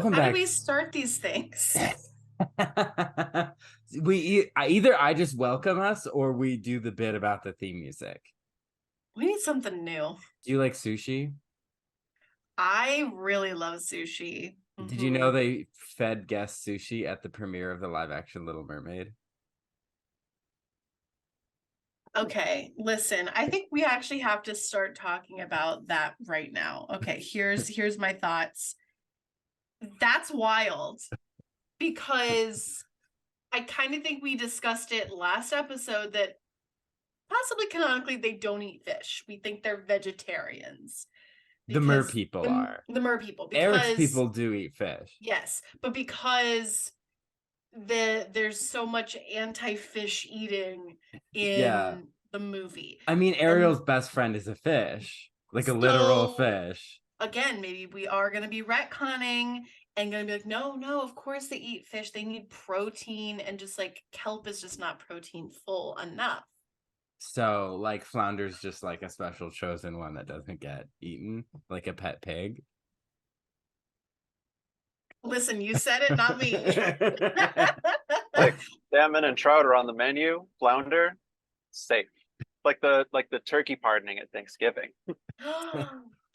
Welcome How back. do we start these things? Either I just welcome us or we do the bit about the theme music. We need something new. Do you like sushi? I really love sushi. Did you know they fed guests sushi at the premiere of the live action Little Mermaid? Okay, listen, I think we actually have to start talking about that right now. Okay, here's my thoughts. That's wild because I kind of think we discussed it last episode that possibly canonically they don't eat fish. We think they're vegetarians. The mer people are. The mer people. Because Eric's people do eat fish. Yes, but because there's so much anti-fish eating in the movie. I mean, Ariel's best friend is a fish, like a literal fish. Again, maybe we are going to be retconning and going to be like, no, of course they eat fish. They need protein, and just like kelp is just not protein full enough. So, like, flounder's just like a special chosen one that doesn't get eaten, like a pet pig. Listen, you said it, not me. Like salmon and trout are on the menu. Flounder, safe. Like the turkey pardoning at Thanksgiving.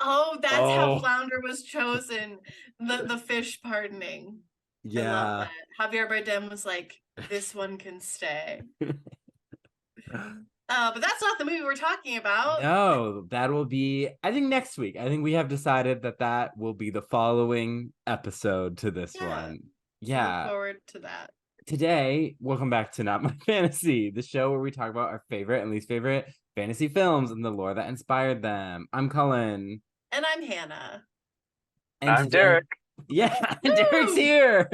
Oh, that's how flounder was chosen. The fish pardoning. Yeah. I love that. Javier Bardem was like, this one can stay. But that's not the movie we're talking about. No, that will be, I think, next week. I think we have decided that will be the following episode to this one. Yeah. Look forward to that. Today, welcome back to Not My Fantasy, the show where we talk about our favorite and least favorite fantasy films and the lore that inspired them. I'm Cullen. And I'm Hannah. And I'm Derek. Yeah, Derek's here.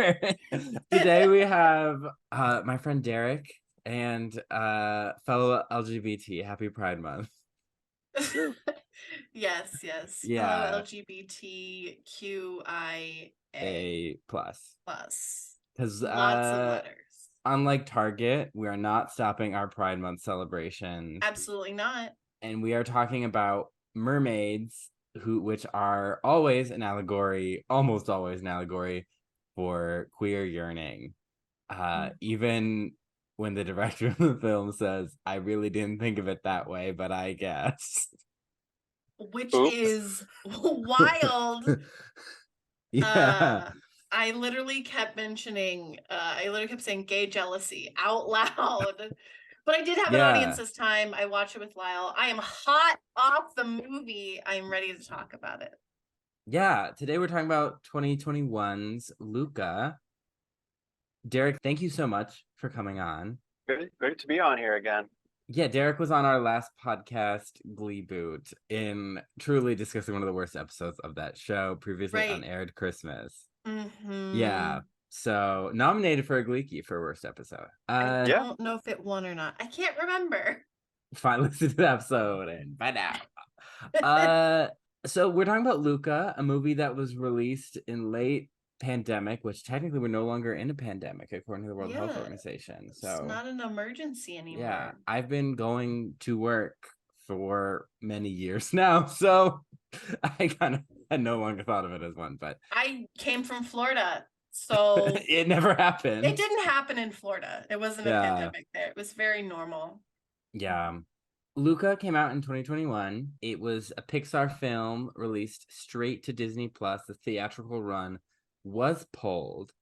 Today we have my friend Derek and fellow LGBT. Happy Pride Month. Yes. Yeah. Fellow LGBTQIA plus. Because lots of letters. Unlike Target, we are not stopping our Pride Month celebration. Absolutely not. And we are talking about mermaids, which are almost always an allegory for queer yearning. Even when the director of the film says, I really didn't think of it that way, but I guess. Which is wild. Yeah. I literally kept saying gay jealousy out loud. But I did have an audience this time. I watched it with Lyle. I am hot off the movie. I am ready to talk about it. Yeah, today we're talking about 2021's Luca. Derek, thank you so much for coming on. Great to be on here again. Yeah, Derek was on our last podcast, Glee Boot, in truly discussing one of the worst episodes of that show, previously unaired Christmas. Yeah, so nominated for a Gleeky for worst episode. I don't know if it won or not. I can't remember. Fine, listen to the episode and find out. So we're talking about Luca, a movie that was released in late pandemic, which technically we're no longer in a pandemic according to the World Health Organization. So it's not an emergency anymore. Yeah, I've been going to work for many years now, so I kind of had no longer thought of it as one. But I came from Florida, so it never happened. It didn't happen in Florida. It wasn't a pandemic there. It was very normal. Yeah. Luca came out in 2021. It was a Pixar film released straight to Disney Plus. The theatrical run was pulled,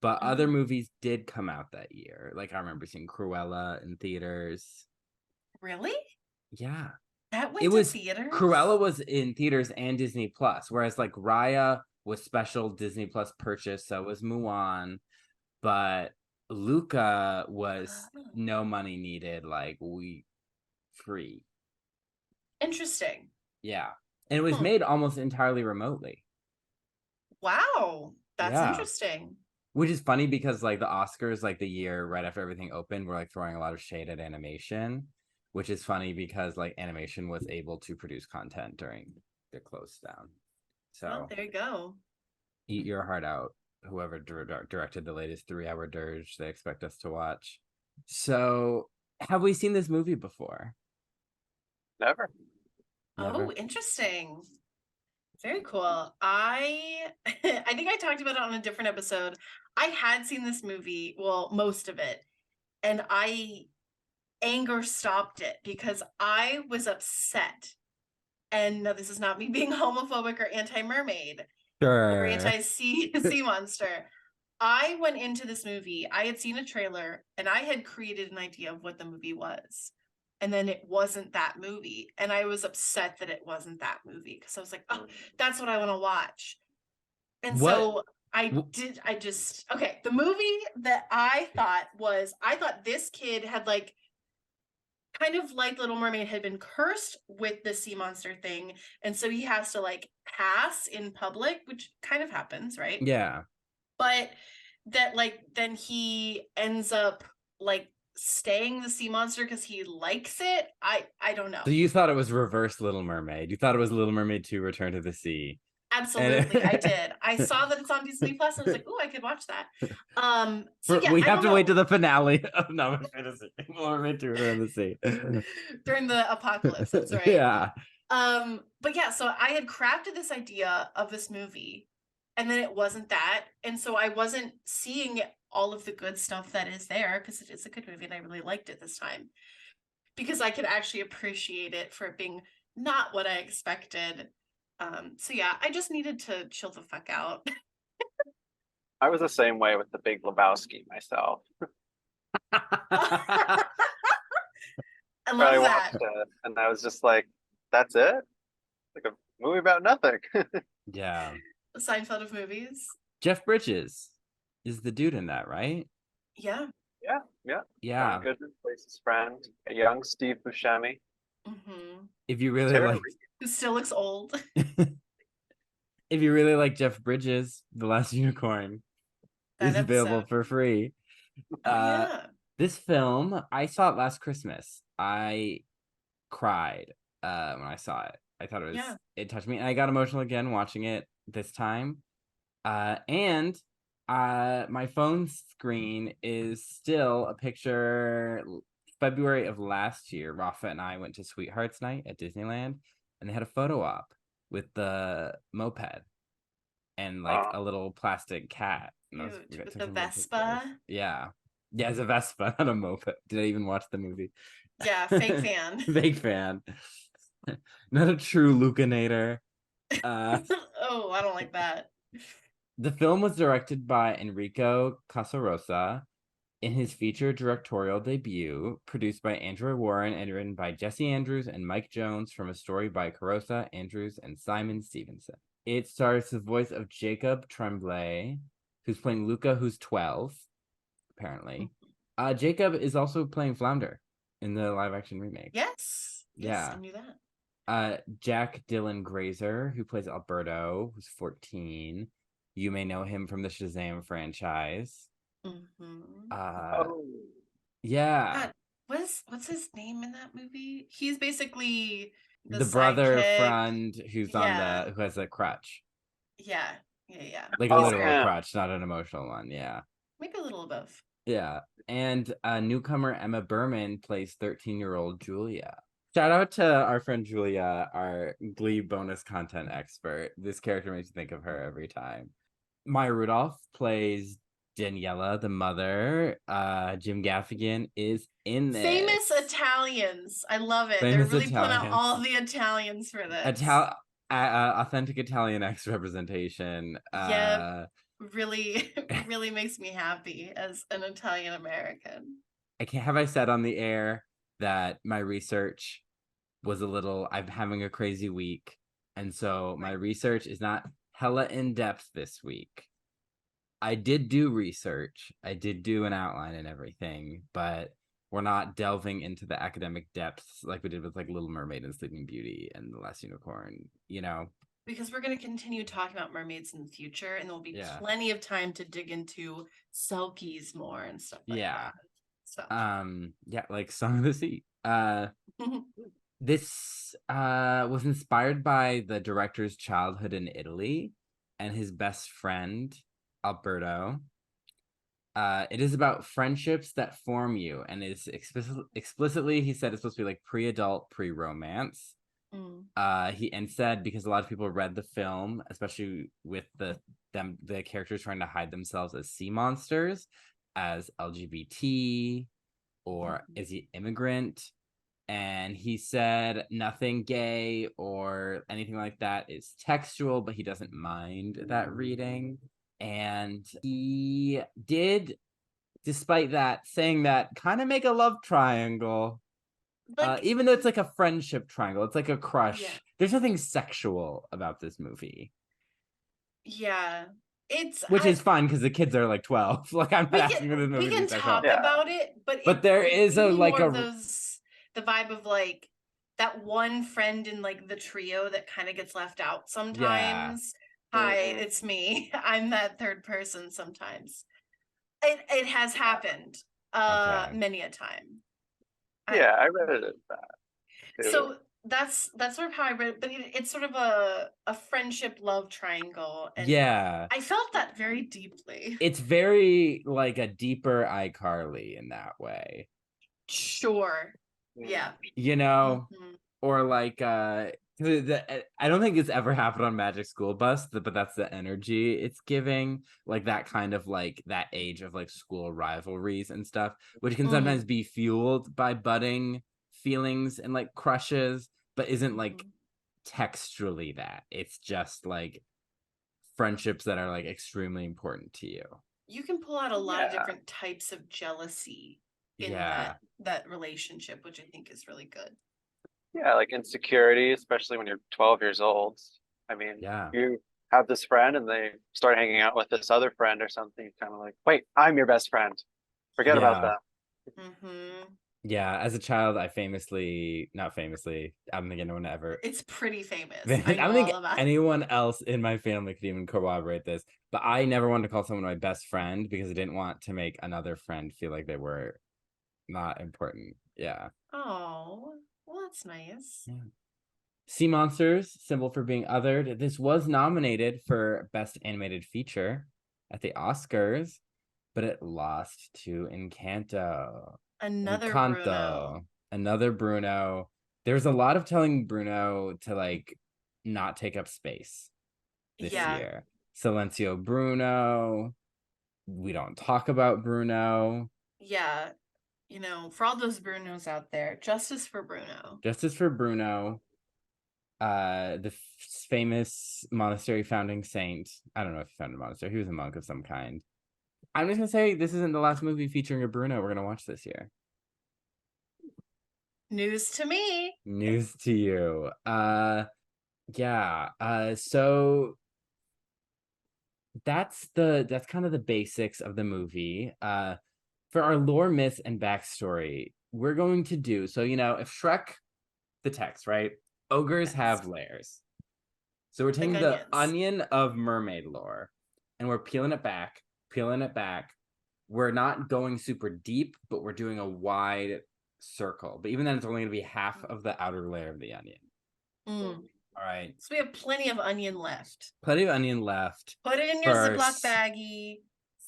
but other movies did come out that year. Like, I remember seeing Cruella in theaters. Really? Yeah. That went to theaters? Cruella was in theaters and Disney Plus, whereas like Raya was special Disney Plus purchase, so was Mulan, but Luca was no money needed, like free. Interesting. Yeah. And it was made almost entirely remotely. Wow. That's interesting. Which is funny because like the Oscars, like the year right after everything opened, were like throwing a lot of shade at animation, which is funny because like animation was able to produce content during the close down. So there you go. Eat your heart out. Whoever directed the latest 3-hour dirge they expect us to watch. So have we seen this movie before? Never. Oh, interesting. Very cool. I I think I talked about it on a different episode. I had seen this movie, well, most of it, and anger stopped it because I was upset. And no, this is not me being homophobic or anti-mermaid or Sure. anti-sea monster. I went into this movie, I had seen a trailer, and I had created an idea of what the movie was. And then it wasn't that movie. And I was upset that it wasn't that movie because I was like, oh, that's what I want to watch. And What? so okay, the movie that I thought this kid had like kind of like Little Mermaid had been cursed with the sea monster thing, and so he has to like pass in public, which kind of happens, right? Yeah. But that like then he ends up like staying the sea monster because he likes it. I don't know. So you thought it was reverse Little Mermaid. You thought it was Little Mermaid 2 Return to the Sea. Absolutely, I did. I saw that it's on Disney Plus. And I was like, "Oh, I could watch that." So yeah, we I have don't to know. wait to the finale of No Fantasy. Little Mermaid 2 Return to the Sea. During the apocalypse. That's right. Yeah. But yeah, so I had crafted this idea of this movie, and then it wasn't that, and so I wasn't seeing all of the good stuff that is there because it is a good movie, and I really liked it this time because I could actually appreciate it for it being not what I expected. So yeah, I just needed to chill the fuck out. I was the same way with The Big Lebowski myself. I I love that. watched it, and I was just like, "That's it? Like a movie about nothing." Yeah. The Seinfeld of movies. Jeff Bridges is the dude in that, right? Yeah. Yeah. Yeah. John Goodman plays his friend, a young Steve Buscemi. If you really Tara like Who still looks old. if you really like Jeff Bridges, The Last Unicorn That is available episode. for free. Oh yeah. This film, I saw it last Christmas. I cried when I saw it. I thought it touched me, and I got emotional again watching it this time. And my phone screen is still a picture. February of last year, Rafa and I went to Sweethearts Night at Disneyland, and they had a photo op with the moped and like a little plastic cat. And Cute. With the Vespa. Yeah. Yeah, it's a Vespa, not a moped. Did I even watch the movie? Yeah, fake fan. Fake fan. Not a true Lucanator. Oh, I don't like that. The film was directed by Enrico Casarosa in his feature directorial debut, produced by Andrew Warren and written by Jesse Andrews and Mike Jones from a story by Carosa, Andrews, and Simon Stevenson. It stars the voice of Jacob Tremblay, who's playing Luca, who's 12, apparently. Jacob is also playing Flounder in the live-action remake. Yes. Yeah. I knew that. Jack Dylan Grazer, who plays Alberto, who's 14. You may know him from the Shazam franchise. Yeah. God, what's his name in that movie? He's basically the brother sidekick. friend who has a crutch. Yeah. Like a literal crutch, not an emotional one. Yeah. Maybe a little above. Yeah. And newcomer Emma Berman plays 13-year-old Julia. Shout out to our friend Julia, our Glee bonus content expert. This character makes me think of her every time. Maya Rudolph plays Daniela, the mother. Jim Gaffigan is in this. Famous Italians. I love it. Famous They're really pulling out Italians. all the Italians for this. Authentic Italian X representation. Yeah, really makes me happy as an Italian American. Have I said on the air that my research was I'm having a crazy week, and so my research is not hella in depth this week. I did do research. I did do an outline and everything, but we're not delving into the academic depths like we did with like Little Mermaid and Sleeping Beauty and The Last Unicorn, Because we're going to continue talking about mermaids in the future, and there'll be plenty of time to dig into selkies more and stuff like that. So. Like Song of the Sea. This was inspired by the director's childhood in Italy and his best friend, Alberto. It is about friendships that form you, and is explicitly, he said, it's supposed to be like pre-adult, pre-romance. Mm. He said because a lot of people read the film, especially with the characters trying to hide themselves as sea monsters, as LGBT, or is he immigrant? And he said nothing gay or anything like that is textual, but he doesn't mind that reading. And he did, despite that, saying that kind of make a love triangle. Like, Even though it's like a friendship triangle, it's like a crush. Yeah. There's nothing sexual about this movie, yeah, which is fine because the kids are like 12. Like I'm not asking for this movie we to be can sexual. talk Yeah. about it, but But there it is gave a me like more a of those, the vibe of like that one friend in like the trio that kind of gets left out sometimes. Hi, Mhm. it's me. I'm that third person sometimes. It has happened Okay. many a time. Yeah, I read it that too. So that's sort of how I read it, but it's sort of a friendship love triangle, and Yeah. I felt that very deeply. It's very like a deeper iCarly in that way. Sure. Mm. Yeah. You know, Mhm. or like I don't think it's ever happened on Magic School Bus, but that's the energy it's giving, like that kind of like that age of like school rivalries and stuff, which can sometimes be fueled by budding feelings and like crushes, but isn't like textually that. It's just like friendships that are like extremely important to you. You can pull out a lot of Yeah. different types of jealousy in Yeah. that relationship, which I think is really good. Yeah, like insecurity, especially when you're 12 years old. I mean, Yeah. you have this friend and they start hanging out with this other friend or something, kind of like, wait, I'm your best friend. Forget about Yeah. that. Mm-hmm. Yeah, as a child, I famously, not famously, I don't think anyone ever, It's pretty famous. I I know don't think all about it. anyone else in my family could even corroborate this, but I never wanted to call someone my best friend because I didn't want to make another friend feel like they were not important. Yeah. Oh, well, that's nice. Yeah. Sea Monsters, symbol for being othered. This was nominated for Best Animated Feature at the Oscars, but it lost to Encanto. Another Encanto. Bruno. Another Bruno. There's a lot of telling Bruno to like not take up space this Yeah. year. Silencio Bruno. We don't talk about Bruno. Yeah. You know, for all those Brunos out there, justice for Bruno. Justice for Bruno. The famous monastery founding saint. I don't know if he founded a monastery. He was a monk of some kind. I'm just gonna say this isn't the last movie featuring a Bruno we're gonna watch this year. News to me. News to you. Yeah. So that's kind of the basics of the movie. For our lore, myths, and backstory, we're going to do so. You know, if Shrek, the text, right? Ogres have layers. So we're taking Like the onions. onion of mermaid lore, and we're peeling it back. We're not going super deep, but we're doing a wide circle. But even then, it's only going to be half of the outer layer of the onion. Mm. All right. So we have plenty of onion left. Plenty of onion left. Put it in your Ziploc First. baggie,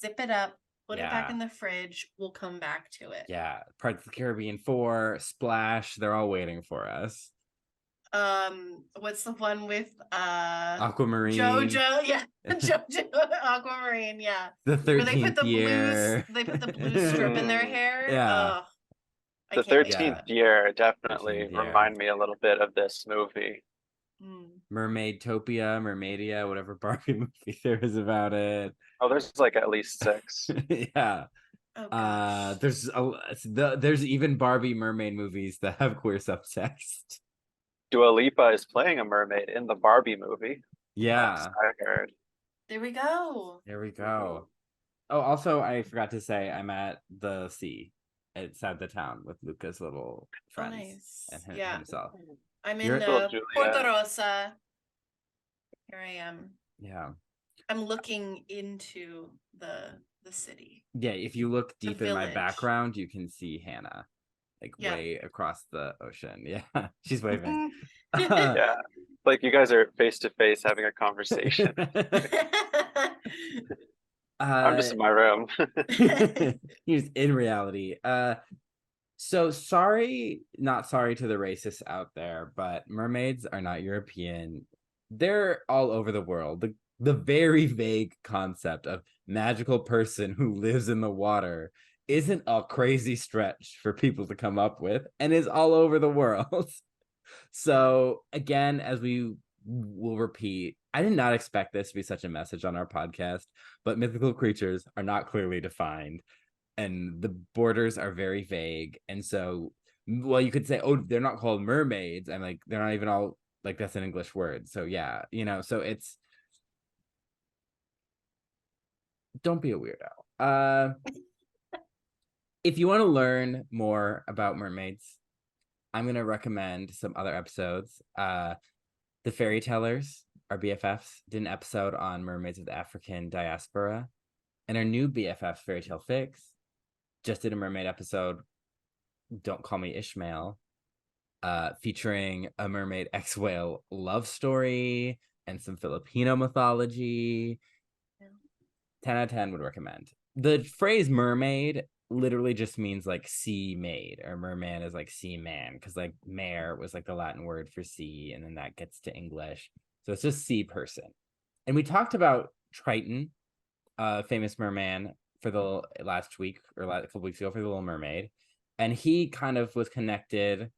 zip it up, put it back Yeah. in the fridge. We'll come back to it. Yeah. Parts of the Caribbean 4, Splash, they're all waiting for us. What's the one with Aquamarine. JoJo? Yeah. JoJo Aquamarine, yeah. The Where they 13th put the year. blues, they put the blue strip in their hair. Yeah. I The can't wait for 13th that. year definitely 13th year. remind me a little bit of this movie. Mermaidtopia, Mermaidia, whatever Barbie movie there is about it. Oh, there's like at least 6. Yeah. Oh, gosh. There's even Barbie mermaid movies that have queer subtext. Dua Lipa is playing a mermaid in the Barbie movie. Yeah. I heard. There we go. There we go. Oh, also, I forgot to say I'm at the sea outside the town with Luca's little friends Nice. and Yeah. himself. I'm You're- in Little Julia. Porto Rosa. Here I am. Yeah. I'm looking into the city. Yeah, if you look deep in my village. background, you can see Hannah, like Yeah. way across the ocean. Yeah, she's waving. Yeah. Like you guys are face to face having a conversation. I'm just in my room. He's in reality. So sorry, not sorry to the racists out there, but mermaids are not European. They're all over the world. The very vague concept of magical person who lives in the water isn't a crazy stretch for people to come up with and is all over the world. So again, as we will repeat, I did not expect this to be such a message on our podcast, but mythical creatures are not clearly defined and the borders are very vague. And so, well, you could say, oh, they're not called mermaids, and like they're not even all like that's an English word. So yeah, so it's don't be a weirdo. If you want to learn more about mermaids, I'm gonna recommend some other episodes. The Fairy Tellers, our BFFs, did an episode on mermaids of the African diaspora, and our new BFFs, Fairy Tale Fix, just did a mermaid episode, Don't Call Me Ishmael, featuring a mermaid ex-whale love story and some Filipino mythology. 10 out of 10 would recommend. The phrase mermaid literally just means like sea maid, or merman is like sea man, because like mare was like the Latin word for sea, and then that gets to English. So it's just sea person. And we talked about Triton, famous merman, for the last week or a couple weeks ago for the Little Mermaid. And he kind of was connected,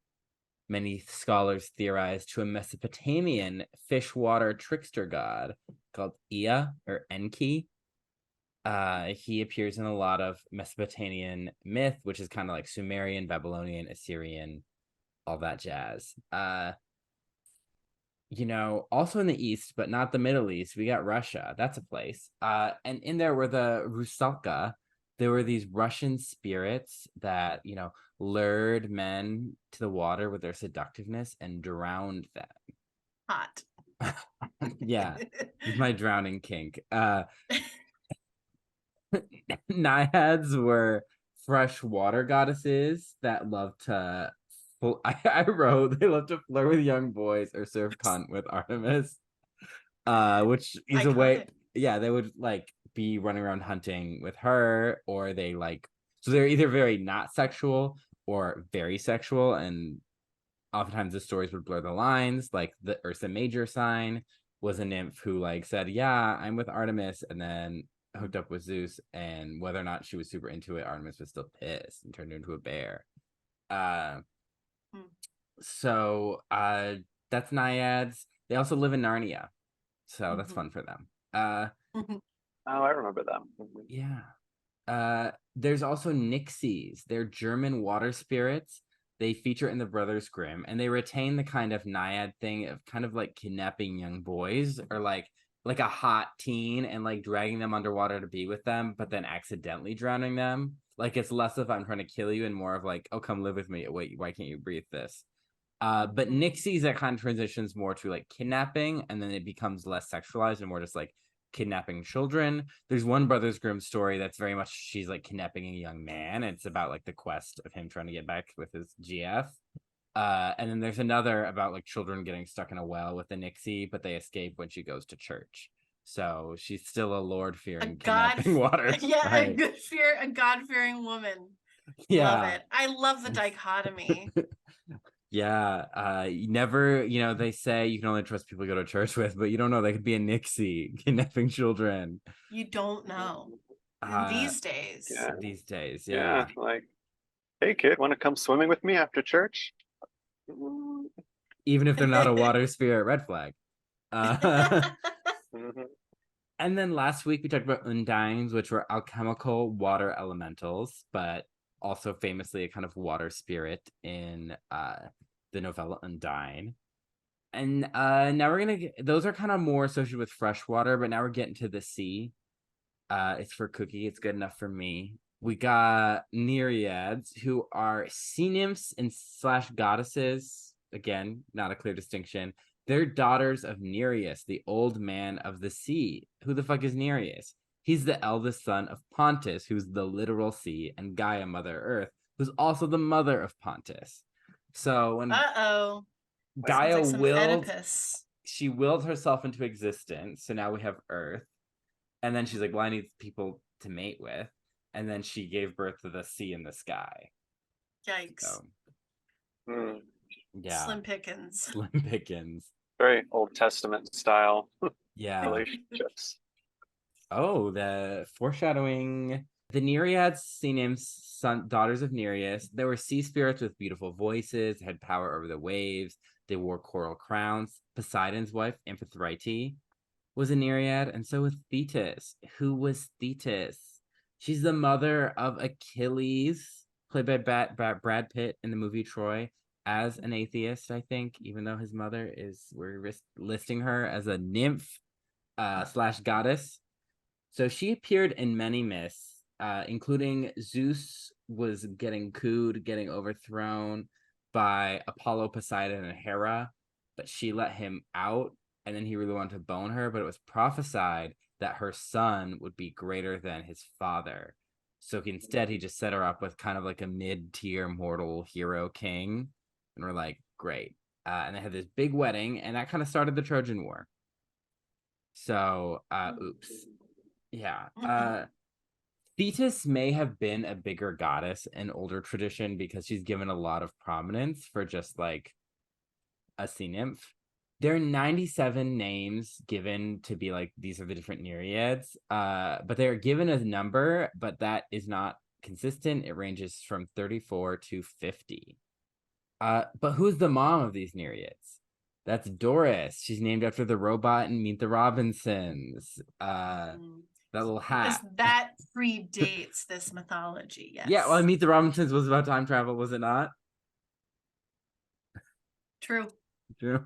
many scholars theorize, to a Mesopotamian fish water trickster god called Ea or Enki. He appears in a lot of Mesopotamian myth, which is kind of like Sumerian, Babylonian, Assyrian, all that jazz. Also in the East, but not the Middle East, we got Russia. That's a place. And in there were the Rusalka. There were these Russian spirits that, lured men to the water with their seductiveness and drowned them. Hot. Yeah, it's my drowning kink. Naiads were freshwater goddesses that love to I wrote they love to flirt with young boys or serve cunt with Artemis, which is a way. Yeah, they would like be running around hunting with her, or they like, so they're either very not sexual or very sexual, and oftentimes the stories would blur the lines. Like the Ursa Major sign was a nymph who like said, yeah, I'm with Artemis, and then hooked up with Zeus, and whether or not she was super into it, Artemis was still pissed and turned her into a bear. So that's Naiads. They also live in Narnia, so that's fun for them. Oh, I remember them. Yeah. There's also Nixies. They're German water spirits. They feature in the Brothers Grimm, and they retain the kind of Naiad thing of kind of like kidnapping young boys, or like a hot teen and like dragging them underwater to be with them, but then accidentally drowning them. Like it's less of I'm trying to kill you and more of like, oh, come live with me. Wait, why can't you breathe this? But Nixies, that kind of transitions more to like kidnapping, and then it becomes less sexualized and more just like kidnapping children. There's one Brothers Grimm story that's very much she's like kidnapping a young man, and it's about like the quest of him trying to get back with his GF. And then there's another about like children getting stuck in a well with the Nixie, but they escape when she goes to church. So she's still a Lord-fearing kidnapping water. Yeah, right. A God-fearing woman. Yeah. Love it. I love the dichotomy. Yeah. Never, they say you can only trust people you go to church with, but you don't know, they could be a Nixie kidnapping children. You don't know. These days. Yeah. These days, yeah. Like, hey kid, want to come swimming with me after church? Even if they're not a water spirit, red flag. And then last week we talked about undines, which were alchemical water elementals, but also famously a kind of water spirit in the novella Undine. And now we're gonna get, those are kind of more associated with freshwater, but now we're getting to the sea. It's for Cookie. It's good enough for me. We got Nereids, who are sea nymphs and / goddesses. Again, not a clear distinction. They're daughters of Nereus, the old man of the sea. Who the fuck is Nereus? He's the eldest son of Pontus, who's the literal sea, and Gaia, Mother Earth, who's also the mother of Pontus. So when Gaia she willed herself into existence. So now we have Earth. And then she's like, well, I need people to mate with. And then she gave birth to the sea and the sky. Yikes. So, Hmm. yeah. Slim pickings. Slim pickings. Very Old Testament style Yeah. relationships. Oh, the foreshadowing. The Nereids, sea nymphs, daughters of Nereus. There were sea spirits with beautiful voices, had power over the waves. They wore coral crowns. Poseidon's wife, Amphitrite, was a Nereid, and so was Thetis. Who was Thetis? She's the mother of Achilles, played by Brad Pitt in the movie Troy, as an atheist, I think, even though his mother is, we're listing her as a nymph slash goddess. So she appeared in many myths, including Zeus was getting cooed, getting overthrown by Apollo, Poseidon, and Hera, but she let him out, and then he really wanted to bone her, but it was prophesied that her son would be greater than his father. So instead, he just set her up with kind of like a mid-tier mortal hero king, and we're like, great. And they had this big wedding, and that kind of started the Trojan War. So, oops. Yeah. Thetis may have been a bigger goddess in older tradition because she's given a lot of prominence for just like a sea nymph. There are 97 names given to be like these are the different Nereids, but they're given a number, but that is not consistent. It ranges from 34 to 50. But who's the mom of these Nereids? That's Doris. She's named after the robot in Meet the Robinsons. That little hat. That predates this mythology, yes. Yeah, well, Meet the Robinsons was about time travel, was it not? True. True.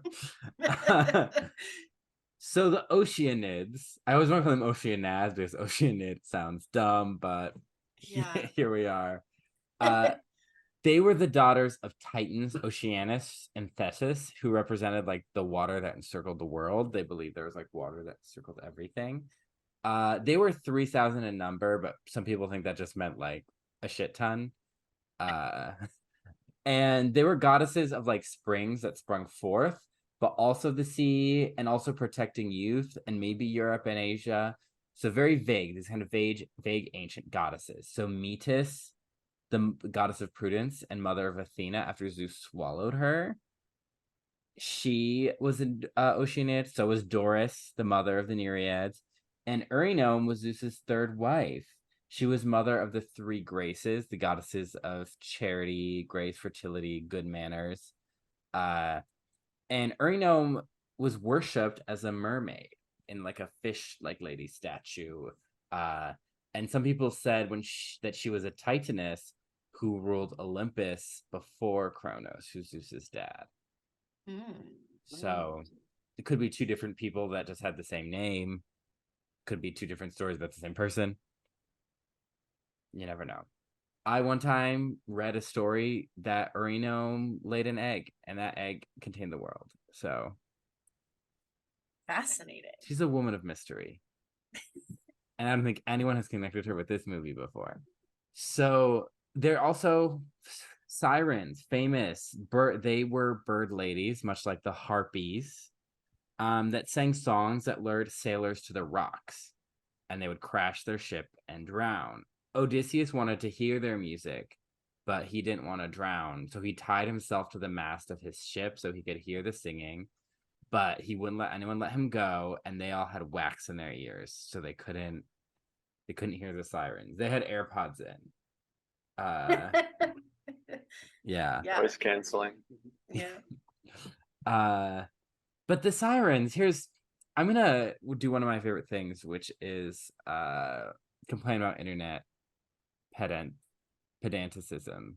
So the Oceanids, I always want to call them Oceanads because Oceanid sounds dumb, but Yeah. here we are. They were the daughters of Titans Oceanus and Thetis, who represented like the water that encircled the world. They believed there was like water that circled everything. They were 3,000 in number, but some people think that just meant like a shit ton. And they were goddesses of like springs that sprung forth, but also the sea and also protecting youth and maybe Europe and Asia. So very vague, these kind of vague ancient goddesses. So Metis, the goddess of prudence and mother of Athena after Zeus swallowed her. She was an Oceanid, so was Doris, the mother of the Nereids. And Eurynome was Zeus's third wife. She was mother of the three graces, the goddesses of charity, grace, fertility, good manners. And Eurynome was worshipped as a mermaid in like a fish like lady statue. And some people said that she was a Titaness who ruled Olympus before Kronos, who's Zeus's dad. So it could be two different people that just had the same name. Could be two different stories about the same person. You never know. I one time read a story that Eurynome laid an egg, and that egg contained the world. So Fascinating. she's a woman of mystery. And I don't think anyone has connected her with this movie before. So they're also sirens, famous. They were bird ladies, much like the harpies, that sang songs that lured sailors to the rocks, and they would crash their ship and drown. Odysseus wanted to hear their music, but he didn't want to drown, so he tied himself to the mast of his ship so he could hear the singing, but he wouldn't let anyone let him go, and they all had wax in their ears, so they couldn't hear the sirens. They had AirPods in. Yeah. Voice canceling. Yeah. But the sirens, I'm gonna do one of my favorite things, which is complain about internet pedanticism.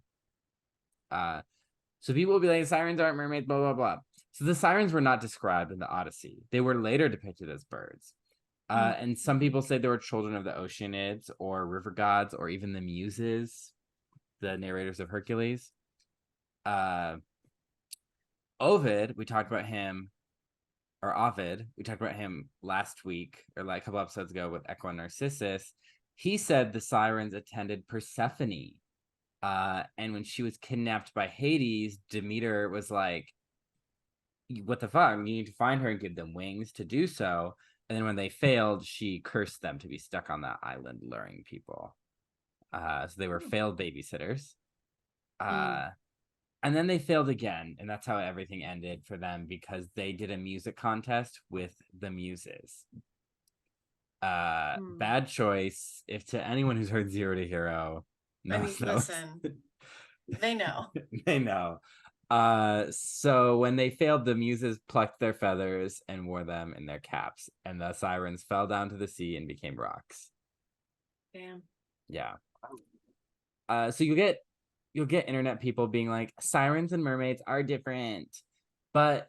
So people will be like, sirens aren't mermaids, blah blah blah. So the sirens were not described in the Odyssey. They were later depicted as birds. And some people say they were children of the Oceanids or river gods or even the Muses, the narrators of Hercules. Ovid, we talked about him last week or like a couple episodes ago with Echo and Narcissus. He said the sirens attended Persephone. And when she was kidnapped by Hades, Demeter was like, what the fuck? You need to find her and give them wings to do so. And then when they failed, she cursed them to be stuck on that island luring people. So they were failed babysitters. And then they failed again, and that's how everything ended for them, because they did a music contest with the Muses. Bad choice. If to anyone who's heard Zero to Hero, listen, they know. They know. So when they failed, the Muses plucked their feathers and wore them in their caps, and the sirens fell down to the sea and became rocks. Damn. Yeah. So you'll get internet people being like, sirens and mermaids are different, but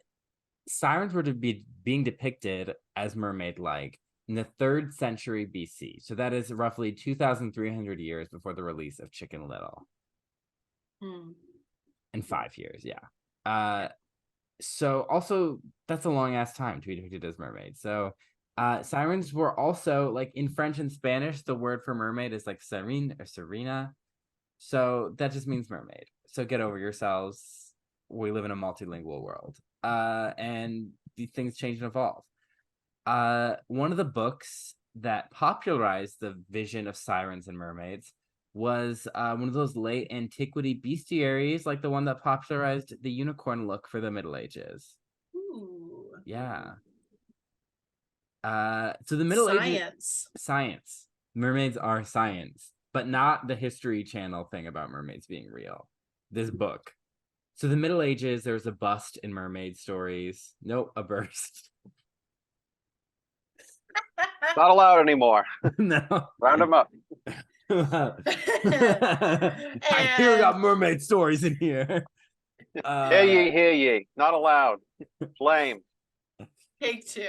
sirens were to be being depicted as mermaid-like in the 3rd century BC. So that is roughly 2,300 years before the release of Chicken Little. In 5 years, yeah. So also that's a long ass time to be depicted as mermaids. So sirens were also, like, in French and Spanish, the word for mermaid is like sirene or sirena. So that just means mermaid. So get over yourselves. We live in a multilingual world. And these things change and evolve. One of the books that popularized the vision of sirens and mermaids was one of those late antiquity bestiaries, like the one that popularized the unicorn look for the Middle Ages. Ooh. Yeah. So the Middle Ages, science. Mermaids are science, but not the History Channel thing about mermaids being real. This book. So the Middle Ages, there's a bust in mermaid stories. Nope, a burst. Not allowed anymore. No. Round them up. I hear about mermaid stories in here. Hear ye. Not allowed. Flame. Take 2.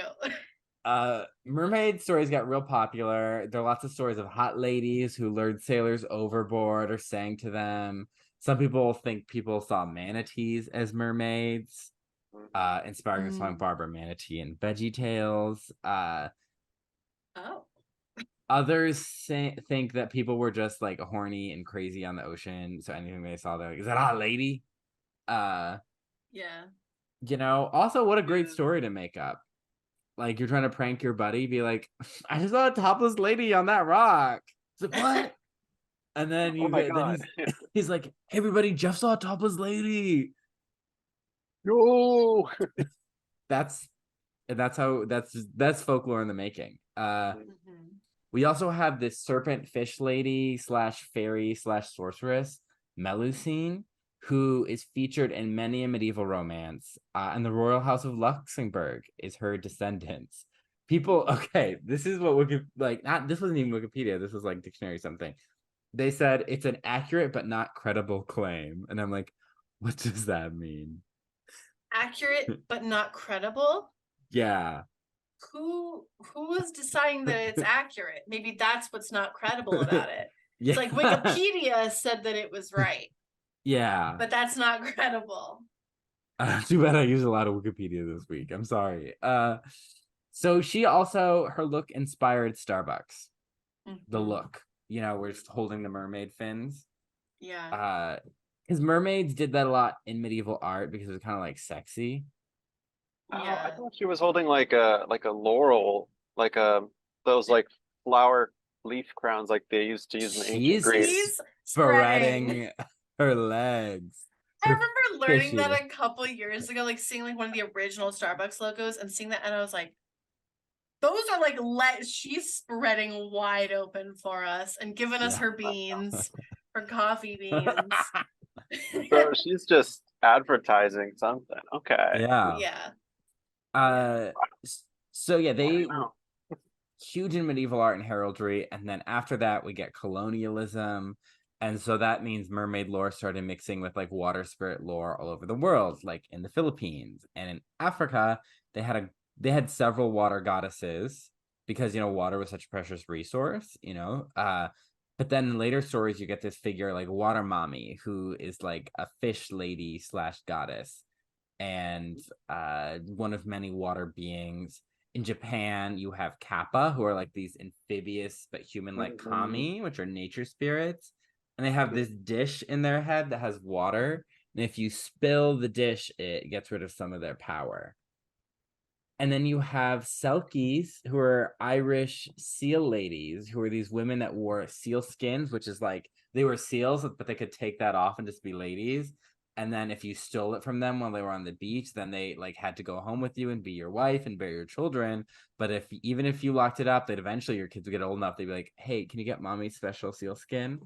Mermaid stories got real popular. There are lots of stories of hot ladies who lured sailors overboard or sang to them. Some people think people saw manatees as mermaids, inspiring the song Barbara Manatee and Veggie Tales. Others think that people were just, like, horny and crazy on the ocean, so anything they saw, they're like, is that a hot lady? Yeah. You know, also, what a great story to make up. Like, you're trying to prank your buddy, be like, I just saw a topless lady on that rock. It's like, what? And then he's like, everybody, Jeff saw a topless lady. No. That's folklore in the making. We also have this serpent fish lady / fairy / sorceress, Melusine, who is featured in many a medieval romance, and the royal house of Luxembourg is her descendants. People, okay, this is what this wasn't even Wikipedia, this was like dictionary something. They said it's an accurate but not credible claim, and I'm like, what does that mean? Accurate but not credible? Yeah. Who was deciding that it's accurate? Maybe that's what's not credible about it. Yeah. It's like Wikipedia said that it was right. Yeah. But that's not credible. Too bad I used a lot of Wikipedia this week. I'm sorry. So she also, her look inspired Starbucks. The look, where it's holding the mermaid fins. Yeah. Because mermaids did that a lot in medieval art because it was kind of like sexy. Yeah. I thought she was holding like a laurel, like those like flower leaf crowns like they used to use in ancient Greece. She's spreading her legs. I remember learning that a couple years ago, like seeing like one of the original Starbucks logos and seeing that, and I was like, those are like she's spreading wide open for us and giving us her beans, her coffee beans. So she's just advertising something. Okay. Yeah. So yeah, they huge in medieval art and heraldry, and then after that we get colonialism, and so that means mermaid lore started mixing with like water spirit lore all over the world, like in the Philippines and in Africa. They had several water goddesses because water was such a precious resource, but then in later stories you get this figure like Water Mommy, who is like a fish lady / goddess, and one of many water beings. In Japan, you have Kappa, who are like these amphibious but human-like kami, which are nature spirits. And they have this dish in their head that has water. And if you spill the dish, it gets rid of some of their power. And then you have Selkies, who are Irish seal ladies, who are these women that wore seal skins, which is like they were seals, but they could take that off and just be ladies. And then if you stole it from them while they were on the beach, then they like had to go home with you and be your wife and bear your children. But even if you locked it up, they'd eventually your kids would get old enough, they'd be like, "Hey, can you get mommy's special seal skin?"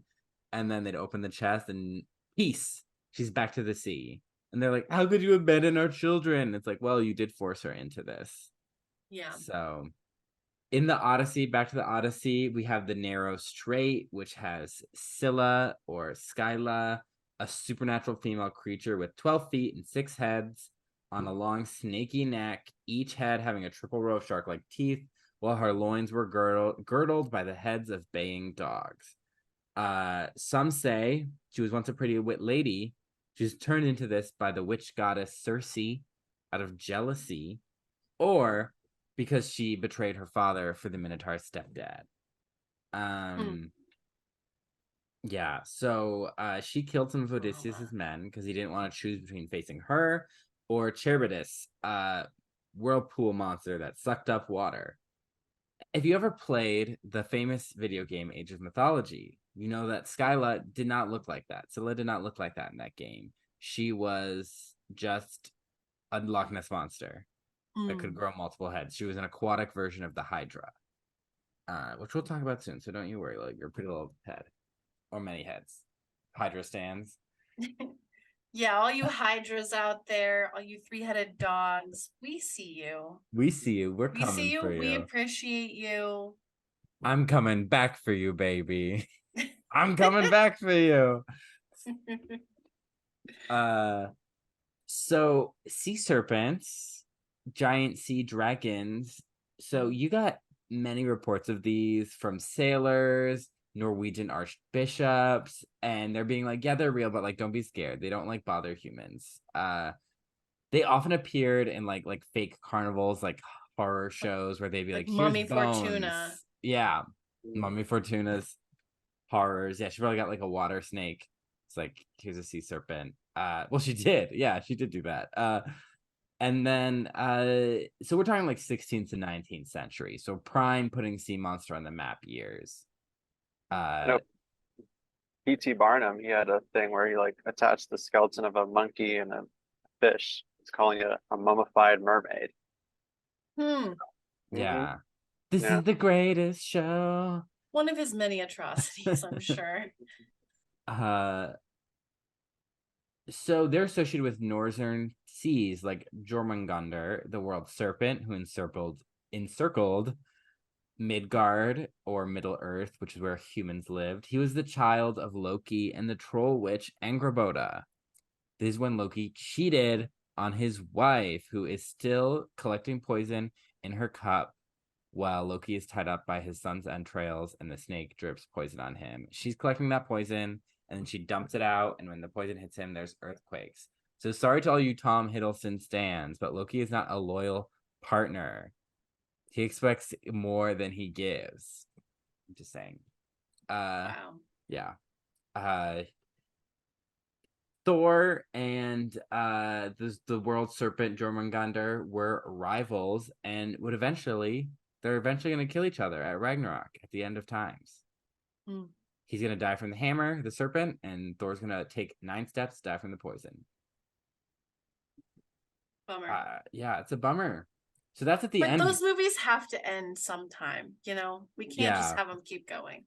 And then they'd open the chest and peace, she's back to the sea. And they're like, "How could you abandon our children?" It's like, well, you did force her into this. Yeah. So in the Odyssey, back to the Odyssey, we have the narrow strait, which has Scylla or Scylla, a supernatural female creature with 12 feet and 6 heads on a long snaky neck, each head having a triple row of shark-like teeth, while her loins were girdled by the heads of baying dogs. Some say she was once a pretty wit lady. She was turned into this by the witch goddess Circe out of jealousy, or because she betrayed her father for the Minotaur's stepdad. Yeah, so she killed some of Odysseus's men because he didn't want to choose between facing her or Charybdis, whirlpool monster that sucked up water. If you ever played the famous video game Age of Mythology, you know that Scylla did not look like that. Scylla did not look like that in that game. She was just a Loch Ness monster that could grow multiple heads. She was an aquatic version of the Hydra, which we'll talk about soon. So don't you worry, like, you're a pretty little head or many heads. Hydra stands. Yeah, all you hydras out there, all you 3-headed dogs, we see you. We see you. We're We coming see you. for you. We appreciate you. I'm coming back for you, baby. I'm coming back for you. So sea serpents, giant sea dragons. So you got many reports of these from sailors, Norwegian archbishops, and they're being like, yeah, they're real, but like, don't be scared. They don't like bother humans. They often appeared in like fake carnivals, like horror shows where they'd be like, here's Mummy bones. Fortuna. Yeah, Mummy Fortuna's horrors. Yeah, she probably got like a water snake. It's like, here's a sea serpent. Well, she did. Yeah, she did do that. And then so we're talking like 16th to 19th century. So prime putting sea monster on the map years. P.T. Barnum, he had a thing where he like attached the skeleton of a monkey and a fish. He's calling it a mummified mermaid. Yeah. This Yeah. is the greatest show. One of his many atrocities, I'm sure. So they're associated with northern seas like Jormungandr, the world serpent, who encircled Midgard or Middle Earth, which is where humans lived. He was the child of Loki and the troll witch Angrboda. This is when Loki cheated on his wife, who is still collecting poison in her cup while Loki is tied up by his son's entrails and the snake drips poison on him. She's collecting that poison and then she dumps it out, and when the poison hits him, there's earthquakes. So sorry to all you Tom Hiddleston stans, but Loki is not a loyal partner. He expects more than he gives. I'm just saying. Wow. Yeah. Thor and the world serpent Jormungandr were rivals and they're eventually going to kill each other at Ragnarok at the end of times. He's going to die from the hammer, the serpent, and Thor's going to take 9 steps to die from the poison. Bummer. Yeah, it's a bummer. So that's at the end. But those movies have to end sometime, you know? We can't just have them keep going.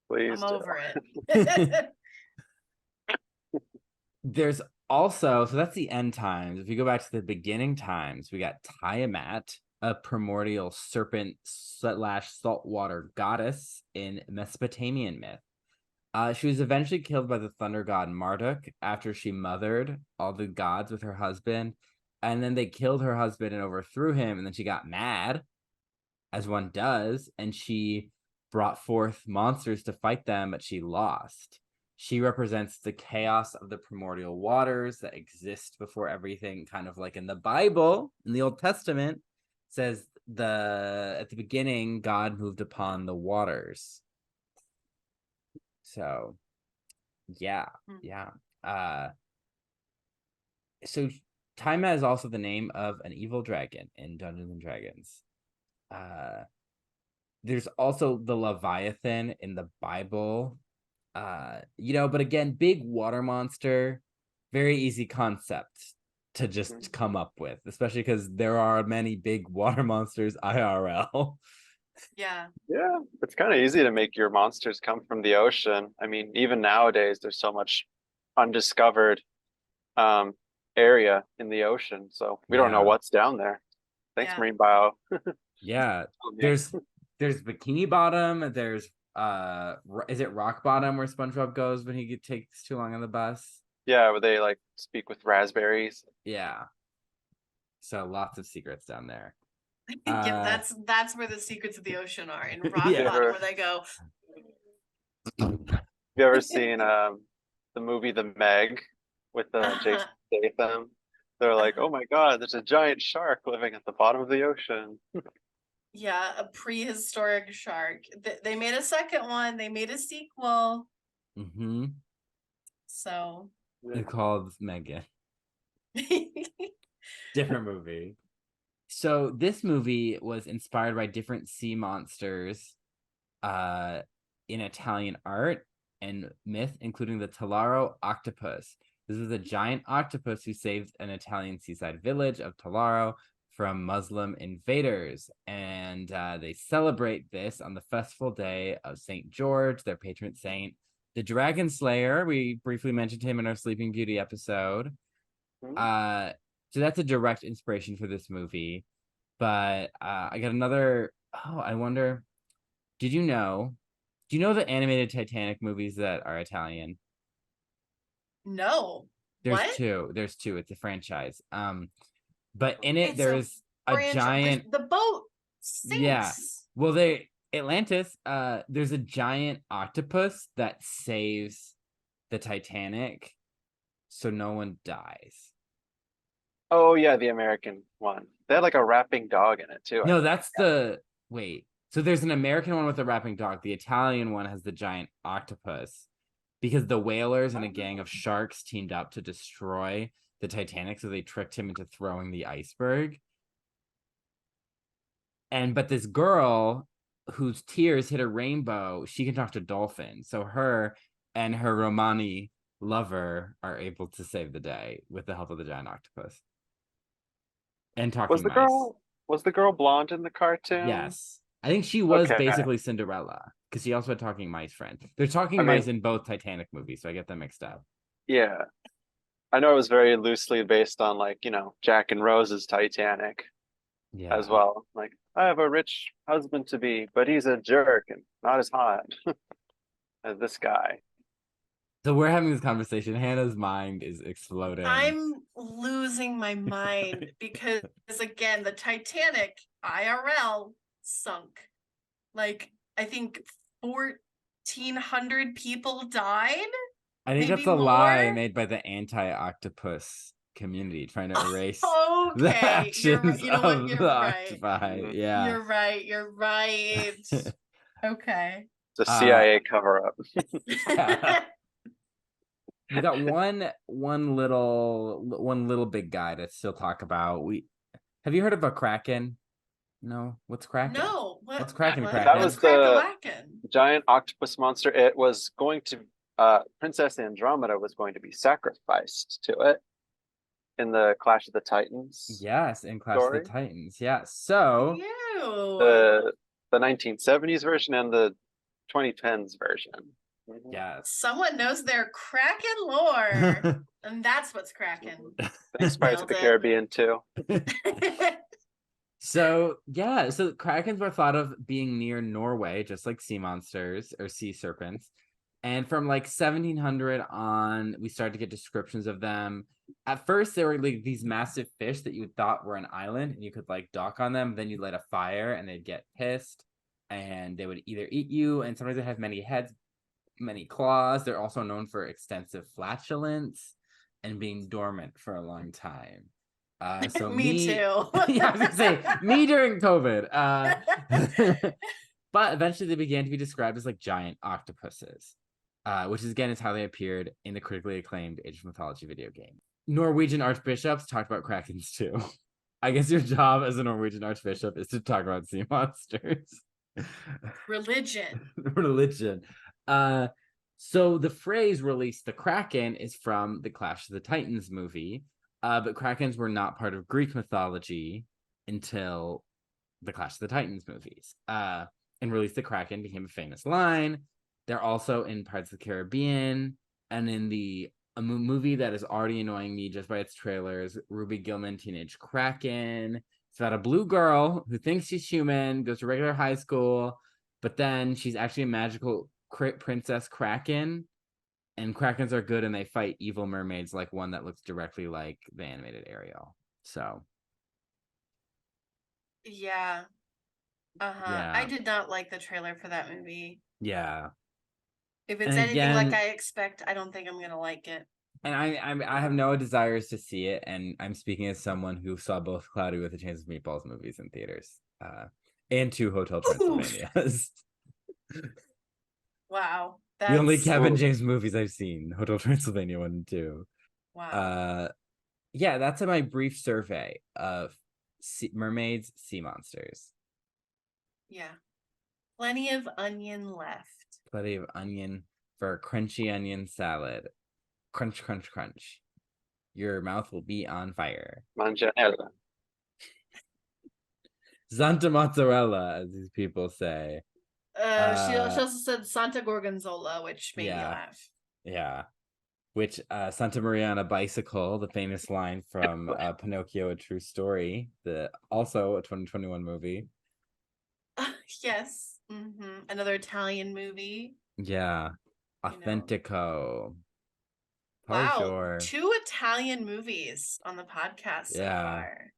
Please I'm do. over it. There's also, so that's the end times. If you go back to the beginning times, we got Tiamat, a primordial serpent / saltwater goddess in Mesopotamian myth. She was eventually killed by the thunder god Marduk after she mothered all the gods with her husband. And then they killed her husband and overthrew him. And then she got mad, as one does. And she brought forth monsters to fight them, but she lost. She represents the chaos of the primordial waters that exist before everything, kind of like in the Bible, in the Old Testament, says at the beginning, God moved upon the waters. So, yeah. So Taima is also the name of an evil dragon in Dungeons and Dragons. There's also the Leviathan in the Bible. But again, big water monster, very easy concept to just come up with, especially because there are many big water monsters IRL. Yeah. Yeah, it's kind of easy to make your monsters come from the ocean. I mean, even nowadays, there's so much undiscovered area in the ocean, so we don't know what's down there. Thanks, Yeah. Marine Bio. Yeah, there's Bikini Bottom. There's is it Rock Bottom where SpongeBob goes when he takes too long on the bus? Yeah, where they like speak with raspberries. Yeah. So lots of secrets down there. Yeah, that's where the secrets of the ocean are, in Rock Yeah. Bottom, where they go. Have you ever seen the movie The Meg with Jason Statham? They're like, oh my God, there's a giant shark living at the bottom of the ocean. Yeah, a prehistoric shark. They made a second one. They made a sequel. Mm-hmm. So It's called Megan. Different movie. So this movie was inspired by different sea monsters in Italian art and myth, including the Talaro octopus. This was a giant octopus who saved an Italian seaside village of Talaro from Muslim invaders. And they celebrate this on the festival day of St. George, their patron saint. The Dragon Slayer, we briefly mentioned him in our Sleeping Beauty episode. So that's a direct inspiration for this movie. But I got another. Oh, I wonder. Do you know the animated Titanic movies that are Italian? No. There's What? two. There's two. It's a franchise. But in it It's there's a giant. The boat sinks. Yeah. Well, Atlantis. There's a giant octopus that saves the Titanic, so no one dies. Oh yeah, the American one. They had like a rapping dog in it too. No, that's wait. So there's an American one with a rapping dog. The Italian one has the giant octopus because the whalers and a gang of sharks teamed up to destroy the Titanic, so they tricked him into throwing the iceberg. But this girl whose tears hit a rainbow, she can talk to dolphins. So her and her Romani lover are able to save the day with the help of the giant octopus. And talking mice. Was the girl blonde in the cartoon? Yes. I think she was basically Cinderella because she also had talking mice friends. They're talking mice in both Titanic movies, so I get them mixed up. Yeah. I know it was very loosely based on like, Jack and Rose's Titanic as well. Like, I have a rich husband to be, but he's a jerk and not as hot as this guy. So we're having this conversation. Hannah's mind is exploding. I'm losing my mind because again, the Titanic IRL sunk. Like, I think 1,400 people died. I think that's a lie made by the anti-octopus community trying to erase the actions of the octopi. Yeah, You're right. Okay. It's a CIA cover-up. We got one little big guy to still talk about. Have you heard of a kraken? No, what's kraken? No, what's kraken? That was the giant octopus monster. It was going to Princess Andromeda was going to be sacrificed to it in the Clash of the Titans. Yes, in Clash of the Titans. Yeah. So the 1970s version and the 2010s version. Yes. Someone knows their Kraken lore. And that's what's Kraken. Thanks, Pirates of the Caribbean too. So Krakens were thought of being near Norway, just like sea monsters or sea serpents. And from like 1700 on, we started to get descriptions of them. At first, they were like these massive fish that you thought were an island and you could like dock on them. Then you light a fire and they'd get pissed and they would either eat you, and sometimes they have many heads, many claws. They're also known for extensive flatulence and being dormant for a long time. So me too. Yeah, I was gonna say me during COVID. But eventually they began to be described as like giant octopuses, which is how they appeared in the critically acclaimed Age of Mythology video game. Norwegian archbishops talked about krakens too. I guess your job as a Norwegian archbishop is to talk about sea monsters. Religion. Religion. So the phrase "release the Kraken" is from the Clash of the Titans movie, but krakens were not part of Greek mythology until the Clash of the Titans movies. And "Release the Kraken" became a famous line. They're also in Pirates of the Caribbean and in a movie that is already annoying me just by its trailers, Ruby Gillman Teenage Kraken. It's about a blue girl who thinks she's human, goes to regular high school, but then she's actually a magical princess Kraken, and Krakens are good and they fight evil mermaids, like one that looks directly like the animated Ariel. So Yeah. yeah. I did not like the trailer for that movie. Yeah. If it's anything like I expect, I don't think I'm gonna like it. And I have no desires to see it, and I'm speaking as someone who saw both Cloudy with a Chance of Meatballs movies in theaters, and 2 Hotel Transylvanias. Wow, the only Kevin James movies I've seen: Hotel Transylvania 1 and 2. Wow. Yeah, that's my brief survey of mermaids, sea monsters. Yeah, plenty of onion left. Plenty of onion for a crunchy onion salad. Crunch, crunch, crunch. Your mouth will be on fire. Mangianella. Santa mozzarella, as these people say. She also said Santa Gorgonzola, which made me laugh. Yeah. Which Santa Maria on a bicycle, the famous line from Pinocchio, A True Story, also a 2021 movie. Yes. Another Italian movie. Yeah. Authentico. Wow. 2 Italian movies on the podcast so far.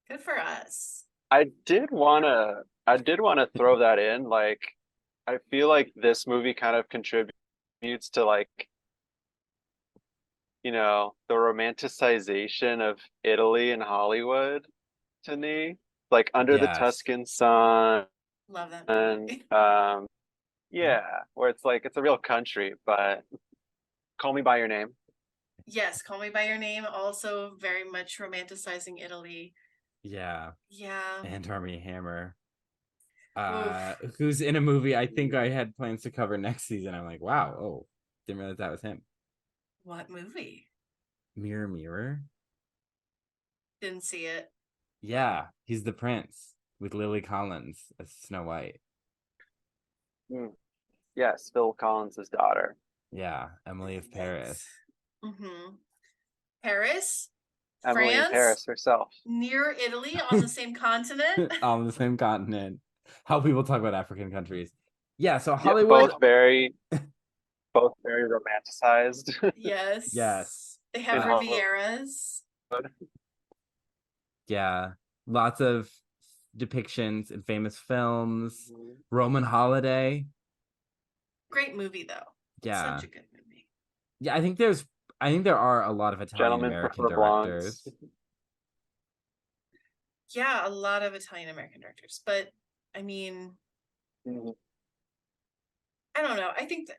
Good for us. I did wanna throw that in. Like, I feel like this movie kind of contributes to, like, you know, the romanticization of Italy and Hollywood to me. Like Under the Tuscan Sun. Love that movie. Yeah, where it's like it's a real country, but Call Me by Your Name. Yes, Call Me by Your Name, also very much romanticizing Italy. Yeah. Yeah. And Armie Hammer. Who's in a movie I think I had plans to cover next season. I'm like, wow, didn't realize that was him. What movie? Mirror, Mirror. Didn't see it. Yeah, he's the prince with Lily Collins as Snow White. Yes, Phil Collins' daughter. Yeah, Emily of Paris. Paris? Emily France? in Paris herself. Near Italy, on the same continent? On the same continent. How people talk about African countries. Yeah, so Hollywood. Both very romanticized. Yes. Yes. They have Rivieras. Yeah. Lots of depictions in famous films. Roman Holiday. Great movie, though. Yeah. Such a good movie. Yeah, I think there are a lot of Italian American directors. Yeah, a lot of Italian American directors. But I mean, I don't know. I think that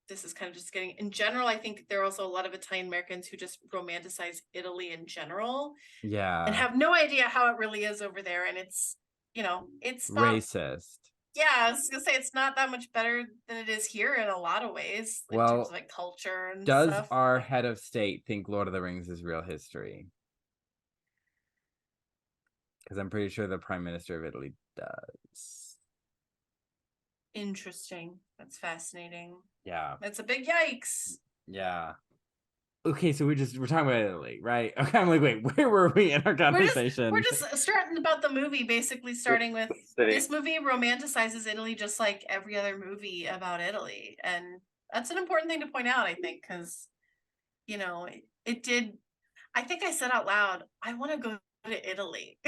this is kind of just getting in general. I think there are also a lot of Italian Americans who just romanticize Italy in general. Yeah. And have no idea how it really is over there. And it's, it's not racist. Yeah, I was gonna say it's not that much better than it is here in a lot of ways, in terms of like culture and stuff. Does our head of state think Lord of the Rings is real history? Because I'm pretty sure the Prime Minister of Italy does. Interesting. That's fascinating. Yeah. That's a big yikes. Yeah. Okay, so we're talking about Italy, right? Okay, I'm like, wait, where were we in our conversation? We're just starting about the movie, basically starting with this movie romanticizes Italy just like every other movie about Italy. And that's an important thing to point out, I think, because, it did. I think I said out loud, I want to go to Italy.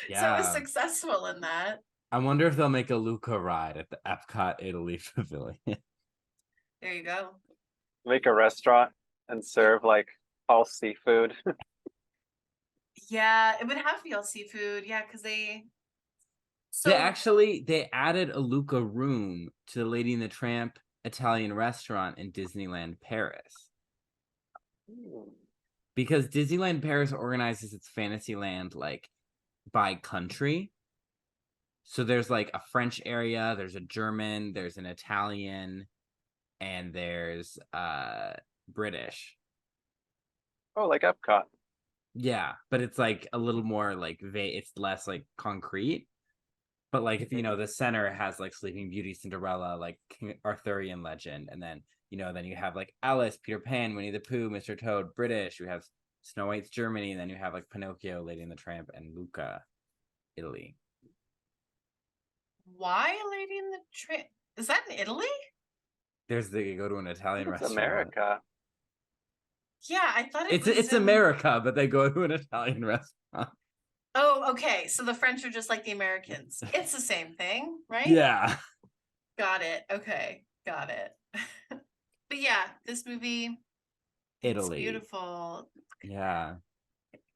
Yeah. So it was successful in that. I wonder if they'll make a Luca ride at the Epcot Italy Pavilion. There you go. Make a restaurant and serve like all seafood. Yeah, it would have to be all seafood. Yeah, because they added a Luca room to the Lady and the Tramp Italian restaurant in Disneyland Paris. Because Disneyland Paris organizes its Fantasyland like by country. So there's like a French area, there's a German, there's an Italian, and there's British. Oh, like Epcot. Yeah, but it's like a little more like it's less like concrete. But like if you know the center has like Sleeping Beauty, Cinderella, like Arthurian legend, and then then you have like Alice, Peter Pan, Winnie the Pooh, Mr. Toad, British. You have Snow White's Germany, and then you have like Pinocchio, Lady and the Tramp, and Luca, Italy. Why Lady in the Tramp? Is that in Italy? They go to an Italian It's restaurant. America. Yeah, I thought it's America, but they go to an Italian restaurant. Oh, okay. So the French are just like the Americans. It's the same thing, right? Yeah. Got it. Okay. Got it. But yeah, this movie, Italy. it's beautiful. Yeah.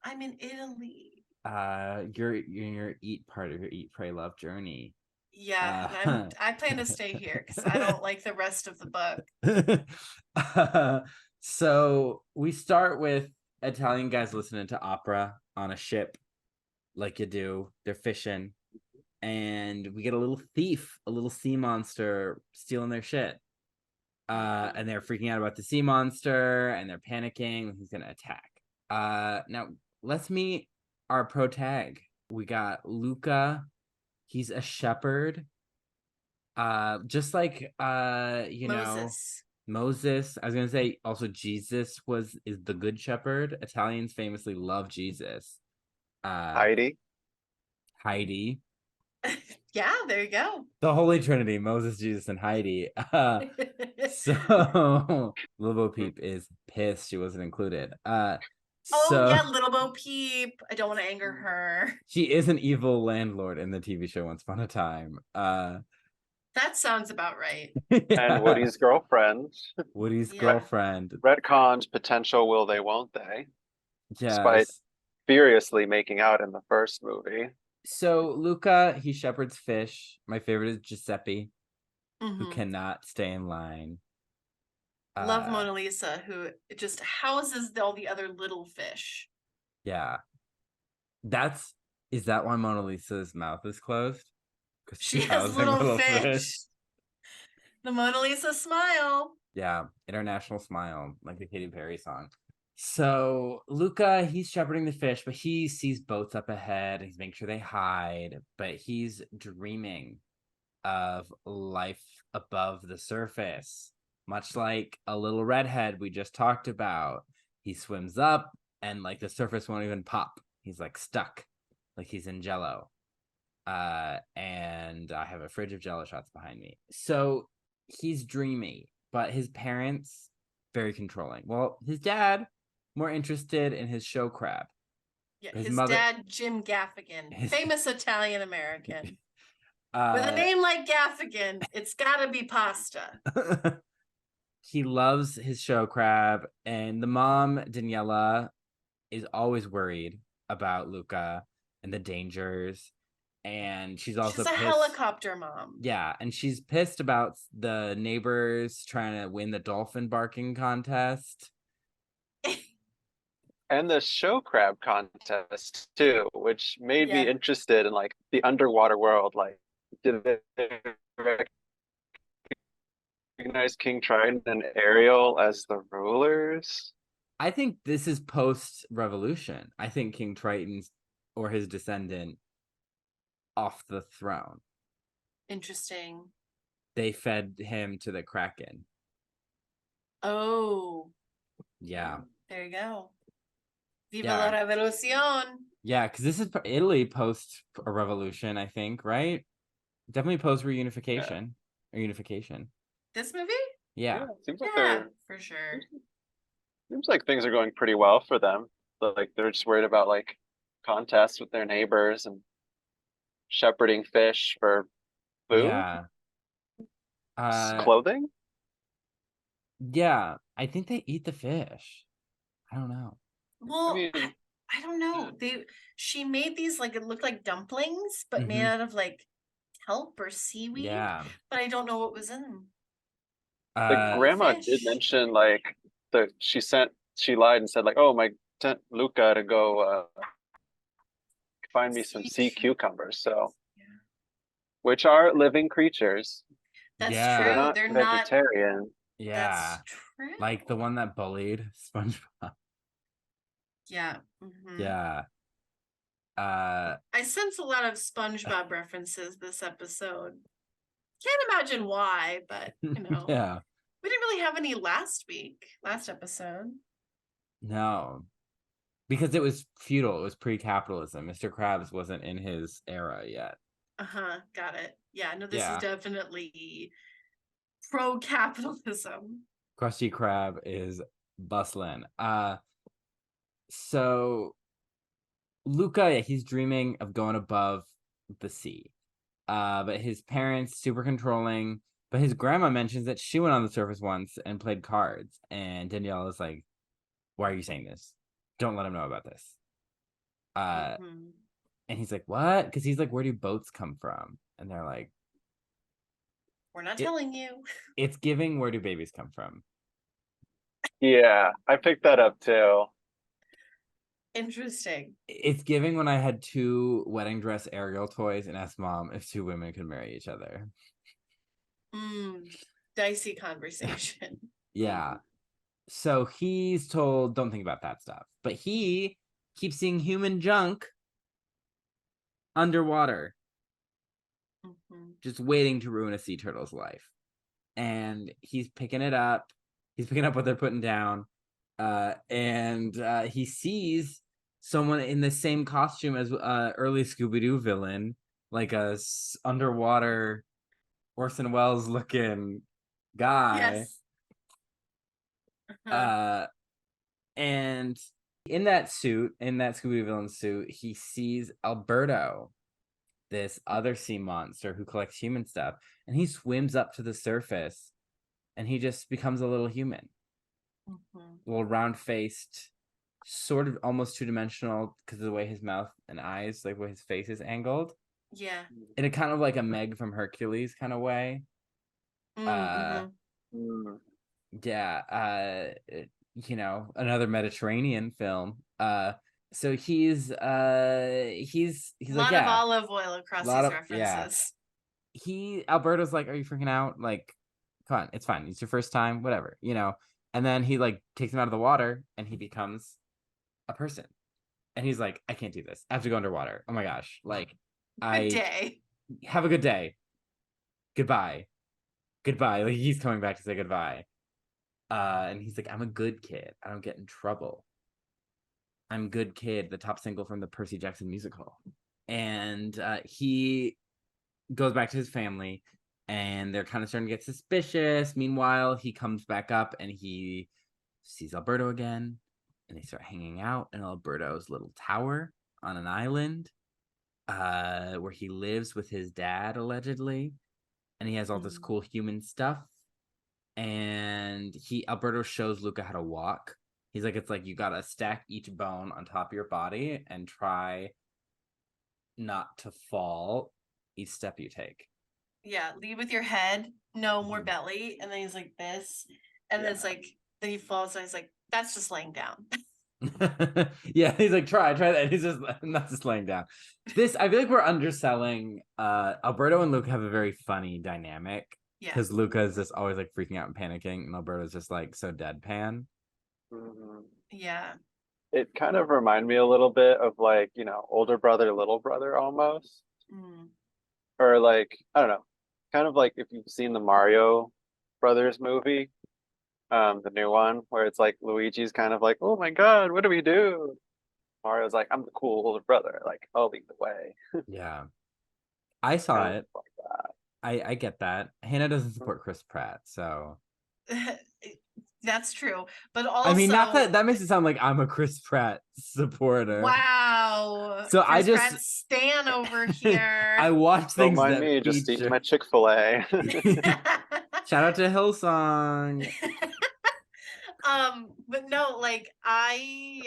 I'm in Italy. You're in your part of your Eat, Pray, Love journey. Yeah, I plan to stay here because I don't like the rest of the book. So we start with Italian guys listening to opera on a ship, like you do. They're fishing, and we get a little thief, a little sea monster stealing their shit. And they're freaking out about the sea monster, and they're panicking. He's gonna attack. Now let's meet our protag. We got Luca. He's a shepherd. Just like Moses. I was gonna say also Jesus is the good shepherd. Italians famously love Jesus. Heidi. Yeah, there you go. The Holy Trinity, Moses, Jesus, and Heidi. So Little Bo Peep is pissed she wasn't included. Yeah, Little Bo Peep. I don't want to anger her. She is an evil landlord in the TV show Once Upon a Time. That sounds about right. Yeah. And Woody's girlfriend. Girlfriend. Retconned potential will they, won't they? Yes. Despite furiously making out in the first movie. So Luca, he shepherds fish. My favorite is Giuseppe, who cannot stay in line. Love Mona Lisa, who just houses all the other little fish. Yeah. Is that why Mona Lisa's mouth is closed? Because she has little fish. The Mona Lisa smile. Yeah, international smile, like the Katy Perry song. So Luca, he's shepherding the fish, but he sees boats up ahead. He's making sure they hide, but he's dreaming of life above the surface, much like a little redhead we just talked about. He swims up, and like the surface won't even pop. He's like stuck, like he's in Jello. And I have a fridge of Jello shots behind me. So he's dreamy, but his parents very controlling. Well, his dad more interested in his show crab. Yeah, his dad, Jim Gaffigan, famous Italian American. With a name like Gaffigan, it's gotta be pasta. He loves his show crab, and the mom, Daniela, is always worried about Luca and the dangers. And she's also a helicopter mom. Yeah, and she's pissed about the neighbors trying to win the dolphin barking contest. And the show crab contest too, which made me interested in like the underwater world. Like, did they recognize King Triton and Ariel as the rulers? I think this is post-revolution. I think King Triton's or his descendant off the throne. Interesting. They fed him to the Kraken. Oh. Yeah. There you go. Viva la revolucion. Yeah, because this is Italy post a revolution, I think, right? Definitely post reunification or unification. This movie? Yeah. Seems like for sure. Seems like things are going pretty well for them. But like they're just worried about like contests with their neighbors and shepherding fish for food. Yeah. Clothing? Yeah, I think they eat the fish. I don't know. Well, I don't know. She made these like it looked like dumplings, but made out of like kelp or seaweed. Yeah. But I don't know what was in them. The grandma did mention like she sent she lied and said like, "Oh, my sent Luca to go find me some sea cucumbers." So, which are living creatures. That's Yeah. They're true. not They're not. vegetarian. Yeah. That's true. Like the one that bullied SpongeBob. Yeah. Mhm. Yeah. I sense a lot of SpongeBob references this episode. Can't imagine why, but Yeah. we didn't really have any last episode. No. Because it was feudal, it was pre-capitalism. Mr. Krabs wasn't in his era yet. Got it. Yeah, no, this is Yeah. definitely pro-capitalism. Krusty Krab is bustling. So Luca, he's dreaming of going above the sea. But his parents super controlling. But his grandma mentions that she went on the surface once and played cards. And Danielle is like, "Why are you saying this? Don't let him know about this." And he's like, "What?" Because he's like, "Where do boats come from?" And they're like, "We're not telling you." It's giving, "Where do babies come from?" Yeah, I picked that up too. Interesting. It's giving when I had 2 wedding dress Ariel toys and asked mom if 2 women could marry each other. Dicey conversation. Yeah. So he's told, don't think about that stuff. But he keeps seeing human junk underwater, just waiting to ruin a sea turtle's life. And he's picking it up. He's picking up what they're putting down. And he sees someone in the same costume as early Scooby-Doo villain, like a underwater Orson Welles looking guy. Yes. And in that suit, in that Scooby-Doo villain suit, he sees Alberto, this other sea monster who collects human stuff, and he swims up to the surface, and he just becomes a little human, little round-faced, sort of almost two-dimensional because of the way his mouth and eyes, like where his face is angled. Yeah. In a kind of like a Meg from Hercules kind of way. Yeah. Another Mediterranean film. So he's like, a lot of olive oil across these references. Alberto's like, "Are you freaking out? Like, come on, it's fine. It's your first time, whatever, And then he like takes him out of the water and he becomes a person. And he's like, "I can't do this. I have to go underwater. Oh my gosh. Like, Good day. Have a good day. Goodbye. Goodbye." Like he's coming back to say goodbye. And he's like, "I'm a good kid. I don't get in trouble. I'm Good Kid," the top single from the Percy Jackson musical. And he goes back to his family, and they're kind of starting to get suspicious. Meanwhile, he comes back up, and he sees Alberto again, and they start hanging out in Alberto's little tower on an island where he lives with his dad, allegedly. And he has all this cool human stuff. And Alberto shows Luca how to walk. He's like, it's like you gotta stack each bone on top of your body and try not to fall each step you take. Yeah, lead with your head, no more belly, and then he's like this, and then it's like, then he falls, and he's like, "That's just laying down." Yeah, he's like, try that. He's just not just laying down. I feel like we're underselling. Alberto and Luca have a very funny dynamic. Yeah. Because Luca is just always like freaking out and panicking, and Alberto's just like so deadpan. Yeah. It kind of reminded me a little bit of like, older brother, little brother almost. Or like, I don't know, kind of like if you've seen the Mario Brothers movie, the new one, where it's like Luigi's kind of like, "Oh my God, what do we do?" Mario's like, "I'm the cool older brother, like I'll lead the way." Yeah. I saw it. Like that. I get that. Hannah doesn't support Chris Pratt, so That's true. But also, I mean, not that makes it sound like I'm a Chris Pratt supporter. Wow. So Chris Pratt stan over here. I watch things Don't mind that me, just eating my Chick-fil-A. Shout out to Hillsong. But no, like I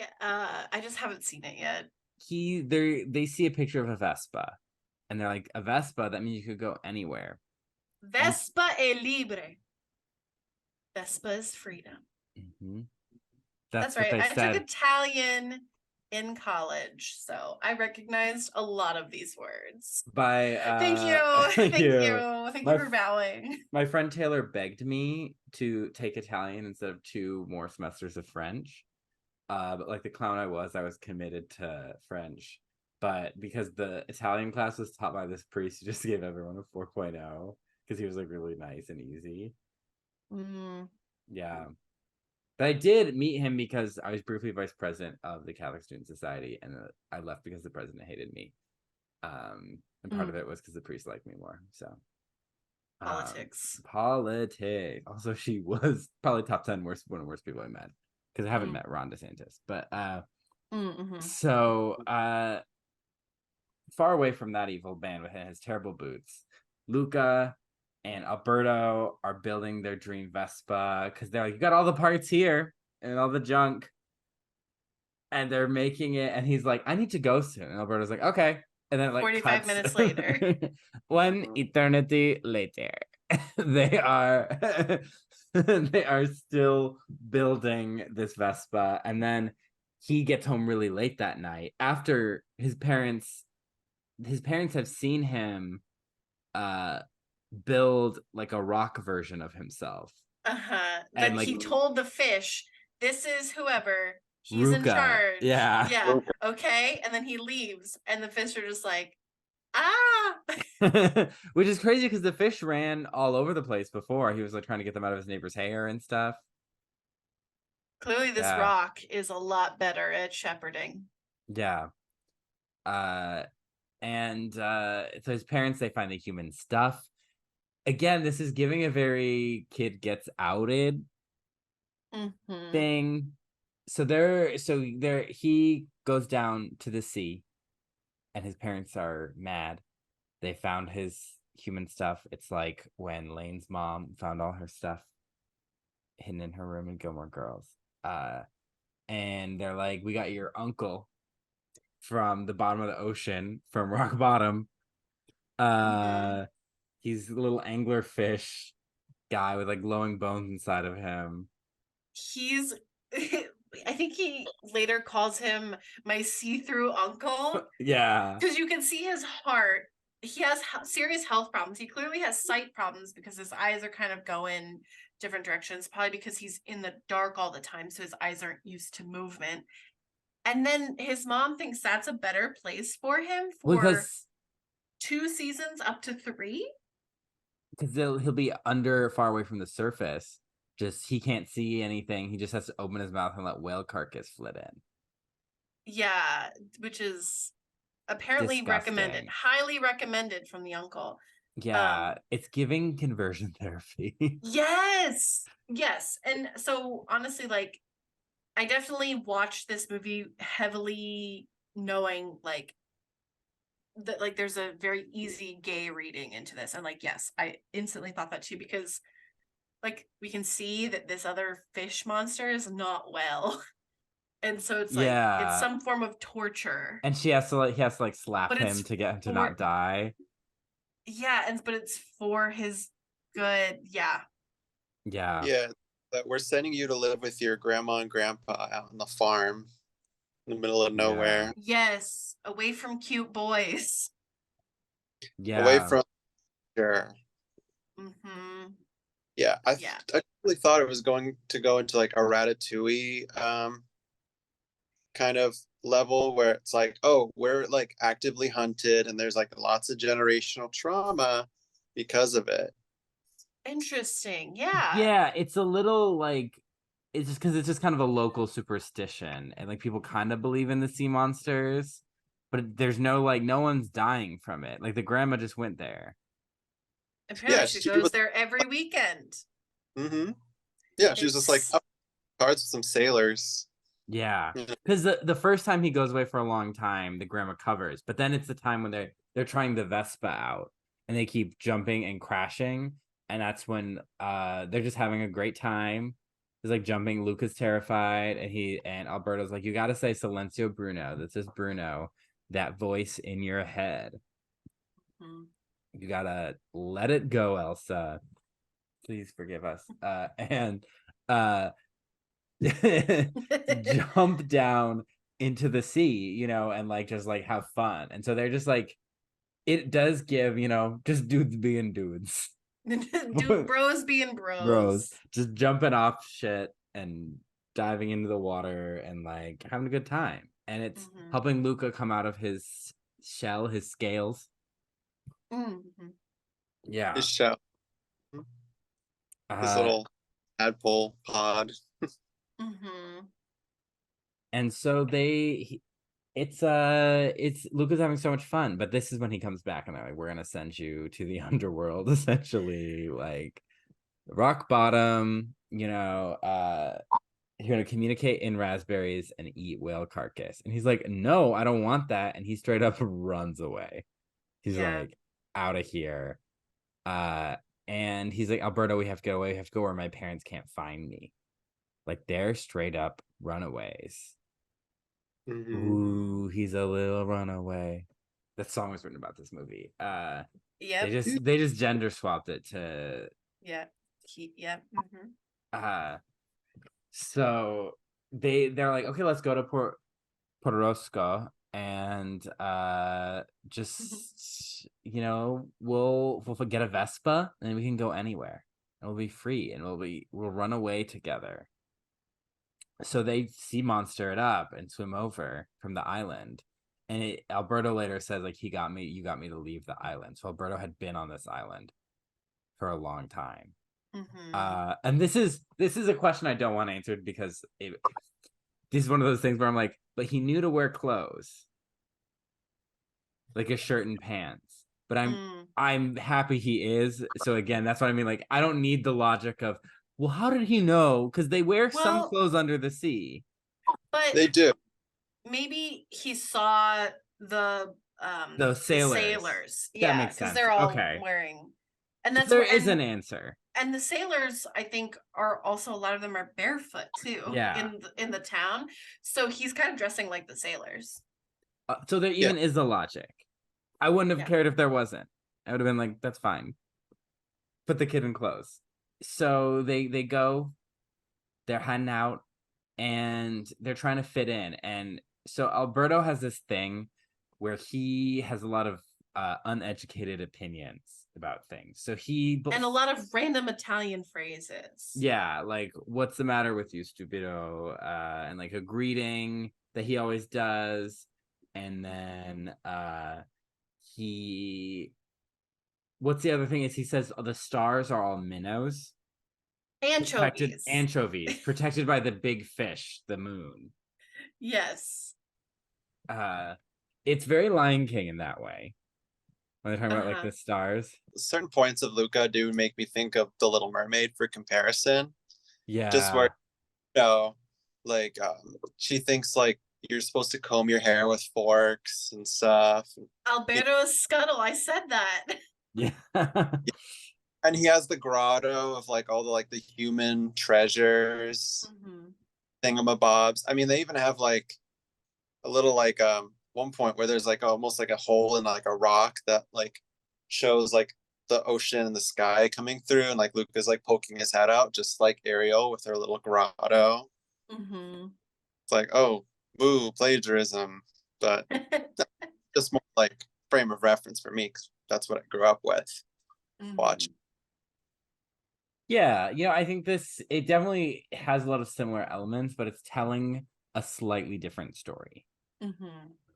just haven't seen it yet. They see a picture of a Vespa, and they're like, "A Vespa? That means you could go anywhere." Vespa è libre. Vespa is freedom. That's what right. they I said. took Italian in college, so I recognized a lot of these words. By Thank you. thank Thank you. you. Thank you for bowing. My friend Taylor begged me to take Italian instead of 2 more semesters of French. But like the clown I was committed to French. But because the Italian class was taught by this priest, he just gave everyone a 4.0 because he was like really nice and easy. Yeah. But I did meet him because I was briefly vice president of the Catholic Student Society, and I left because the president hated me. And part of it was because the priest liked me more. So politics. Politics. Also, she was probably top 10 one of the worst people I met, because I haven't met Ron DeSantis. But so far away from that evil man with his terrible boots, Luca and Alberto are building their dream Vespa because they're like, you got all the parts here and all the junk, and they're making it. And he's like, I need to go soon. And Alberto's like, okay. And then it like 45 cuts. minutes later. One eternity later, they are they are still building this Vespa. And then he gets home really late that night after his parents have seen him build like a rock version of himself. Then like, he told the fish, this is whoever, he's Luca. in charge. Yeah. Luca. Okay. And then he leaves and the fish are just like, ah. Which is crazy because the fish ran all over the place before. He was like trying to get them out of his neighbor's hair and stuff. Clearly this rock is a lot better at shepherding. Yeah. And so his parents, they find the human stuff. Again, this is giving a very kid gets outed thing. So he goes down to the sea, and his parents are mad. They found his human stuff. It's like when Lane's mom found all her stuff hidden in her room in Gilmore Girls. And they're like, we got your uncle from the bottom of the ocean, from rock bottom. He's a little angler fish guy with like glowing bones inside of him. He's I think he later calls him my see-through uncle. Yeah. Because you can see his heart. He has serious health problems. He clearly has sight problems because his eyes are kind of going different directions, probably because he's in the dark all the time, so his eyes aren't used to movement. And then his mom thinks that's a better place for him for 2 seasons up to 3. Because he'll be far away from the surface. Just he can't see anything. He just has to open his mouth and let whale carcass flit in. Yeah, which is apparently recommended, highly recommended from the uncle. Yeah, it's giving conversion therapy. Yes. And so honestly, like, I definitely watched this movie heavily knowing like that, like, there's a very easy gay reading into this. And like, yes, I instantly thought that too, because like we can see that this other fish monster is not well. And so it's like, it's some form of torture. And he has to slap him to get him to not die. Yeah, but it's for his good. Yeah. That we're sending you to live with your grandma and grandpa out on the farm in the middle of nowhere. Yes, away from cute boys. Away from I really thought it was going to go into like a Ratatouille kind of level where it's like, oh, we're like actively hunted and there's like lots of generational trauma because of it. Interesting. Yeah, it's a little like, it's just because it's just kind of a local superstition, and like people kind of believe in the sea monsters, but there's no one's dying from it. Like the grandma just went there. Apparently she goes there every weekend. Yeah, she was just like up cards with some sailors. Yeah, because the first time he goes away for a long time, the grandma covers, but then it's the time when they're trying the Vespa out and they keep jumping and crashing, and that's when they're just having a great time. He's like jumping. Luca's terrified, and Alberto's like, you gotta say Silencio Bruno. This is Bruno, that voice in your head. You gotta let it go, Elsa. Please forgive us. jump down into the sea, you know, and like just like have fun. And so they're just like, it does give, you know, just dudes being dudes. Dude, bros being Bros, bros. just jumping off shit and diving into the water and like having a good time. And it's helping Luca come out of his shell, his scales. Yeah. His shell. His little tadpole pod. And so it's Luca's having so much fun, but this is when he comes back and they're like, we're gonna send you to the underworld, essentially, like rock bottom, you know, you're gonna communicate in raspberries and eat whale carcass. And he's like, no, I don't want that. And he straight up runs away. He's like, out of here. And he's like, Alberto, we have to get away. We have to go where my parents can't find me. Like, they're straight up runaways. Ooh, he's a little runaway. That song was written about this movie. They just gender swapped it to so they're like, okay, let's go to Porosco and just you know, we'll get a Vespa and we can go anywhere and we'll be free and we'll run away together. So they sea monster it up and swim over from the island. And Alberto later says, like, you got me to leave the island. So Alberto had been on this island for a long time. And this is a question I don't want answered because this is one of those things where I'm like, but he knew to wear clothes, like a shirt and pants. But I'm happy he is. So again, that's what I mean. Like, I don't need the logic of, well, how did he know? Because they wear some clothes under the sea. But they do. Maybe he saw the sailors. That makes sense. Because they're all wearing, and that's there is an answer. And the sailors, I think, are also, a lot of them are barefoot too. Yeah. In the town, so he's kind of dressing like the sailors. So there even is the logic. I wouldn't have cared if there wasn't. I would have been like, that's fine. Put the kid in clothes. So they go, they're heading out, and they're trying to fit in. And so Alberto has this thing where he has a lot of uneducated opinions about things. So and a lot of random Italian phrases. Yeah, like, what's the matter with you, stupido? And like a greeting that he always does. And then what's the other thing is he says the stars are all minnows. Anchovies protected by the big fish, the moon. Yes. It's very Lion King in that way when they're talking about like the stars. Certain points of Luca do make me think of The Little Mermaid for comparison. Yeah, just where, you know, like she thinks like you're supposed to comb your hair with forks and stuff. Alberto's scuttle, I said that. Yeah. And he has the grotto of like all the like the human treasures, thingamabobs. I mean, they even have like a little like one point where there's like almost like a hole in like a rock that like shows like the ocean and the sky coming through, and like Luca's like poking his head out, just like Ariel with her little grotto. It's like, oh, boo, plagiarism, but just more like frame of reference for me, because that's what I grew up with watching. Yeah, you know, I think it definitely has a lot of similar elements, but it's telling a slightly different story.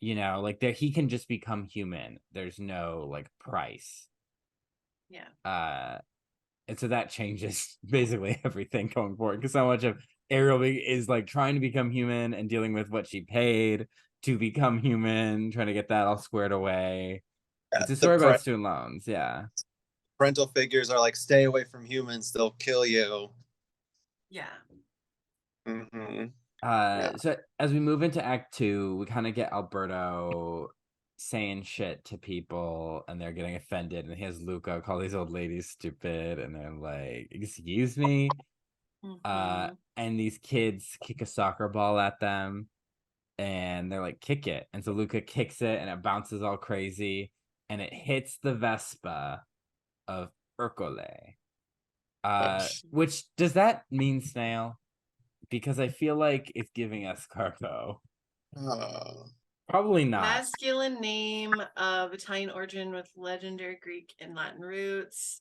You know, like he can just become human. There's no like price. Yeah. And so that changes basically everything going forward, because so much of Ariel is like trying to become human and dealing with what she paid to become human, trying to get that all squared away. It's a story about student loans. Yeah. Parental figures are like, stay away from humans, they'll kill you. Yeah. So as we move into Act 2, we kind of get Alberto saying shit to people and they're getting offended, and he has Luca call these old ladies stupid, and they're like, excuse me. And these kids kick a soccer ball at them and they're like, kick it. And so Luca kicks it and it bounces all crazy and it hits the Vespa of Ercole. Which does that mean snail? because I feel like it's giving escargot. Oh. Probably not. Masculine name of Italian origin with legendary Greek and Latin roots.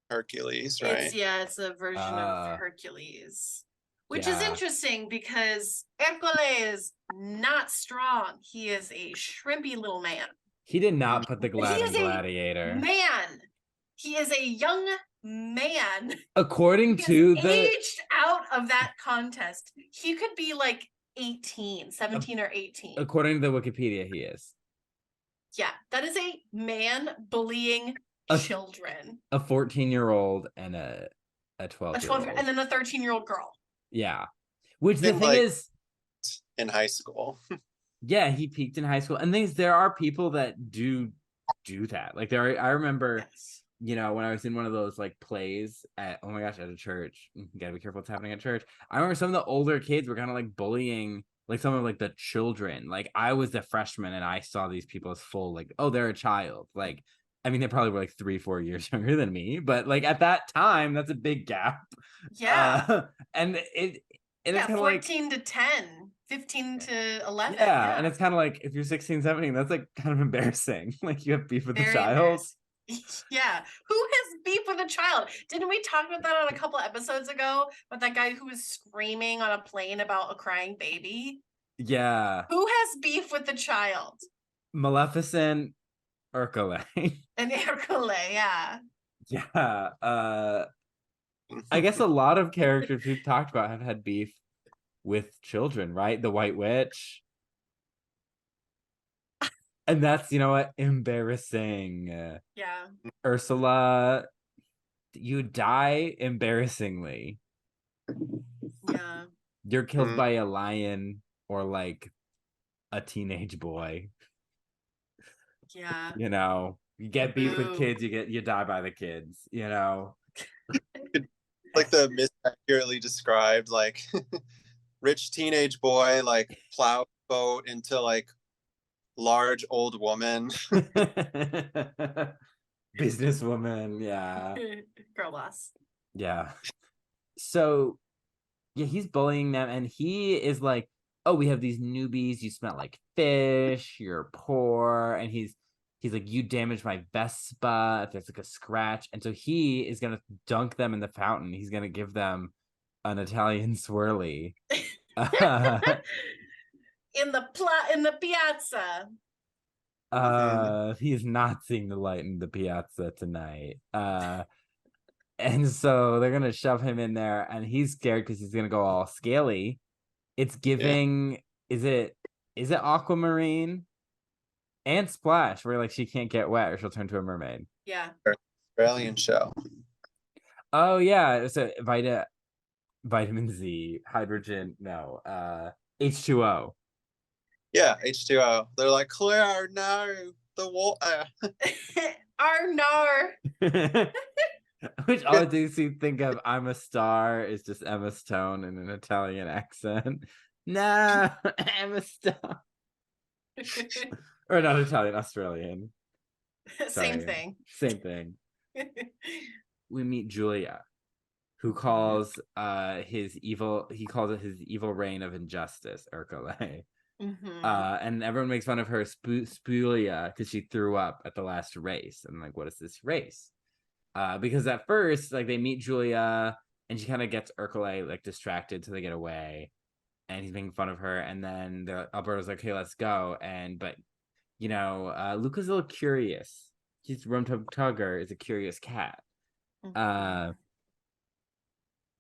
Hercules, right? It's a version of Hercules. Which is Yeah. interesting because Ercole is not strong. He is a shrimpy little man. He did not put the glad He in is a gladiator. Man. He is a young man. According He to is the aged out of that contest. He could be like 17 or 18. according to the Wikipedia, he is. Yeah, that is a man bullying children. A 14-year-old and a 12-year-old. And then a 13-year-old girl. Yeah. Which the thing like, is in high school. Yeah, he peaked in high school. And there are people that do that. Like I remember, Yes. you know, when I was in one of those like plays at a church. You gotta be careful what's happening at church. I remember some of the older kids were kind of like bullying like some of like the children. Like I was the freshman and I saw these people as full, like, oh, they're a child. Like, I mean, they probably were like 3-4 years younger than me, but like at that time, that's a big gap. Yeah. And it's kind of 14 to 10, 15 to 11. Yeah, and it's kind of like if you're 16, 17, that's like kind of embarrassing. Like you have beef with the child. Yeah. Who has beef with a child? Didn't we talk about that on a couple episodes ago? With that guy who was screaming on a plane about a crying baby? Yeah. Who has beef with the child? Maleficent, Ercole. And Ercole, yeah. Yeah. I guess a lot of characters we've talked about have had beef with children, right? The White Witch. And that's, you know what, embarrassing. Yeah. Ursula, you die embarrassingly. Yeah. You're killed by a lion or like a teenage boy. Yeah. You know, you get beef with kids, you die by the kids, you know. Like the misaccurately described, like rich teenage boy, like plow boat into like large old woman. Businesswoman, yeah. Girl boss. Yeah. So yeah, he's bullying them and he is like, oh, we have these newbies, you smell like fish, you're poor, and he's like, you damaged my Vespa if there's like a scratch. And so he is gonna dunk them in the fountain. He's gonna give them an Italian swirly. In the piazza. He is not seeing the light in the piazza tonight. And so they're gonna shove him in there, and he's scared because he's gonna go all scaly. It's giving, is it Aquamarine and Splash, where like she can't get wet or she'll turn to a mermaid. Yeah. Australian show. Oh yeah, it's a vitamin Z, hydrogen, no, H2O. Yeah, H2O. They're like, Claire, no, the water. Arnar. Which all do you think of I'm a Star is just Emma Stone in an Italian accent. No, Emma Stone. Or not Italian, Australian. Same thing. Same thing. We meet Giulia, who calls his evil reign of injustice, Ercole. And everyone makes fun of her Spulia because she threw up at the last race. And like, what is this race? Because at first, like, they meet Giulia and she kind of gets Ercole like distracted so they get away, and he's making fun of her. And then Alberto's like, "Hey, let's go." But you know, Luca's a little curious. He's Tugger is a curious cat.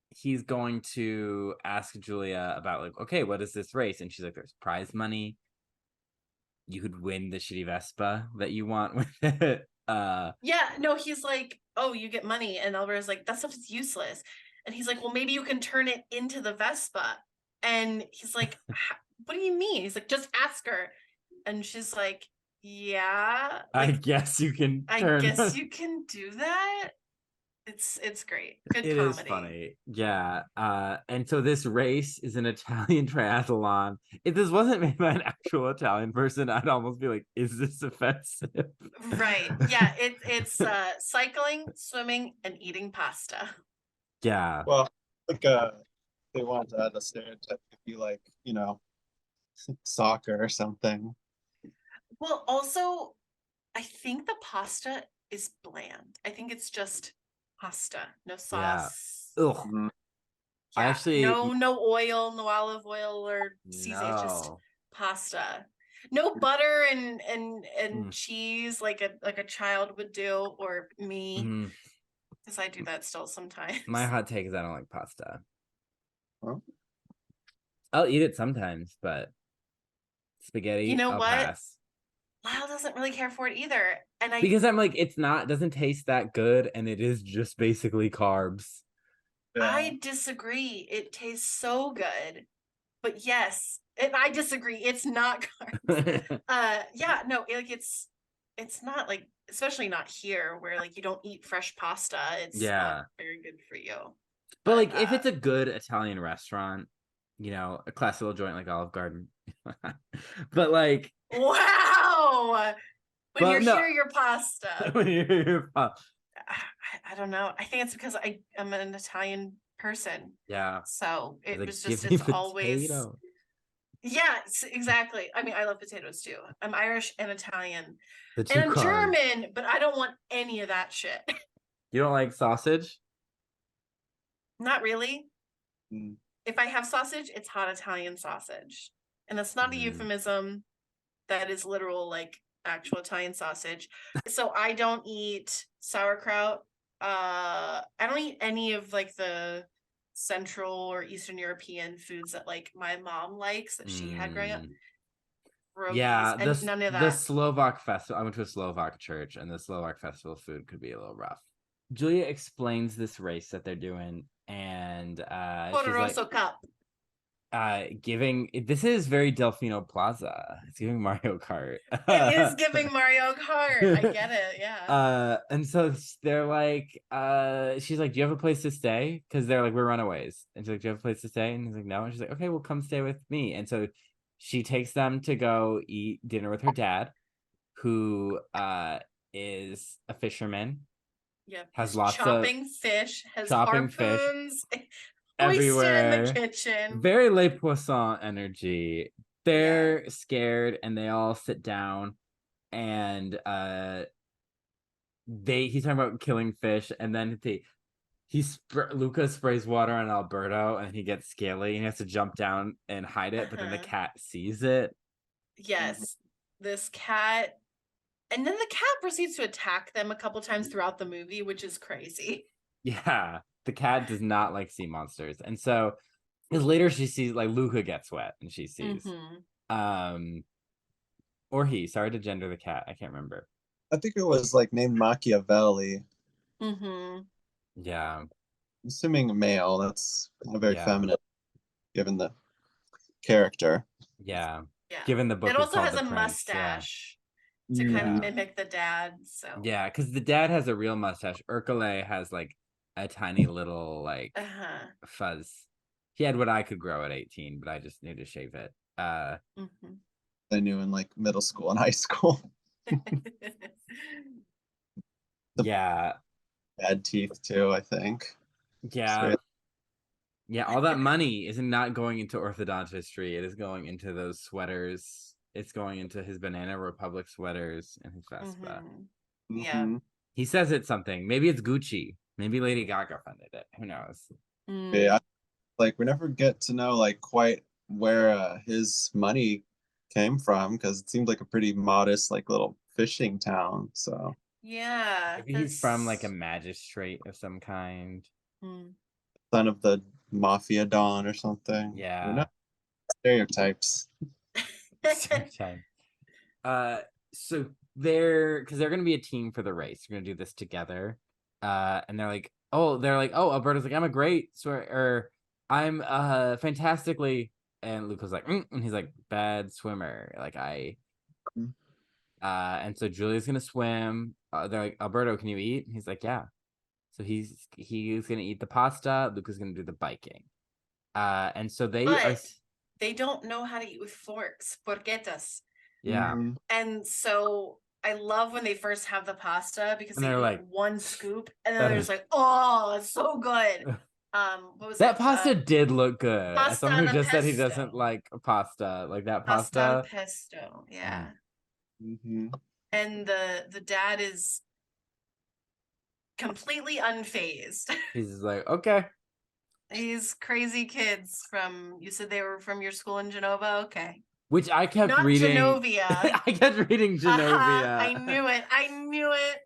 He's going to ask Giulia about like, okay, what is this race? And she's like, there's prize money. You could win the shitty Vespa that you want with it. Yeah, no, he's like, oh, you get money, and Alberto's like, that stuff is useless. And he's like, well, maybe you can turn it into the Vespa. And he's like, what do you mean? He's like, just ask her. And she's like, yeah, like, I guess you can you can do that. It's great. Good comedy. It is funny. Yeah. And so this race is an Italian triathlon. If this wasn't made by an actual Italian person, I'd almost be like, is this offensive? Right. Yeah. It's cycling, swimming, and eating pasta. Yeah. Well, like They want to add a stereotype to be like, soccer or something. Well, also, I think the pasta is bland. I think it's just pasta, no Yeah. sauce. Ugh. Mhm. I Yeah, actually no oil, no olive oil or seasoning. It's just no. pasta. No butter and Mm. cheese like a child would do, or me, Mhm. because I do that still sometimes. My hot take is I don't like pasta. Well, I'll eat it sometimes, but spaghetti, You know I'll what? pass. Lyle doesn't really care for it either. And Because I'm like, doesn't taste that good, and it is just basically carbs. yeah. I disagree. It tastes so good. But yes, and I disagree. It's not carbs. Yeah, no, like it's not like, especially not here where like you don't eat fresh pasta. It's Yeah. not very good for you. But like if it's a good Italian restaurant, a classy little joint like Olive Garden. But like wow. When but you're no. here, your pasta. When you're I don't know. I think it's because I'm an Italian person. yeah. So it Like, was just, give me it's always, potato. yeah, exactly. I mean, I love potatoes too. I'm Irish and Italian The two and I'm carbs. German, but I don't want any of that shit. You don't like sausage? Not really. Mm. If I have sausage, it's hot Italian sausage. And that's not a euphemism. That is literal, like actual Italian sausage. So I don't eat sauerkraut. I don't eat any of like the Central or Eastern European foods that like my mom likes that she had growing up. Pierogies, Yeah, and none of the that. Slovak festival. I went to a Slovak church, and the Slovak festival food could be a little rough. Julia explains this race that they're doing, and she's like, Poderoso Cup. giving this is very Delfino Plaza. It's giving Mario Kart. It is giving Mario Kart. I get it. Yeah. And so they're like, she's like, do you have a place to stay? Because they're like, we're runaways. And she's like, do you have a place to stay? And he's like, no. And she's like, okay, well, come stay with me. And so she takes them to go eat dinner with her dad, who is a fisherman. Yep. Has lots chopping fish, has chopping fish harpoons, everywhere. in the kitchen. Very Le Poisson energy. They're scared and they all sit down, and he's talking about killing fish, and then Luca sprays water on Alberto and he gets scaly and he has to jump down and hide it, but then the cat sees it. Yes, this cat, and then the cat proceeds to attack them a couple times throughout the movie, which is crazy. Yeah, the cat does not like sea monsters, and so because later she sees like Luca gets wet and she sees, or sorry to gender the cat, I can't remember. I think it was like named Machiavelli. Yeah. Assuming male, that's not very feminine, given the character. Yeah. Yeah. Given the book, it also has The a Prince, mustache to kind of mimic the dad. So yeah, because the dad has a real mustache. Urkele has like a tiny little like fuzz. He had what I could grow at 18, but I just need to shave it. I knew in like middle school and high school. Yeah. Bad teeth too, I think. Yeah. Yeah, all that money is not going into orthodontistry. It is going into those sweaters. It's going into his Banana Republic sweaters and his Vespa. Yeah. He says it's something. Maybe it's Gucci. Maybe Lady Gaga funded it. Who knows? Yeah. Like we never get to know like quite where his money came from, because it seemed like a pretty modest like little fishing town. So yeah, maybe he's from like a magistrate of some kind. Son of the mafia don or something. Yeah. Stereotypes. So they're gonna be a team for the race. We're gonna do this together. And they're like, oh, Alberto's like, I'm a great or I'm fantastically, and Luca's like, and he's like, bad swimmer. Like and so Julia's gonna swim. They're like, Alberto, can you eat? And he's like, yeah. So he's gonna eat the pasta. Luca's gonna do the biking. And so they don't know how to eat with forks, porquetas. Yeah. And so I love when they first have the pasta because and they they're eat like one scoop and then they're just like, oh, it's so good. What was That it? pasta did look good. As Pasta someone who alla just said he pesto. doesn't like pasta, like that Pasta al pasta. pesto. Yeah. Mm-hmm. And the dad is completely unfazed. He's just like, okay. These crazy kids from, you said they were from your school in Genova? Okay. Which I kept Not reading. Genovia. I kept reading Genovia. I knew it. I knew it.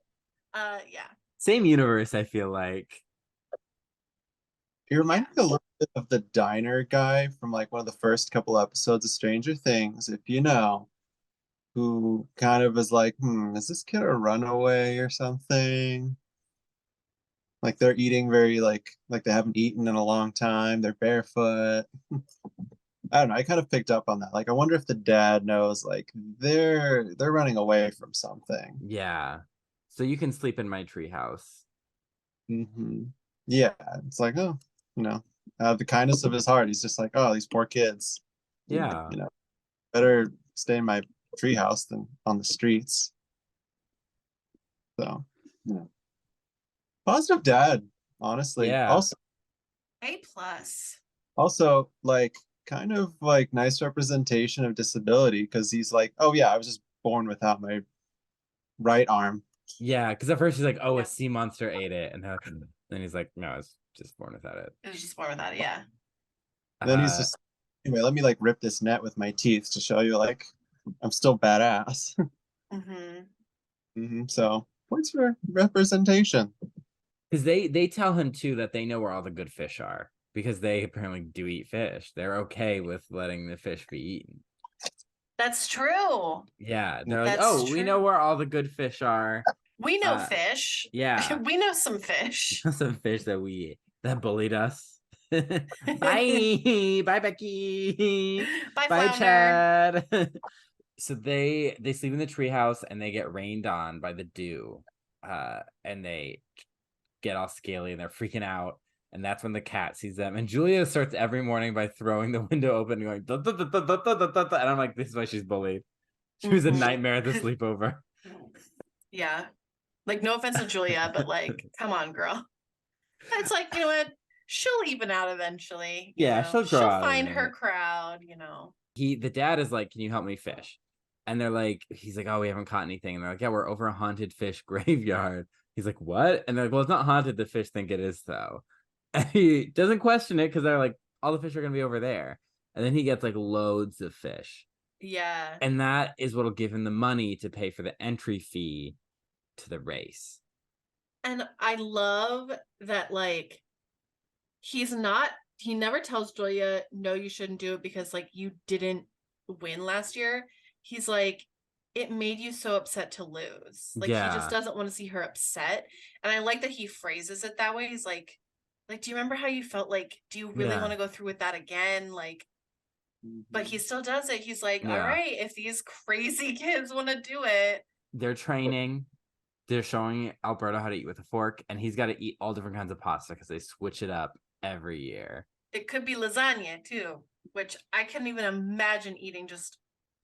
Yeah. Same universe, I feel like. He reminds me a little bit of the diner guy from like one of the first couple episodes of Stranger Things, if you know, who kind of is like, is this kid a runaway or something? Like they're eating very like they haven't eaten in a long time. They're barefoot. I don't know. I kind of picked up on that. Like I wonder if the dad knows like they're running away from something. Yeah. So you can sleep in my treehouse. Hmm. Yeah, it's like, oh, you know, the kindness of his heart. He's just like, oh, these poor kids. Yeah. You know, better stay in my treehouse than on the streets. So, yeah. Positive dad, honestly. Yeah. Also, like, kind of like nice representation of disability because he's like, oh yeah, I was just born without my right arm. Yeah. Because at first he's like, oh, Yeah. a sea monster ate it. And then he's like, no, it's just born without it. It was just born without it. Yeah. Then he's just, anyway, let me like rip this net with my teeth to show you like I'm still badass. So points for representation. because they tell him too that they know where all the good fish are because they apparently do eat fish. They're okay with letting the fish be eaten. That's true. Yeah, they're like, That's oh, we know true. where all the good fish are. We know fish. Yeah, We know some fish. some fish that bullied us. Bye, bye, Becky. Bye, Bye, Flounder. Chad. So they sleep in the treehouse and they get rained on by the dew, and they get all scaly and they're freaking out. And that's when the cat sees them. And Julia starts every morning by throwing the window open and going, "Da, da, da, da, da, da, da, da." And I'm like, this is why she's bullied. She was a nightmare at the sleepover. Yeah. Like, no offense to Julia, but like, come on, girl. It's like, you know what? She'll even out eventually. Yeah, she'll grow out of find it. her crowd, you know. The dad is like, can you help me fish? And they're like, he's like, oh, we haven't caught anything. And they're like, yeah, we're over a haunted fish graveyard. He's like, what? And they're like, well, it's not haunted. The fish think it is, though. And he doesn't question it because they're like, all the fish are going to be over there. And then he gets like loads of fish. Yeah. And that is what'll give him the money to pay for the entry fee to the race. And I love that, like, he never tells Julia, no, you shouldn't do it because, like, you didn't win last year. He's like, it made you so upset to lose. Like, Yeah. He just doesn't want to see her upset. And I like that he phrases it that way. He's like, do you remember how you felt? Like, do you really want to go through with that again? Like, but he still does it. He's like, all right, if these crazy kids want to do it. They're training. They're showing Alberto how to eat with a fork, and he's got to eat all different kinds of pasta because they switch it up every year. It could be lasagna too, which I couldn't even imagine eating just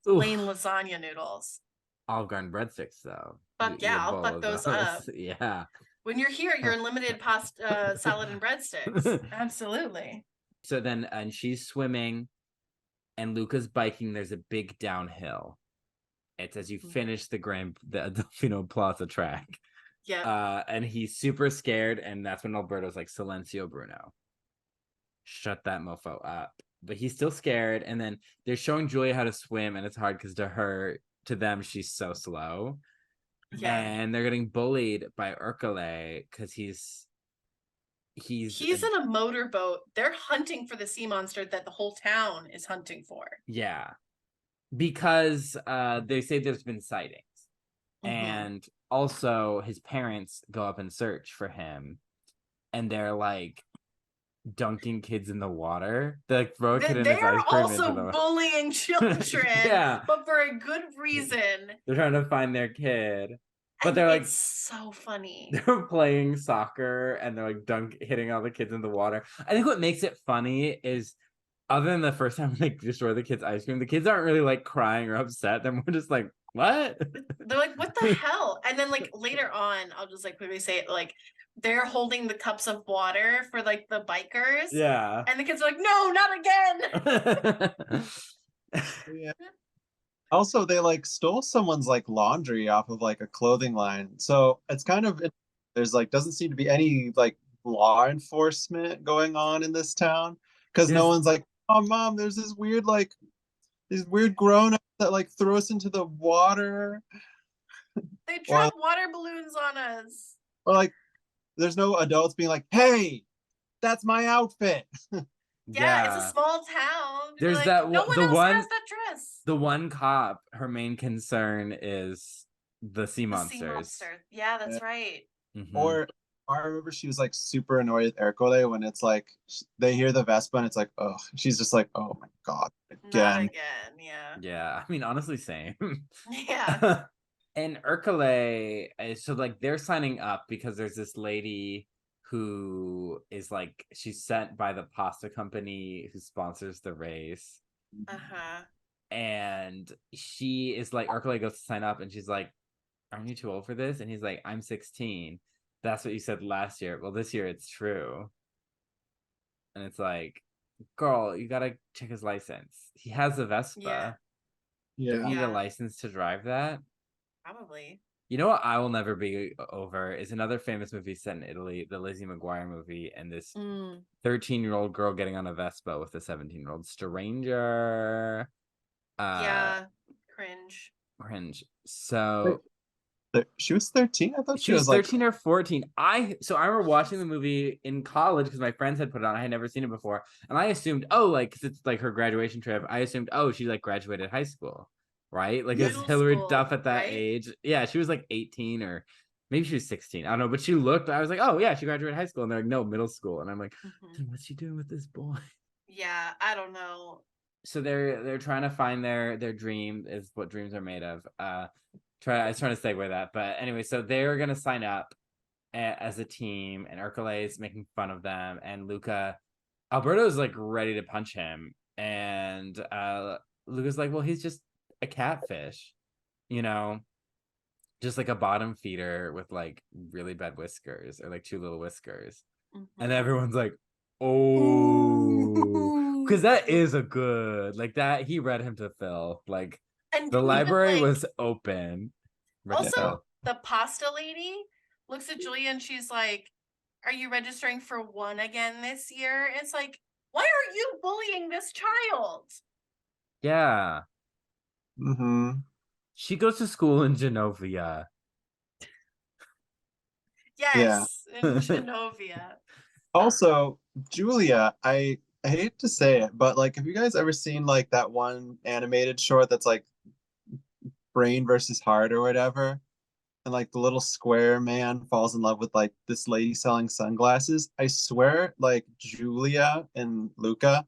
plain lasagna noodles. Olive Garden breadsticks, though. Fuck yeah, I'll fuck those up. Yeah. When you're here, you're unlimited pasta, salad, and breadsticks. Absolutely. So then, and she's swimming, and Luca's biking. There's a big downhill. It's as you finish the Delfino Plaza track. Yeah. And he's super scared, and that's when Alberto's like, Silencio, Bruno. Shut that mofo up. But he's still scared, and then they're showing Julia how to swim, and it's hard because to them, she's so slow. Yeah. And they're getting bullied by Ercole because he's in a motorboat. They're hunting for the sea monster that the whole town is hunting for. Yeah. Because they say there's been sightings. And also his parents go up and search for him, and they're like dunking kids in the water. They like throw a kid in his ice cream. They're also bullying children. Yeah. But for a good reason. They're trying to find their kid. But they're like, it's so funny. They're playing soccer and they're like hitting all the kids in the water. I think what makes it funny is, other than the first time they destroy the kids' ice cream, the kids aren't really like crying or upset. They're more just like, what? They're like, what the hell? And then like later on, I'll just like quickly say it, like they're holding the cups of water for like the bikers. Yeah. And the kids are like, no, not again. Yeah. Also, they like stole someone's like laundry off of like a clothing line. So it's kind of there's like doesn't seem to be any like law enforcement going on in this town because no one's like, oh mom, there's this weird like these weird grown-ups that like throw us into the water. They drop water balloons on us. Or like there's no adults being like, hey, that's my outfit. Yeah, it's a small town. There's like, that no one else has that dress. The one cop, her main concern is the sea monsters. Sea monster. Yeah, that's right. Mm-hmm. Or I remember she was like super annoyed with Ercole when it's like they hear the Vespa and it's like, oh, she's just like, oh my god, again. Not again, yeah. Yeah, I mean, honestly, same. Yeah. And Ercole, so like they're signing up because there's this lady who is like, she's sent by the pasta company who sponsors the race. Uh-huh. And she is like, Ercole goes to sign up and she's like, aren't you too old for this? And he's like, I'm 16. That's what you said last year. Well, this year it's true. And it's like, girl, you gotta check his license. He has a Vespa. Yeah. Don't you need a license to drive that? Probably. You know what I will never be over is another famous movie set in Italy, the Lizzie McGuire movie, and this 13-year-old girl getting on a Vespa with a 17-year-old stranger. Yeah, cringe. So she was 13. I thought she was 13 like... or 14. I remember watching the movie in college because my friends had put it on. I had never seen it before, and I assumed, oh, like, cause it's like her graduation trip. I assumed, oh, she like graduated high school, right? Like, it's Hillary Duff at that age. Yeah, she was like 18 or maybe she was 16. I don't know, but she looked. I was like, oh yeah, she graduated high school, and they're like, no, middle school, and I'm like, what's she doing with this boy? Yeah, I don't know. So they're trying to find their dream, is what dreams are made of. I was trying to segue that, but anyway, so they're gonna sign up as a team, and Ercole is making fun of them, and Alberto's like ready to punch him, and Luca's like, well, he's just a catfish, just like a bottom feeder with like really bad whiskers or like too little whiskers, and everyone's like, oh, because that is a good that he read him to Phil, like. And the library was open. Also, the pasta lady looks at Julia and she's like, are you registering for one again this year? It's like, why are you bullying this child? Yeah. Mm-hmm. She goes to school in Genovia. Yes, in Genovia. Also, Julia, I hate to say it, but like, have you guys ever seen like that one animated short that's like Brain versus Heart or whatever, and like the little square man falls in love with like this lady selling sunglasses? I swear, like Julia and Luca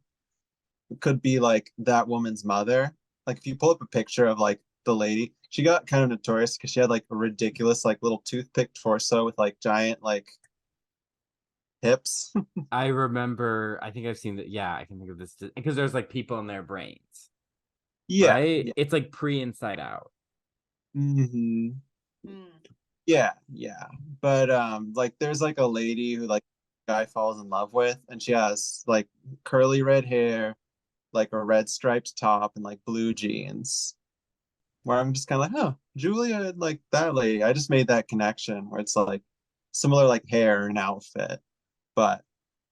could be like that woman's mother. Like if you pull up a picture of like the lady, she got kind of notorious because she had like a ridiculous like little toothpick torso with like giant like hips. I remember, I think I've seen that. Yeah, I can think of this because there's like people in their brains. Yeah, right? Yeah. It's like Inside Out. Mm-hmm. Yeah. But like there's like a lady who like guy falls in love with, and she has like curly red hair, like a red striped top, and like blue jeans. Where I'm just kind of like, oh, Julia, like that lady. I just made that connection where it's like similar like hair and outfit, but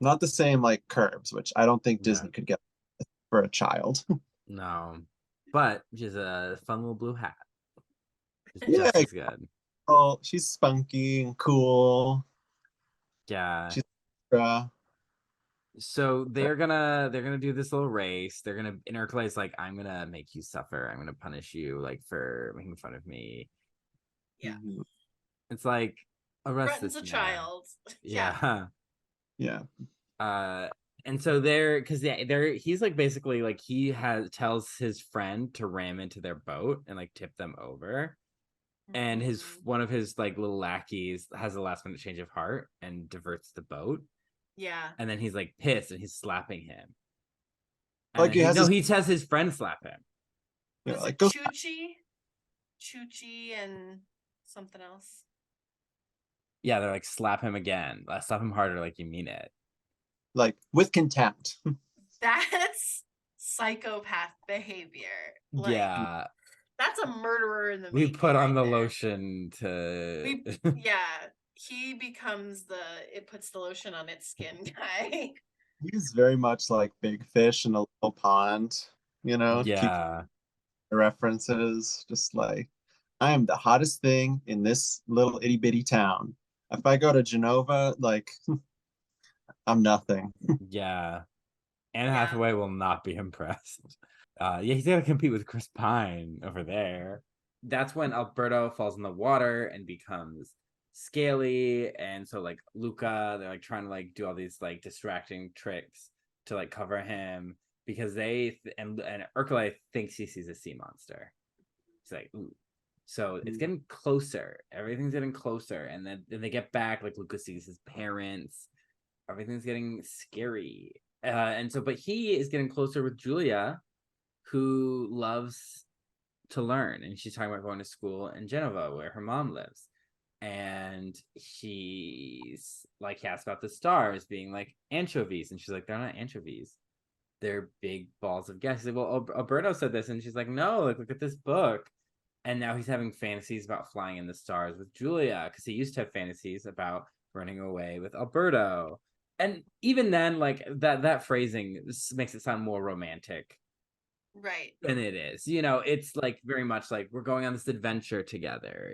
not the same like curves, which I don't think Disney could get for a child. No, but she's a fun little blue hat. It's Yeah, just as good. Oh, she's spunky and cool. Yeah. She's so they're gonna do this little race. They're gonna Ercole's like, I'm gonna make you suffer. I'm gonna punish you like for making fun of me. Yeah. It's like arrest Threatens this a man. child. Yeah. Yeah. And so he's like basically like tells his friend to ram into their boat and like tip them over. And one of his like little lackeys has a last minute change of heart and diverts the boat. Yeah. And then he's like pissed and he's slapping him. And like he has his friend slap him. Was it Chuchi and something else? Yeah, they're like, slap him again. Slap him harder, like you mean it. Like with contempt. That's psychopath behavior. Like, Yeah. that's a murderer in the We making put on right the there. lotion to Yeah, he becomes it puts the lotion on its skin guy. He's very much like big fish in a little pond, keep yeah. references. Just like, I am the hottest thing in this little itty bitty town. If I go to Genova, like, I'm nothing. Yeah. Anne Yeah. Hathaway will not be impressed. Yeah, he's got to compete with Chris Pine over there. That's when Alberto falls in the water and becomes scaly. And so, like, Luca, they're like trying to like do all these like distracting tricks to like cover him because and Urkel thinks he sees a sea monster. He's like, ooh. So it's getting closer. Everything's getting closer. And then they get back, like Luca sees his parents. Everything's getting scary. But he is getting closer with Giulia, who loves to learn, and she's talking about going to school in Genova, where her mom lives. And she's like, he asks about the stars being like anchovies, and she's like, they're not anchovies, they're big balls of gas. She's like, well, Alberto said this, and she's like, no, like, look at this book. And now he's having fantasies about flying in the stars with Giulia, because he used to have fantasies about running away with Alberto. And even then, like, that phrasing makes it sound more romantic, Right. than it is. It's like very much like we're going on this adventure together.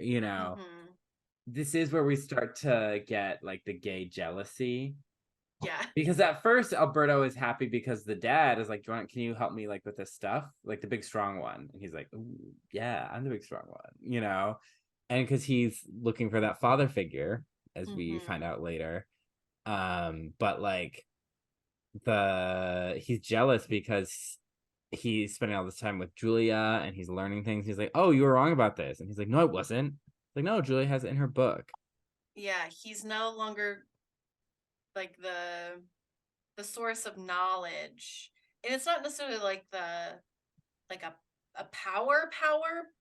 This is where we start to get like the gay jealousy. Yeah. Because at first Alberto is happy because the dad is like, can you help me like with this stuff, like the big strong one? And he's like, ooh, yeah, I'm the big strong one. And because he's looking for that father figure, as we find out later. But like he's jealous because he's spending all this time with Giulia and he's learning things. He's like, oh, you were wrong about this. And he's like, no, it wasn't. Like, no, Giulia has it in her book. Yeah, he's no longer like the source of knowledge. And it's not necessarily like a power,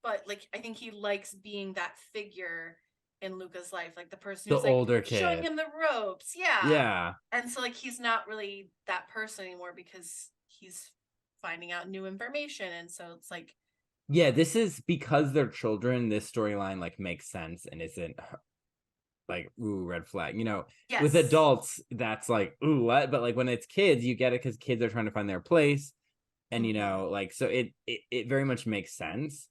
but like I think he likes being that figure in Luca's life, like the person who's The like older showing kid. him the ropes. Yeah. Yeah. And so like he's not really that person anymore because he's finding out new information. And so it's like, Yeah, this is because they're children. This storyline like makes sense and isn't like, ooh, red flag. yes. With adults, that's like, ooh, what? But like when it's kids, you get it because kids are trying to find their place. And like, so it very much makes sense.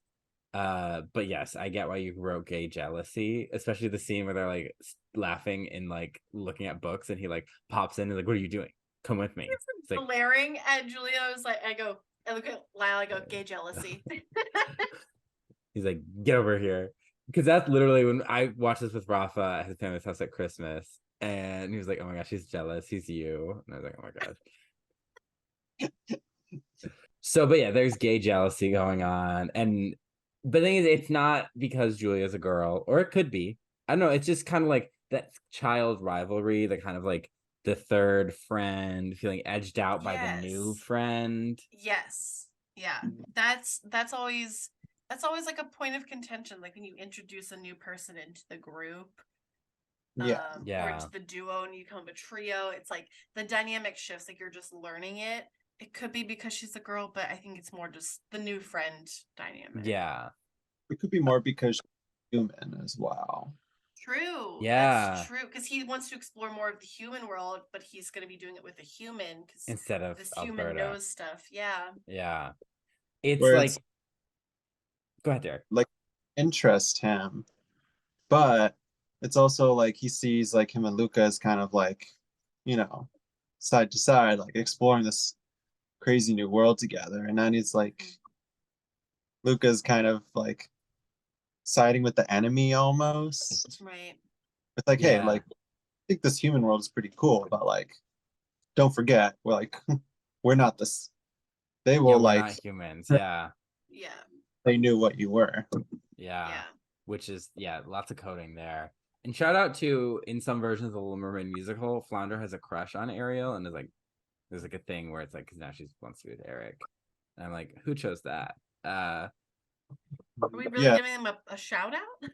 But yes, I get why you wrote gay jealousy, especially the scene where they're like laughing and like looking at books, and he like pops in and like, what are you doing? Come with me. It's like glaring at Julia. I was like, I look at Lyle, I go, gay jealousy. He's like, get over here. Because that's literally when I watched this with Rafa at his family's house at Christmas. And he was like, oh my gosh, he's jealous. He's you. And I was like, oh my gosh. So, but yeah, there's gay jealousy going on. And the thing is, it's not because Julia's a girl, or it could be. I don't know. It's just kind of like that child rivalry, the kind of like the third friend feeling edged out by the new friend. Yes. Yeah. That's always like a point of contention, like when you introduce a new person into the group. Or into the duo and you become a trio. It's like the dynamic shifts, like you're just learning it. It could be because she's a girl, but I think it's more just the new friend dynamic. Yeah. It could be more because she's human as well. True. Yeah. That's true. Because he wants to explore more of the human world, but he's going to be doing it with a human instead of this Alberta. human knows stuff. Yeah. Yeah. It's Whereas, like, go ahead, Derek. Like, interest him, but it's also like he sees like him and Luca as kind of like, side to side, like exploring this crazy new world together. And then he's like, Luca's kind of like siding with the enemy almost. Right. It's like, hey, like, I think this human world is pretty cool, but like, don't forget, we're like, we're not this. They will like not humans. Yeah. Yeah. They knew what you were. Yeah. Which is lots of coding there. And shout out to, in some versions of the Little Mermaid musical, Flounder has a crush on Ariel, and there's like a thing where it's like, because now she wants to be with Eric, and I'm like, who chose that? Are we really giving him a shout out?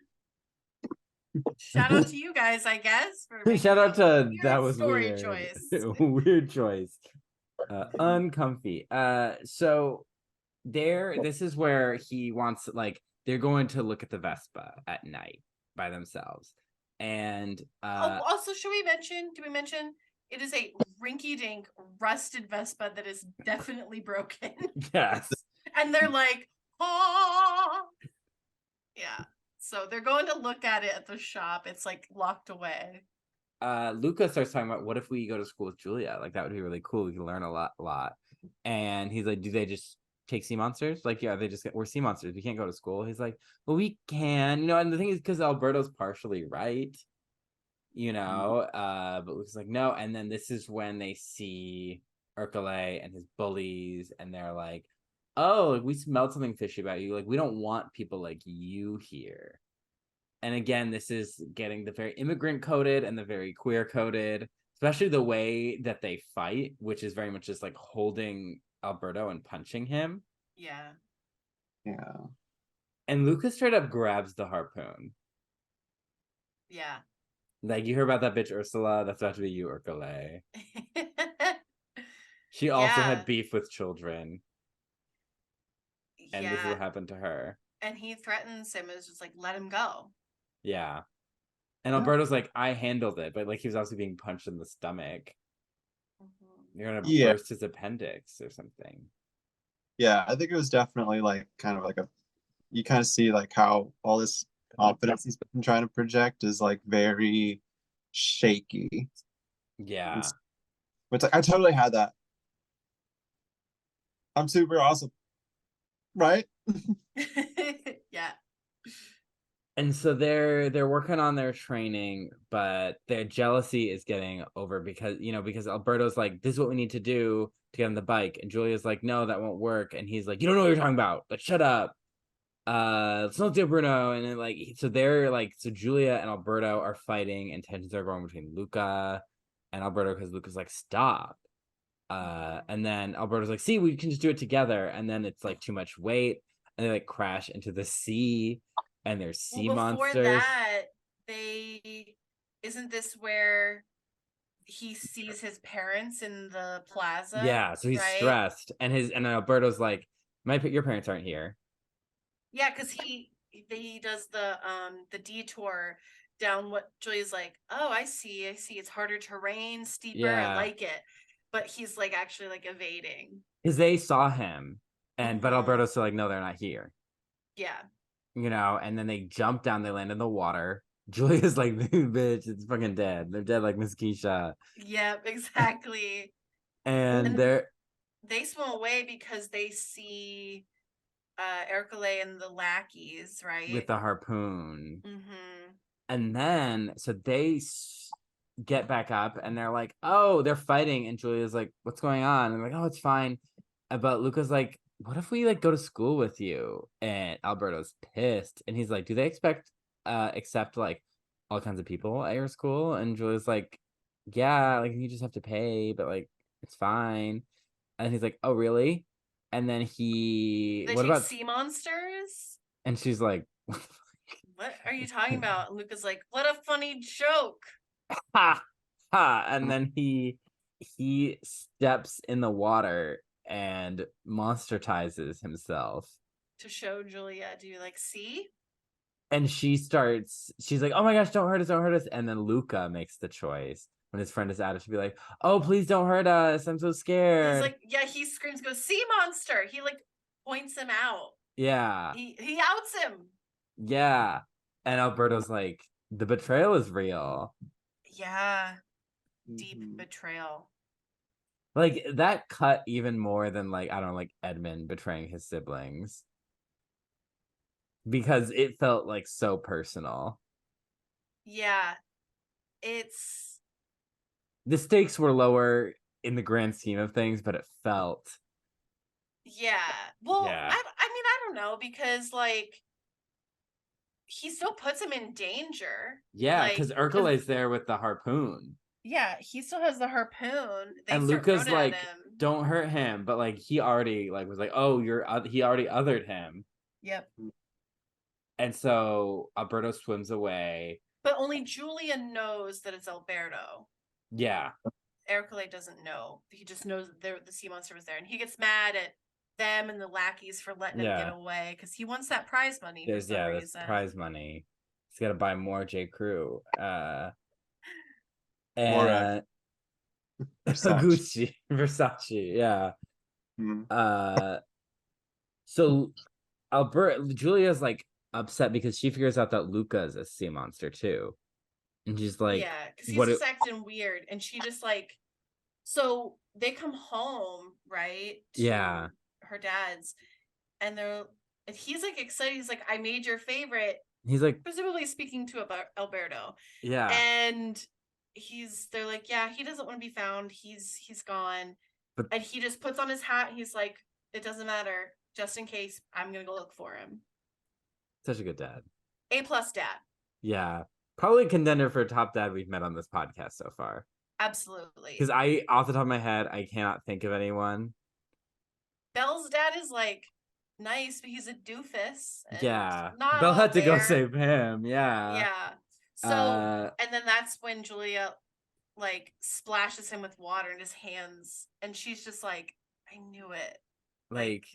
Shout out to you guys, I guess. For Shout out to weird that was story weird. choice. Weird choice. Uncomfy. So this is where he wants, like, they're going to look at the Vespa at night by themselves. And also, should we mention, it is a rinky-dink rusted Vespa that is definitely broken. yes. And they're like, oh, yeah. So they're going to look at it at the shop. It's like locked away. Luca starts talking about, what if we go to school with Julia? Like, that would be really cool. We could learn a lot. And he's like, do they just take sea monsters? Like, yeah, we're sea monsters. We can't go to school. He's like, well, we can, you know. And the thing is, because Alberto's partially right, you know. But Luca's like, no. And then this is when they see Ercole and his bullies, and they're like, oh, we smelled something fishy about you. Like, we don't want people like you here. And again, this is getting the very immigrant coded and the very queer coded, especially the way that they fight, which is very much just like holding Alberto and punching him. Yeah. And Lucas straight up grabs the harpoon. Yeah. Like, you heard about that bitch Ursula? That's about to be you, Ercole. She also had beef with children. And this is what happened to her. And he threatens him, is just like, let him go. Yeah. And Alberto's like, I handled it, but like he was also being punched in the stomach. You're gonna burst his appendix or something. Yeah, I think it was definitely like kind of like you kind of see like how all this confidence he's been trying to project is like very shaky. Yeah. It's like, I totally had that. I'm super awesome. Right? Yeah. And so they're working on their training, but their jealousy is getting over because Alberto's like, this is what we need to do to get on the bike. And Julia's like, no, that won't work. And he's like, you don't know what you're talking about. Like, shut up. Let's not do Bruno. And then so Julia and Alberto are fighting, and tensions are growing between Luca and Alberto because Luca's like, stop. And then Alberto's like, see, we can just do it together. And then it's like too much weight, and they like crash into the sea. And there's sea monsters. Before that, isn't this where he sees his parents in the plaza? Yeah, so he's stressed, and Alberto's like, your parents aren't here. Yeah, because he does the detour down what Julia's like, oh, I see. It's harder terrain, steeper. Yeah. I like it. But he's like actually like evading. Because they saw him, but Alberto's still like, no, they're not here. Yeah. You know, and then they jump down, they land in the water. Julia's like, bitch, it's fucking dead. They're dead like Miss Keisha. Yep, exactly. And they swim away because they see Ercole and the lackeys, right? With the harpoon. And then, so they get back up, and they're like, oh, they're fighting. And Julia's like, what's going on? And I'm like, oh, it's fine. But Luca's like, what if we like go to school with you? And Alberto's pissed, and he's like, do they accept like all kinds of people at your school? And Julia's like, yeah, like you just have to pay, but like it's fine. And he's like, oh really? And then they what about sea monsters? And she's like, what are you talking about? And Luca's like, what a funny joke. Ha ha. And then he steps in the water and monstertizes himself to show Julia, do you like see? And she's like, oh my gosh, don't hurt us. And then Luca makes the choice when his friend is at it to be like, oh, please don't hurt us, I'm so scared. He's like, yeah, he screams, go sea monster. He like points him out. Yeah, he outs him. Yeah. And Alberto's like, the betrayal is real. Yeah, deep betrayal. Like, that cut even more than, like, I don't know, like, Edmund betraying his siblings. Because it felt, like, so personal. Yeah. The stakes were lower in the grand scheme of things, but it felt... Yeah. Well, yeah. I mean, I don't know, because, like, he still puts him in danger. Yeah, because like, Ercole's there with the harpoon. Yeah, he still has the harpoon. And Luca's like, don't hurt him. But like, he already like was like, oh, he already othered him. Yep. And so Alberto swims away. But only Julia knows that it's Alberto. Yeah. Ercole doesn't know. He just knows that the sea monster was there, and he gets mad at them and the lackeys for letting him get away because he wants that prize money for some reason. There's prize money. He's got to buy more J. Crew. More And Versace. Versace, yeah. Mhm. So Julia's like upset because she figures out that Luca's a sea monster too. And she's like, yeah, because he's just acting weird. And she just like, so they come home, right? Yeah. Her dad's, and he's like excited. He's like, I made your favorite. He's like, presumably speaking to Alberto. Yeah. And they're like, yeah, he doesn't want to be found. He's gone. And he just puts on his hat. He's like, it doesn't matter. Just in case, I'm going to go look for him. Such a good dad. A+ dad. Yeah. Probably a contender for top dad we've met on this podcast so far. Absolutely. Because off the top of my head, I cannot think of anyone. Belle's dad is like nice, but he's a doofus. Yeah. Not Belle had to there. go save him. Yeah. Yeah. So, and then that's when Julia like splashes him with water in his hands. And she's just like, I knew it. Like,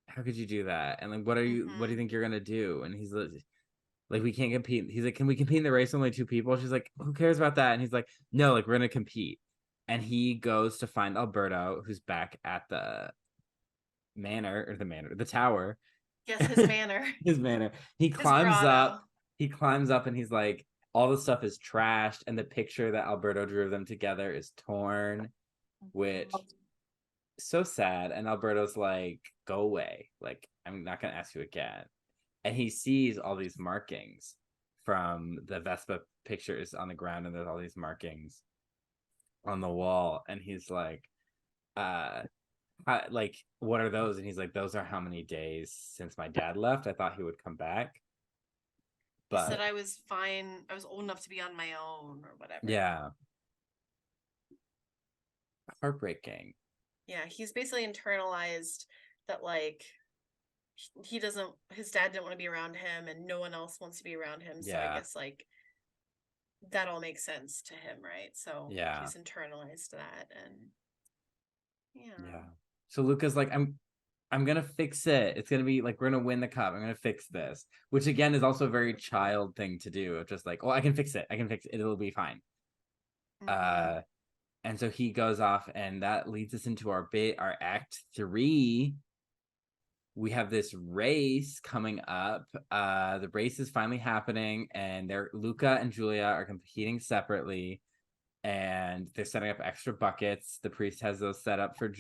how could you do that? And like, what do you think you're going to do? And he's like, we can't compete. He's like, can we compete in the race with only 2 people? She's like, who cares about that? And he's like, no, like, we're going to compete. And he goes to find Alberto, who's back at the tower. Yes, his manor. His manor. He climbs up and he's like, all the stuff is trashed. And the picture that Alberto drew of them together is torn, which so sad. And Alberto's like, go away. Like, I'm not going to ask you again. And he sees all these markings from the Vespa pictures on the ground, and there's all these markings on the wall. And he's like, what are those? And he's like, those are how many days since my dad left. I thought he would come back. But he said I was fine. I was old enough to be on my own or whatever. Yeah. Heartbreaking. Yeah, he's basically internalized that like his dad didn't want to be around him and no one else wants to be around him. So I guess like that all makes sense to him, right? So he's internalized that. And yeah. So Luca's like, I'm gonna fix it. It's gonna be like, we're gonna win the cup. I'm gonna fix this, which again is also a very child thing to do. Of just like, oh, I can fix it. It'll be fine. And so he goes off, and that leads us into our act 3. We have this race coming up. The race is finally happening, and Luca and Julia are competing separately, and they're setting up extra buckets. The priest has those set up for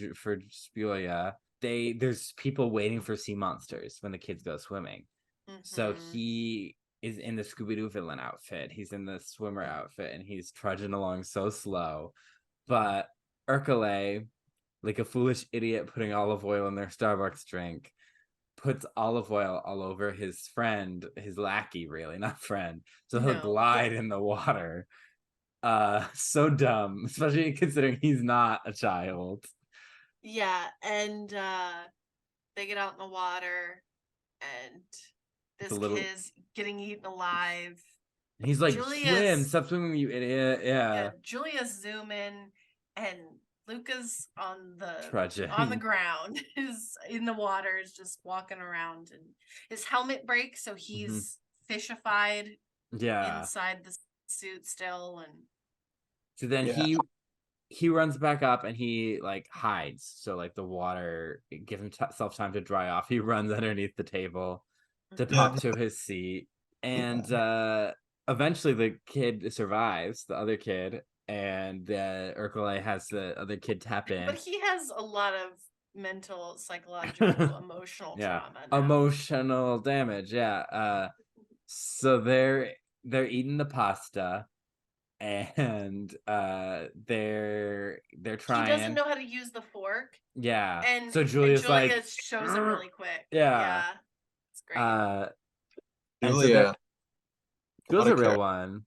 Julia. There's people waiting for sea monsters when the kids go swimming. So he is in the Scooby-Doo villain outfit. He's in the swimmer outfit, and he's trudging along so slow. But Ercole, like a foolish idiot putting olive oil in their Starbucks drink, puts olive oil all over his friend, his lackey, really, not friend. So he'll glide in the water. So dumb, especially considering he's not a child. Yeah, and they get out in the water, and this kid is getting eaten alive. He's like, swim, stop swimming, you idiot. Yeah. Julia's zooming, and Luca's on Trudging. On the ground, is in the water, is just walking around, and his helmet breaks, so he's fishified. Inside the suit still, and so then he runs back up and he like hides, so like the water gives himself time to dry off. He runs underneath the table to pop to his seat, and eventually the kid survives, the other kid, and Ercole has the other kid tap in. But he has a lot of mental, psychological, emotional trauma now. Emotional damage, so they're eating the pasta, and they're trying. He doesn't know how to use the fork. Yeah. And so Julia shows him really quick. Yeah. It's great. Julia. Julia's a real one.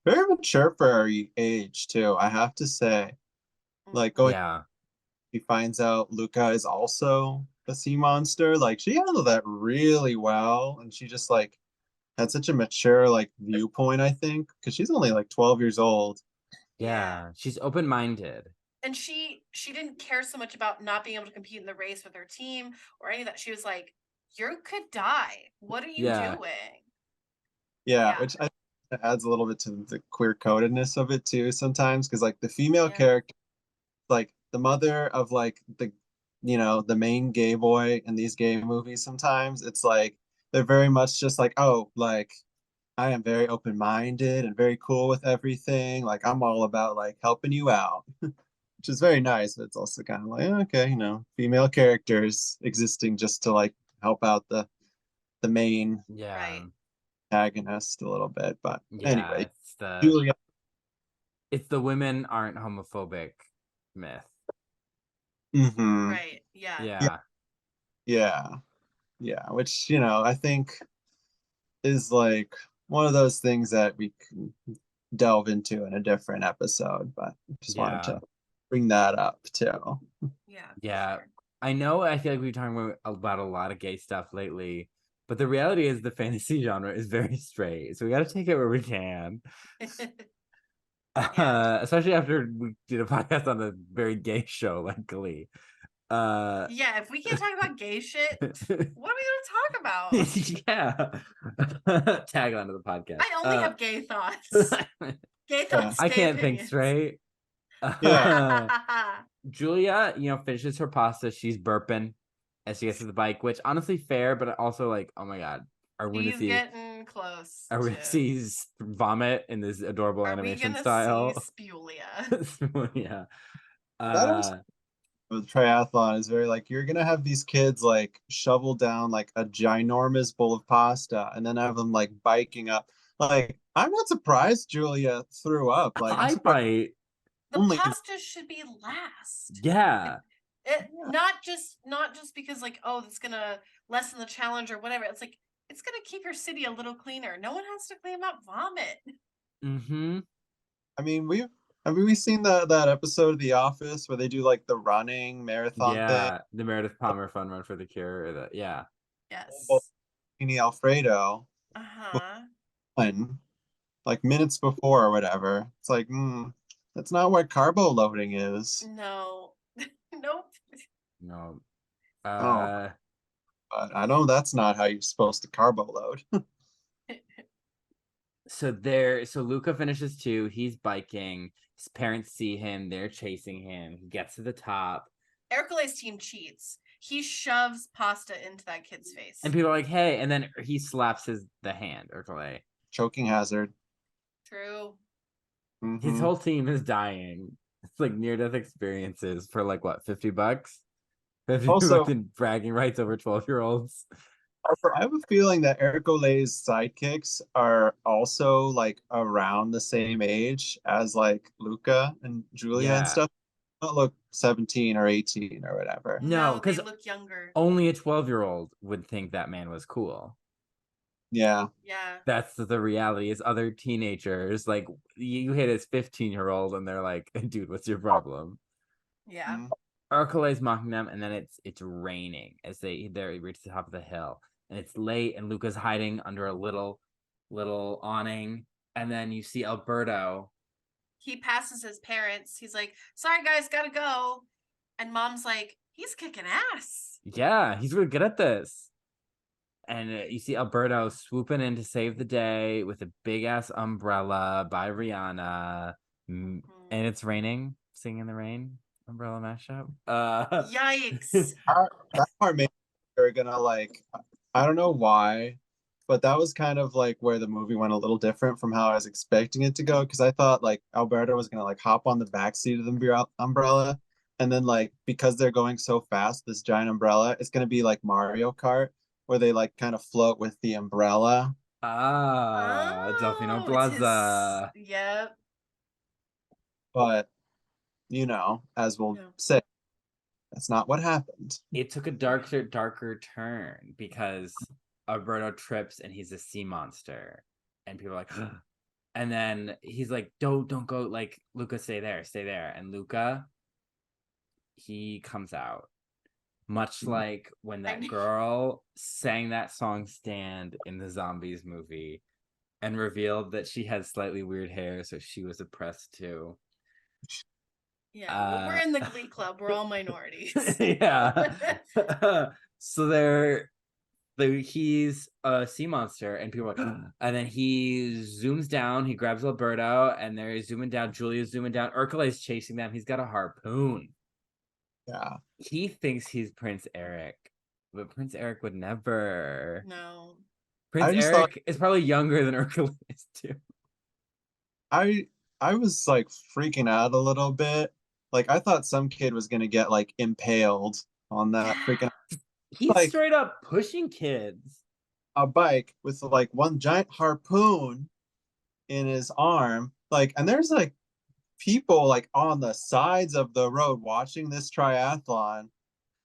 Very mature for her age too, I have to say. Like he finds out Luca is also a sea monster. Like she handled that really well, and she just like had such a mature like viewpoint, I think, because she's only like 12 years old. Yeah, she's open-minded. And she didn't care so much about not being able to compete in the race with her team or any of that. She was like, you could die. What are you Yeah. doing? Yeah, Yeah. which I think adds a little bit to the queer codedness of it too sometimes, because like the female Yeah. character, like the mother of like the the main gay boy in these gay movies, sometimes it's like they're very much just like, oh, like I am very open-minded and very cool with everything. Like I'm all about like helping you out, which is very nice, but it's also kind of like, okay, female characters existing just to like help out the main Yeah. Right. antagonist a little bit. But Yeah, anyway, it's the Julia, women aren't homophobic myth. mhm. Right. Yeah. Yeah. Yeah, yeah, which I think is like one of those things that we can delve into in a different episode, but just wanted Yeah. to bring that up too. Yeah. For Yeah. sure. I know I feel like we've been talking about a lot of gay stuff lately, but the reality is the fantasy genre is very straight. So we got to take it where we can. Yeah. Especially after we did a podcast on a very gay show like Glee. Yeah. If we can't talk about gay shit, what are we going to talk about? Yeah. Tag onto the podcast. I only have gay thoughts. Gay thoughts. I Gay can't think opinions. straight. Yeah. Julia, finishes her pasta. She's burping as she gets to the bike, which honestly fair, but also like, oh my god, are we He's gonna see? getting close. Are we gonna see vomit in this adorable Are we animation gonna style? see Spulia? Yeah. That always with triathlon is very like you're gonna have these kids like shovel down like a ginormous bowl of pasta and then have them like biking up. Like I'm not surprised Julia threw up. Like I'm I surprised The only pasta should be last. Yeah. Not just because like, oh, that's gonna lessen the challenge or whatever. It's like it's gonna keep your city a little cleaner. No one has to clean up vomit. Mm-hmm. I mean we seen that episode of The Office where they do like the running marathon thing? Yeah. The Meredith Palmer Fun Run for the Cure. Yeah. Yes. Mini Alfredo Uh-huh. one like minutes before or whatever. It's like, that's not what carbo loading is. No. Nope. No. Oh, but I know that's not how you're supposed to carbo load. So Luca finishes too. He's biking. His parents see him. They're chasing him. He gets to the top. Hercules' team cheats. He shoves pasta into that kid's face. And people are like, hey, and then he slaps the hand, Hercules. Choking hazard. True. His whole team is dying. It's like near-death experiences for like what, $50? 50 Also- bucks in bragging rights over 12-year-olds. I have a feeling that Ercole's sidekicks are also like around the same age as like Luca and Julia and Yeah. stuff. Don't look 17 or 18 or whatever. No, they 'cause look younger. Only a 12-year-old would think that man was cool. Yeah. Yeah. That's the reality is other teenagers, like you hit his 15-year-old and they're like, dude, what's your problem? Yeah. Hercules mocking them, and then it's raining as they reach the top of the hill. And it's late, and Luca's hiding under a little awning. And then you see Alberto. He passes his parents. He's like, sorry guys, gotta go. And mom's like, he's kicking ass. Yeah, he's really good at this. And you see Alberto swooping in to save the day with a big ass umbrella by Rihanna. And it's raining, Singing in the Rain umbrella mashup. Yikes. That part made they're gonna like, I don't know why, but that was kind of like where the movie went a little different from how I was expecting it to go. Because I thought like Alberto was gonna like hop on the backseat of the umbrella, and then like because they're going so fast, this giant umbrella, it's gonna be like Mario Kart, where they like kind of float with the umbrella. Delfino Oh, Plaza. Yep. But as we'll say, that's not what happened. It took a darker turn because Alberto trips and he's a sea monster, and people are like, and then he's like, don't go, like, Luca, stay there, and Luca, he comes out, much like when that girl sang that song Stand in the Zombies movie and revealed that she had slightly weird hair, so she was oppressed too. Yeah, we're in the Glee Club. We're all minorities. Yeah. So he's a sea monster, and people are like, and then he zooms down, he grabs Alberto, and they're zooming down. Julia's zooming down. Urkule's chasing them. He's got a harpoon. Yeah. He thinks he's Prince Eric, but Prince Eric would never. No. Prince Eric is probably younger than Urkule is too. I was like freaking out a little bit. Like I thought some kid was gonna get like impaled on that freaking. He's like, straight up pushing kids. A bike with like one giant harpoon in his arm. Like, and there's like people like on the sides of the road watching this triathlon,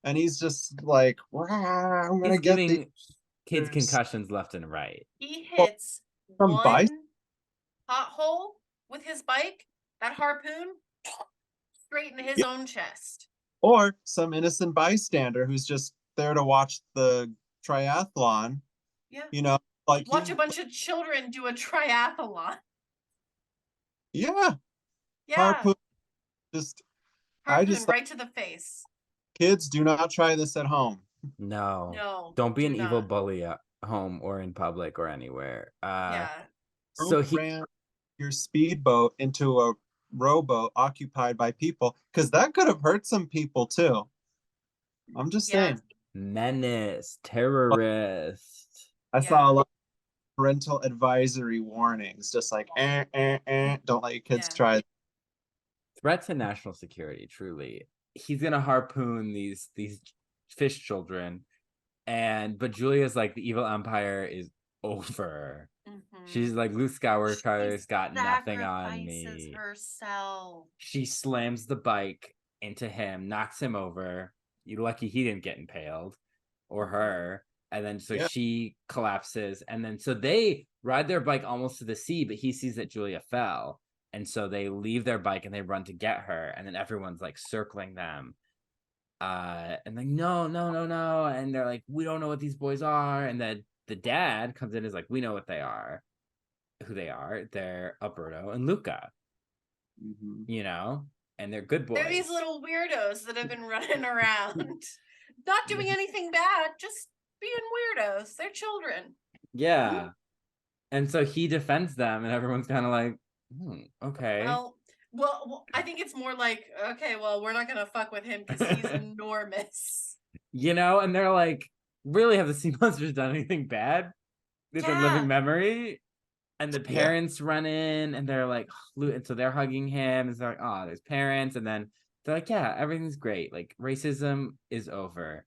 and he's just like, I'm gonna get giving kids concussions left and right. He hits from one pothole with his bike, that harpoon straight in his own chest. Or some innocent bystander who's just there to watch the triathlon. Yeah. You know, like watch a bunch of children do a triathlon. Yeah. Yeah. Harpoon Right to the face. Kids, do not try this at home. No. Don't be an evil bully at home or in public or anywhere. So he ran your speedboat into a rowboat occupied by people, because that could have hurt some people too. I'm just saying. Menace, terrorist. I saw a lot of parental advisory warnings, just like don't let your kids try it. Threat to national security, truly. He's gonna harpoon these fish children, but Julia's like, the evil empire is over. She's like, Luke Skywalker's got nothing on me. Herself. She slams the bike into him, knocks him over. You're lucky he didn't get impaled, or her. And then she collapses, and then so they ride their bike almost to the sea, but he sees that Julia fell, and so they leave their bike and they run to get her, and then everyone's like circling them. And like, no, and they're like, we don't know what these boys are, and then the dad comes in and is like, we know what they are. Who they are? They're Alberto and Luca. You know, and they're good boys. They're these little weirdos that have been running around, not doing anything bad, just being weirdos. They're children. Yeah. And so he defends them, and everyone's kind of like, okay. Well, I think it's more like, okay, well, we're not gonna fuck with him because he's enormous. You know, and they're like, really, have the sea monsters done anything bad? It's a living memory. And the parents run in, and they're like, and so they're hugging him, and they're like, oh, there's parents, and then they're like, yeah, everything's great, like racism is over.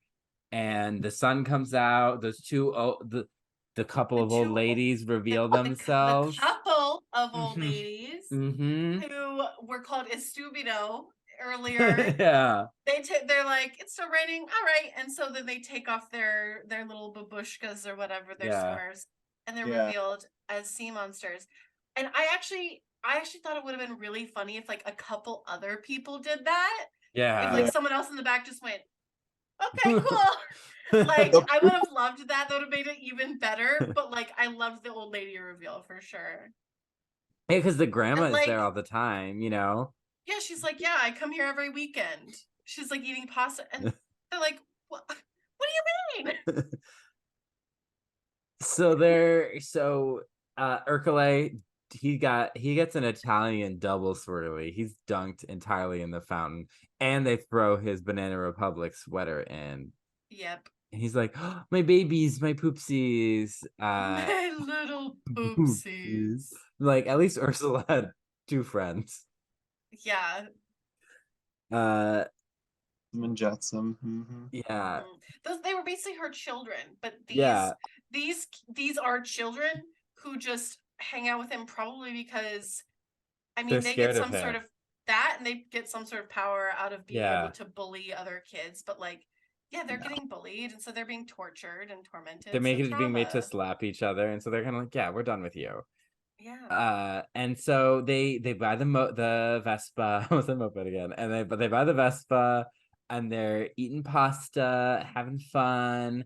And the sun comes out. Those the couple of old ladies reveal themselves. The couple of old ladies who were called Estupido earlier. Yeah. They're like, it's still raining, all right. And so then they take off their little babushkas or whatever, their sweaters, and they're revealed as sea monsters. And I actually thought it would have been really funny if like a couple other people did that. Yeah. If like someone else in the back just went, okay, cool. Like I would have loved that. That would have made it even better. But like I loved the old lady reveal for sure. Yeah, because the grandma is there all the time, you know? Yeah, she's like, yeah, I come here every weekend. She's like eating pasta, and they're like, what do you mean? Urkule, he gets an Italian double swirly. He's dunked entirely in the fountain, and they throw his Banana Republic sweater in. Yep. And he's like, oh, my babies, my poopsies. My little poopsies. Like, at least Ursula had two friends. Yeah. And Jetsam. Yeah. They were basically her children, but these are children who just hang out with him probably because they get some sort of that, and they get some sort of power out of being able to bully other kids, but like they're getting bullied, and so they're being tortured and tormented. They're being made to slap each other, and so they're kind of like, we're done with you. Yeah. And so they buy the Vespa. I was a moped again, and they buy the Vespa. and they're eating pasta, having fun,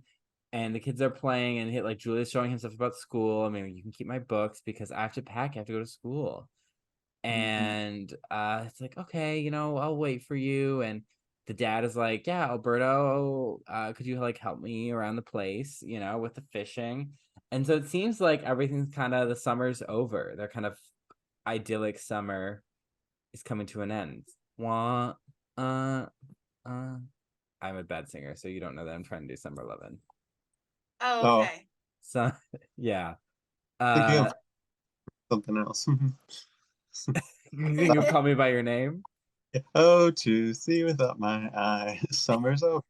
and the kids are playing, and like Julia's showing him stuff about school. I mean, you can keep my books because I have to pack, I have to go to school. And it's like, okay, I'll wait for you. And the dad is like, yeah, Alberto, could you like help me around the place, with the fishing? And so it seems like everything's kind of, the summer's over. Their kind of idyllic summer is coming to an end. Wah, I'm a bad singer, so you don't know that I'm trying to do Summer Lovin'. Oh, Oh, okay. So yeah. thinking of something else. You think of Call Me by Your Name? Oh, to see without my eyes, summer's over.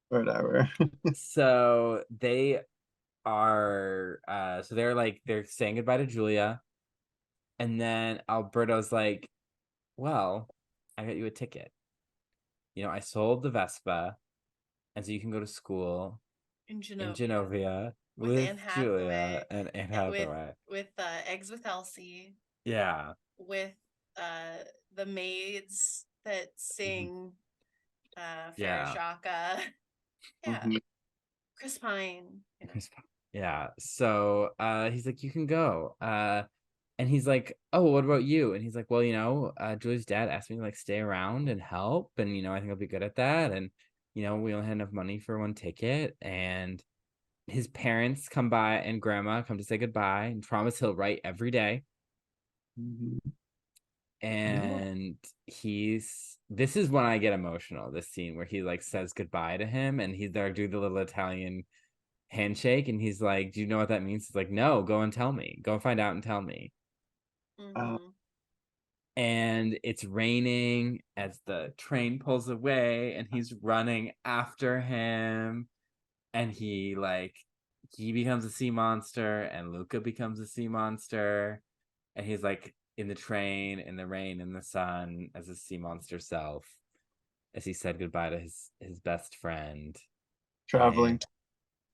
Whatever. So they are they're saying goodbye to Julia, and then Alberto's like, well, I got you a ticket. I sold the Vespa, and so you can go to school In in Genovia. Genovia With with Anne Julia Hathaway. and Anne With Hathaway. Eggs with Elsie. Yeah. With the maids that sing Farrah Yeah. Shaka. Yeah. Mhm. Chris Pine. Yeah. So he's like, you can go. And he's like, oh, what about you? And he's like, well, Julie's dad asked me to like stay around and help, and I think I'll be good at that. And we only had enough money for one ticket, and his parents come by and grandma come to say goodbye and promise he'll write every day. Mhm. And this is when I get emotional, this scene where he like says goodbye to him, and he's there do the little Italian handshake, and he's like, do you know what that means? He's like, no, go and tell me, go find out and tell me. Mm-hmm. And it's raining as the train pulls away, and he's running after him, and he becomes a sea monster, and Luca becomes a sea monster, and he's like in the train, in the rain, in the sun, as a sea monster self, as he said goodbye to his best friend. Traveling to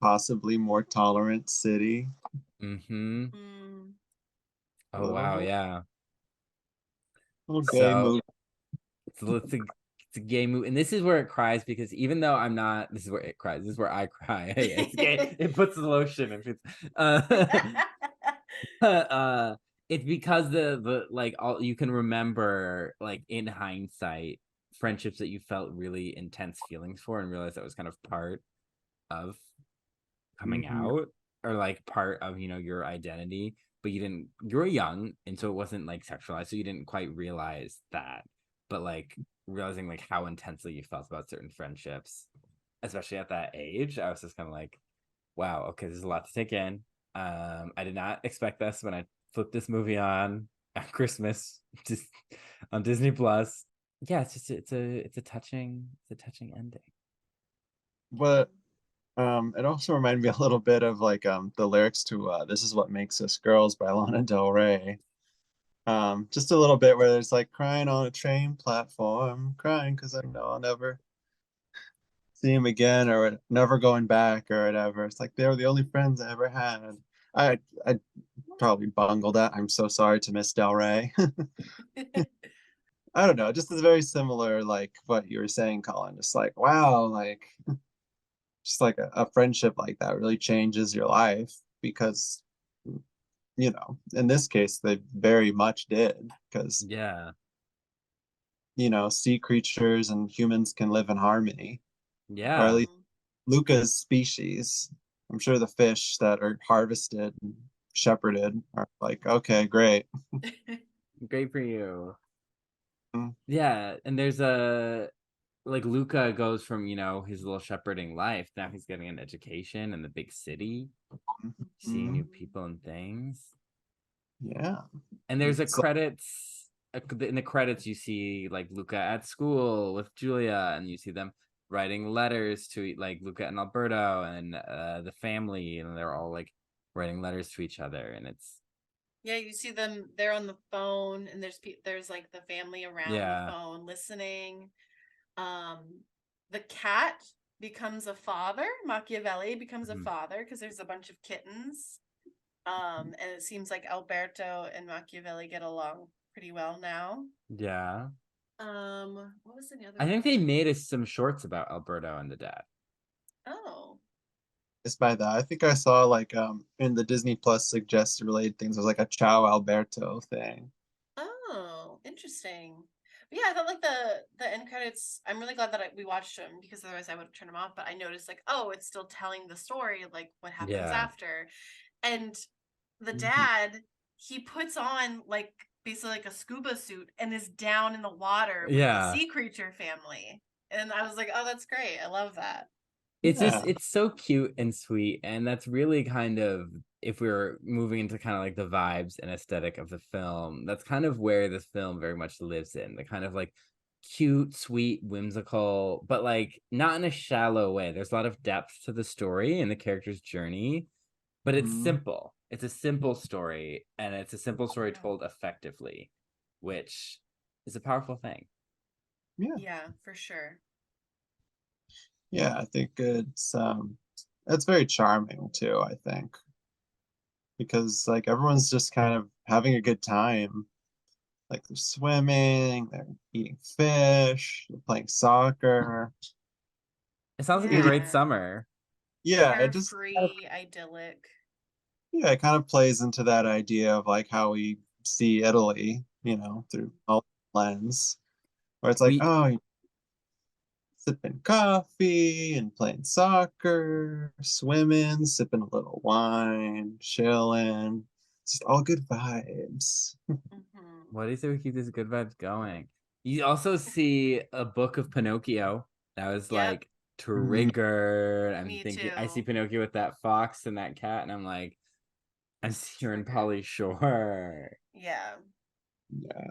possibly more tolerant city. Mm-hmm. Mm. Oh wow, yeah. Okay, So move. it's a gay movie, and this is where it cries, because even though I'm not, this is where it cries. This is where I cry. Hey, it's gay. It puts the lotion and it's because the like all you can remember, like in hindsight, friendships that you felt really intense feelings for, and realize that was kind of part of coming Mhm. out, or like part of your identity, but you were young, and so it wasn't like sexualized, so you didn't quite realize that. But like realizing like how intensely you felt about certain friendships, especially at that age, I was just kind of like, wow, okay, there's a lot to take in. I did not expect this when I flipped this movie on at Christmas, just on Disney Plus. Yeah, it's a touching ending. But it also reminded me a little bit of like the lyrics to "This Is What Makes Us Girls" by Lana Del Rey. Just a little bit where there's like crying on a train platform, crying because I know I'll never see him again, or never going back, or whatever. It's like they were the only friends I ever had. I probably bungled that. I'm so sorry to Miss Del Rey. I don't know. Just is very similar, like what you were saying, Colin. Just like wow, like just like a friendship like that really changes your life because in this case they very much did because Yeah, sea creatures and humans can live in harmony, or at yeah, least Luca's species. I'm sure the fish that are harvested and shepherded are like, okay, great. great for you. Mm, Yeah, and there's a like Luca goes from his little shepherding life, now he's getting an education in the big city, seeing new mm, people and things. yeah. And there's It's like, in the credits you see like Luca at school with Julia, and you see them writing letters to like Luca and Alberto and the family, and they're all like writing letters to each other, and it's Yeah, you see them. They're on the phone, and there's like the family around the yeah. phone listening. Um, the cat becomes a father. Machiavelli becomes a Mhm. father because there's a bunch of kittens. And it seems like Alberto and Machiavelli get along pretty well now. Yeah. What was the other I think one? they made us some shorts about Alberto and the dad. Oh. Just by that, I think I saw like in the Disney Plus suggested related things. There was like a Ciao Alberto thing. Oh, interesting. But yeah, I thought like the end credits. I'm really glad that we watched them because otherwise I would have turned them off. But I noticed like, oh, it's still telling the story, like what happens Yeah. after. And the Mhm. dad, he puts on like basically like a scuba suit and is down in the water with the Yeah. sea creature family. And I was like, oh, that's great. I love that. It's just Yeah. it's so cute and sweet, and that's really kind of, if we're moving into kind of like the vibes and aesthetic of the film, that's kind of where this film very much lives in, the kind of like cute, sweet, whimsical, but like not in a shallow way. There's a lot of depth to the story and the character's journey, but it's Mhm. simple. It's a simple story, and it's a simple story Yeah. told effectively, which is a powerful thing. Yeah. Yeah, for sure. Yeah, I think it's very charming too, I think. Because like everyone's just kind of having a good time. Like they're swimming, they're eating fish, they're playing soccer. It sounds like a great Yeah. summer. Yeah, it just Carefree, idyllic. yeah, it kind of plays into that idea of like how we see Italy, through all lens, where it's like, We oh, sipping coffee and playing soccer, swimming, sipping a little wine, chilling. Just all good vibes. Mm-hmm. What do you say we keep these good vibes going? You also see a book of Pinocchio. That was Yep, like triggered. I'm me thinking, I see too. Pinocchio with that fox and that cat, and I'm like, I see her in Triggered. Polly Shore. Yeah. Yeah.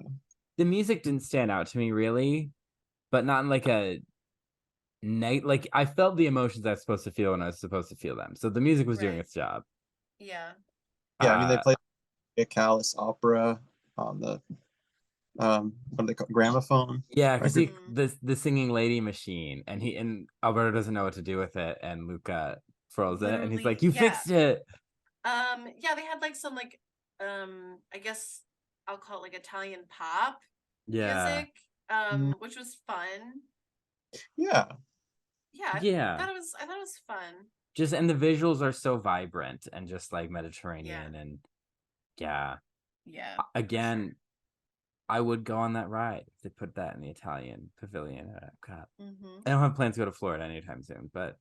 The music didn't stand out to me really, but not in like a night. Like I felt the emotions I was supposed to feel when I was supposed to feel them. So the music was doing Right. its job. Yeah. Yeah, I mean they Uh, play a Callis opera on the what do they call gramophone yeah, because he record. Mm-hmm. the singing lady machine, and Alberto doesn't know what to do with it, and Luca throws it, and he's like, Literally, "You yeah. fixed it." Yeah, they had like some like I guess I'll call it like Italian pop Yeah, music, Mm, which was fun. yeah. Yeah, yeah. I thought it was fun. Just and the visuals are so vibrant and just like Yeah. Mediterranean, and yeah. Yeah, for sure. Again, I would go on that ride if they put that in the Italian pavilion at Epcot. Mm-hmm. I don't have plans to go to Florida anytime soon, but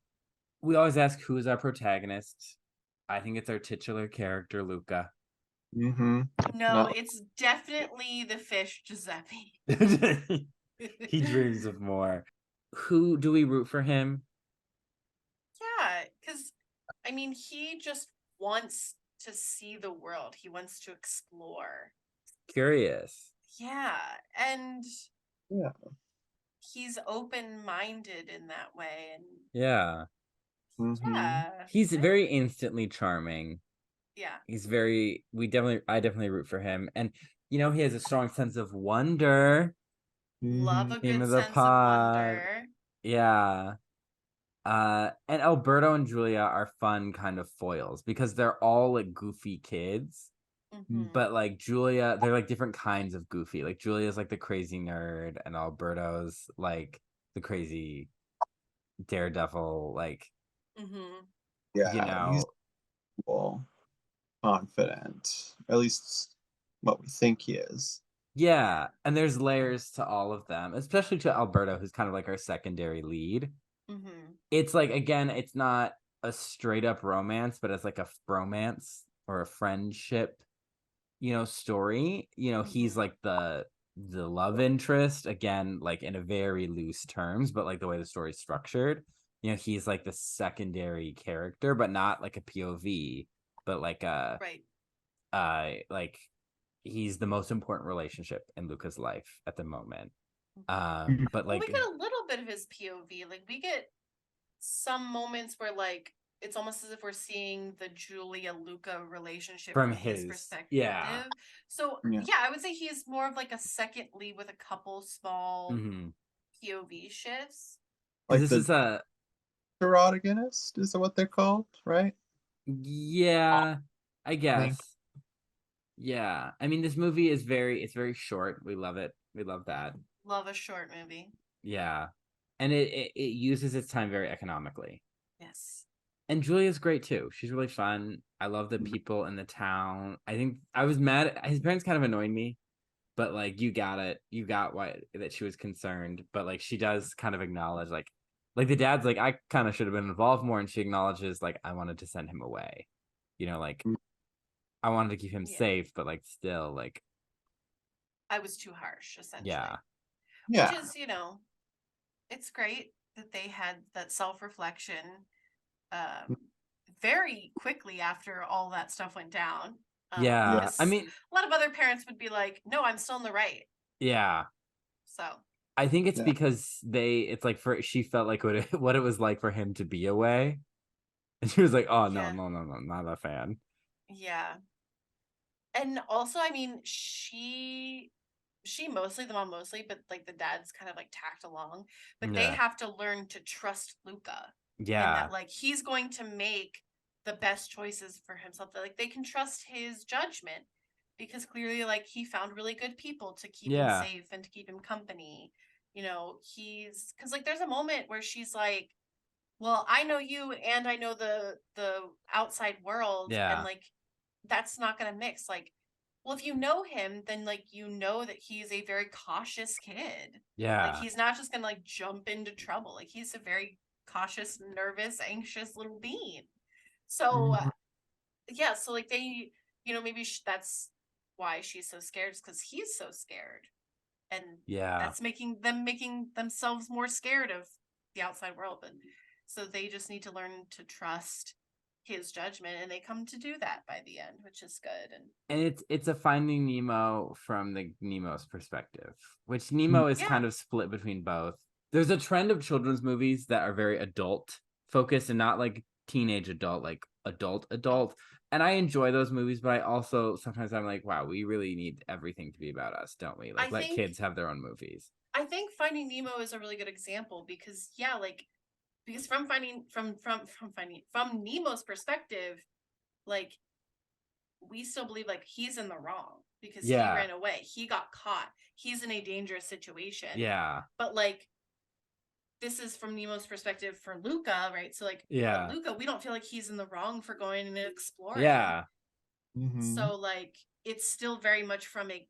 we always ask who is our protagonist. I think it's our titular character, Luca. Mm-hmm. No, No. it's definitely the fish Giuseppe. He dreams of more. Who do we root for him? Yeah, because I mean, he just wants to see the world. He wants to explore. Curious. Yeah, and Yeah. he's open-minded in that way. And Yeah. Mm-hmm. yeah, He's very instantly charming. yeah, He's very, I definitely root for him. And, he has a strong sense of wonder. love Mm-hmm. a Name good of the sense of pod. wonder. Yeah. And Alberto and Julia are fun kind of foils because they're all like goofy kids. Mm-hmm. But like Julia, they're like different kinds of goofy. Like Julia's like the crazy nerd, and Alberto's like the crazy daredevil, like, Mm-hmm. Yeah, he's cool, confident. At least what we think he is. yeah. And there's layers to all of them, especially to Alberto, who's kind of like our secondary lead. Mm-hmm. It's like, again, it's not a straight up romance, but it's like a bromance or a friendship, story. He's Mm-hmm. like the love interest, again, like in a very loose terms, but like the way the story's structured, he's like the secondary character, but not like a POV, but like Right. like he's the most important relationship in Luca's life at the moment. Mhm. But Well, we like get a little bit of his POV. Like we get some moments where like it's almost as if we're seeing the Julia Luca relationship from from his his, perspective. yeah. So Yeah. yeah, I would say he's more of like a second lead with a couple small Mm-hmm. POV shifts. Because Like this the is a, protagonist is what they're called, right? yeah, I Main. guess. Yeah. I mean, this movie is it's very short. We love it. We love that. Love a short movie. Yeah. And it uses its time very economically. Yes. And Julia's great too. She's really fun. I love the people in the town. I think I was mad. His parents kind of annoyed me, but like you got it. You got why that she was concerned. But like she does kind of acknowledge like the dad's like, I kind of should have been involved more, and she acknowledges like I wanted to send him away. Like I wanted to keep him Yeah. safe, but like still like I was too harsh, essentially. yeah. Yeah. Which is, it's great that they had that self-reflection very quickly after all that stuff went down. Yeah. because I mean, a lot of other parents would be like, no, I'm still in the right. yeah. So I think it's Yeah. because it's like she felt like what it was like for him to be away. And she was like, oh, no, Yeah. no, no, no, not a fan. yeah. And also, I mean, she mostly, the mom mostly, but like the dad's kind of like tacked along. But they Yeah. have to learn to trust Luca. And Yeah. that like he's going to make the best choices for himself. That like they can trust his judgment because clearly like he found really good people to keep him Yeah. safe and to keep him company. He's because like there's a moment where she's like, well, I know you and I know the outside world, Yeah. and like that's not gonna mix. Like, well, if you know him, then like that he's a very cautious kid. Yeah. Like he's not just gonna like jump into trouble. Like he's a very cautious, nervous, anxious little being. So yeah, so like they, maybe that's why she's so scared, is because he's so scared, and Yeah. that's making themselves more scared of the outside world. But so they just need to learn to trust his judgment, and they come to do that by the end, which is good. And it's a Finding Nemo from the Nemo's perspective, which Nemo is Yeah. kind of split between both. There's a trend of children's movies that are very adult focused and not like teenage adult, like adult. And I enjoy those movies, but I also sometimes I'm like, wow, we really need everything to be about us, don't we? Like let kids have their own movies. I think Finding Nemo is a really good example because because from Nemo's perspective, like we still believe like he's in the wrong because he ran away, he got caught, he's in a dangerous situation. Yeah. But like this is from Nemo's perspective for Luca, right? So like Luca, we don't feel like he's in the wrong for going and exploring. Yeah. So like it's still very much from a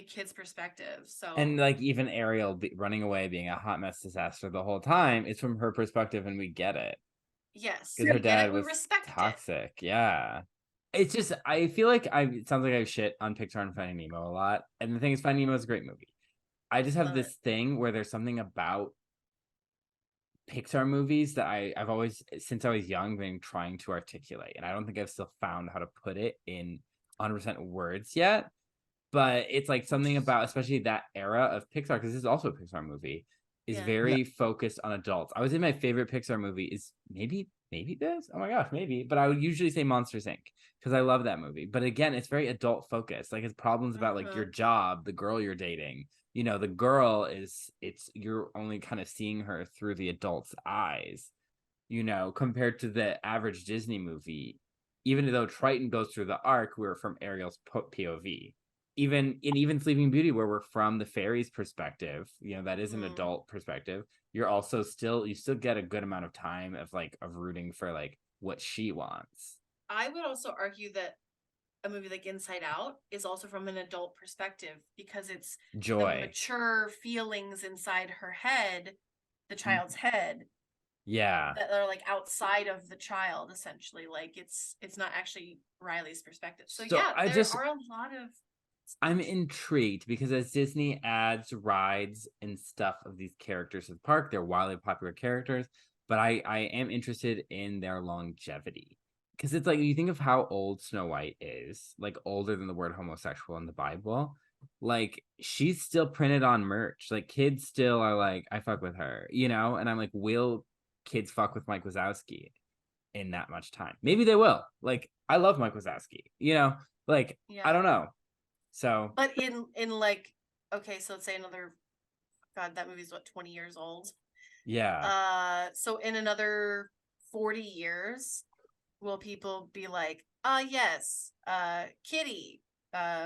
kid's perspective. So and like even Ariel running away, being a hot mess disaster the whole time, it's from her perspective, and we get it. Yes, because her dad was respect toxic. Yeah, it's just I feel like it sounds like I shit on Pixar and Finding Nemo a lot, and the thing is, Finding Nemo is a great movie. I just have this thing where there's something about Pixar movies that I've always, since I was young, been trying to articulate, and I don't think I've still found how to put it in 100% words yet. But it's like something about, especially that era of Pixar, because this is also a Pixar movie, is very focused on adults. I would say my favorite Pixar movie is maybe this. Oh my gosh, maybe. But I would usually say Monsters Inc. because I love that movie. But again, it's very adult focused. Like it's problems about like your job, the girl you're dating. The girl you're only kind of seeing her through the adult's eyes. Compared to the average Disney movie, even though Triton goes through the arc, we're from Ariel's POV. Even Sleeping Beauty, where we're from the fairy's perspective, that is an adult perspective. You still get a good amount of time of rooting for like what she wants. I would also argue that a movie like Inside Out is also from an adult perspective because it's joy, the mature feelings inside her head, the child's head. Yeah. That are like outside of the child, essentially. Like it's not actually Riley's perspective. So yeah, there are a lot of. I'm intrigued because as Disney adds rides and stuff of these characters to the park, they're wildly popular characters, but I am interested in their longevity. Because it's like, you think of how old Snow White is, like older than the word homosexual in the Bible. Like, she's still printed on merch. Like, kids still are like, I fuck with her, And I'm like, will kids fuck with Mike Wazowski in that much time? Maybe they will. Like, I love Mike Wazowski, I don't know. So, but in like, okay, so let's say God, that movie's what, 20 years old? Yeah. So in another 40 years, will people be like, yes, Kitty,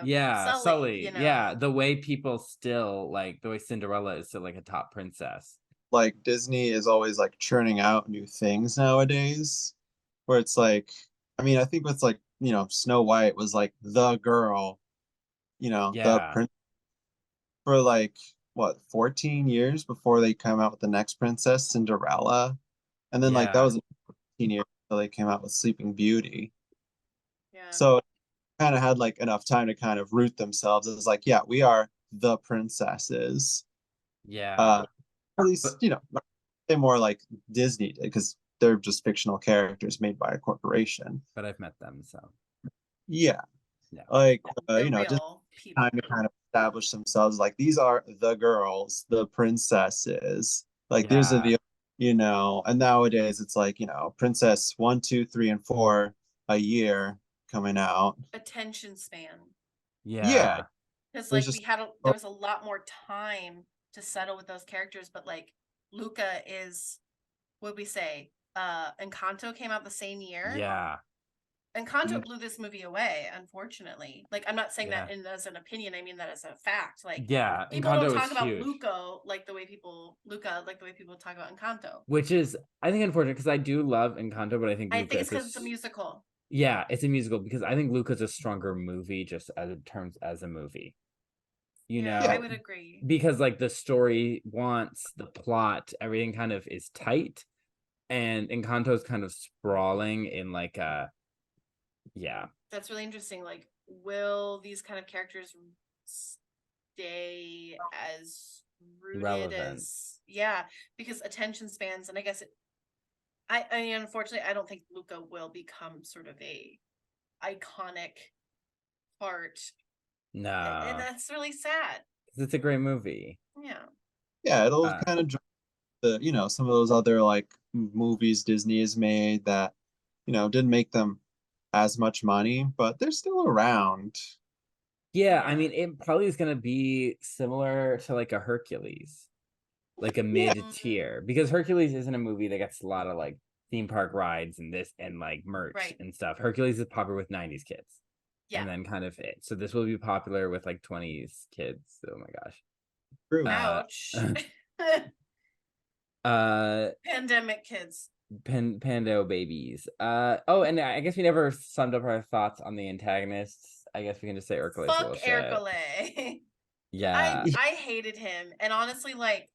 Yeah, Sully, Sully. Yeah, the way people still like the way Cinderella is still like a top princess. Like Disney is always like churning out new things nowadays, where it's like, I mean, I think it's like, Snow White was like the girl, the Yeah, prince for like what, 14 years before they come out with the next princess, Cinderella. And then like that yeah, was 15 years until they came out with Sleeping Beauty. Yeah. So kind of had like enough time to kind of root themselves as like, yeah, we are the princesses. yeah. At least, But they more like Disney did because they're just fictional characters made by a corporation. I've met them, so Yeah, yeah. like The just real people. time to kind of establish themselves. Like these are the girls, the princesses. Like these are Yeah, and nowadays it's like princess one, two, three, and four a year coming out. Attention span. Yeah, yeah, Because there's like just there was a lot more time to settle with those characters, but like Luca is, what we say, Encanto came out the same year. yeah, Encanto blew this movie away, unfortunately. Like, I'm not saying yeah, that as an opinion, I mean that as a fact. Like, yeah. people don't Encanto is talk about huge, Luca like the way people talk about Encanto. which is I think unfortunate because I do love Encanto, but I think I think Luca it's is because it's a musical. yeah, it's a musical because I think Luca's a stronger movie just as in terms as a movie. Yeah, I yeah, would agree. Because like the story wants the plot, everything kind of is tight, and Encanto's kind of sprawling in like a yeah, That's really interesting. Like, will these kind of characters stay as rooted relevant. as, yeah, because attention spans, and I guess I mean, unfortunately, I don't think Luca will become sort of a iconic part, and No, that's really sad. it's a great movie. Yeah. yeah. It'll Uh, kind of some of those other like movies Disney has made that didn't make them as much money, but they're still around. yeah, I Yeah. mean, it probably is gonna be similar to like a Hercules, like a Yeah, mid tier, because Hercules isn't a movie that gets a lot of like theme park rides and this and like merch Right. and stuff. Hercules is popular with 90s kids. Yeah. And then kind of it. So this will be popular with like 20s kids. Oh my true. Ouch. gosh. Uh Pandemic kids. Pando babies. Oh, and I guess we never summed up our thoughts on the antagonists. I guess we can just say Hercules Fuck little shit. Ercole. Yeah. I hated him. And honestly, like,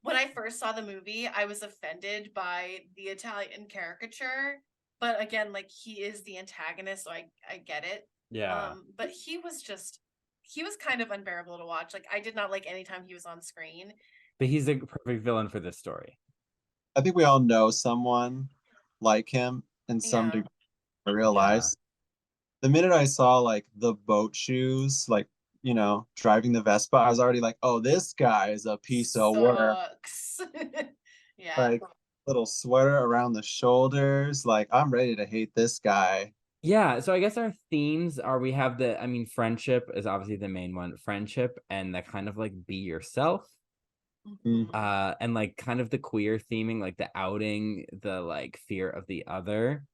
when I first saw the movie, I was offended by the Italian caricature. But again, like, he is the antagonist, so I get it. Yeah. But he was kind of unbearable to watch. Like, I did not like any time he was on screen. But he's a perfect villain for this story. I think we all know someone like him in some Yeah. degree in real Yeah. life. The minute I saw like the boat shoes, like driving the Vespa, I was already like, oh, this guy is a piece of work. Sucks. Yeah. Like little sweater around the shoulders. Like I'm ready to hate this guy. Yeah, so I guess our themes are we have I mean, friendship is obviously the main one. Friendship and the kind of like be yourself. Mhm. And like kind of the queer theming, like the outing, the like fear of the other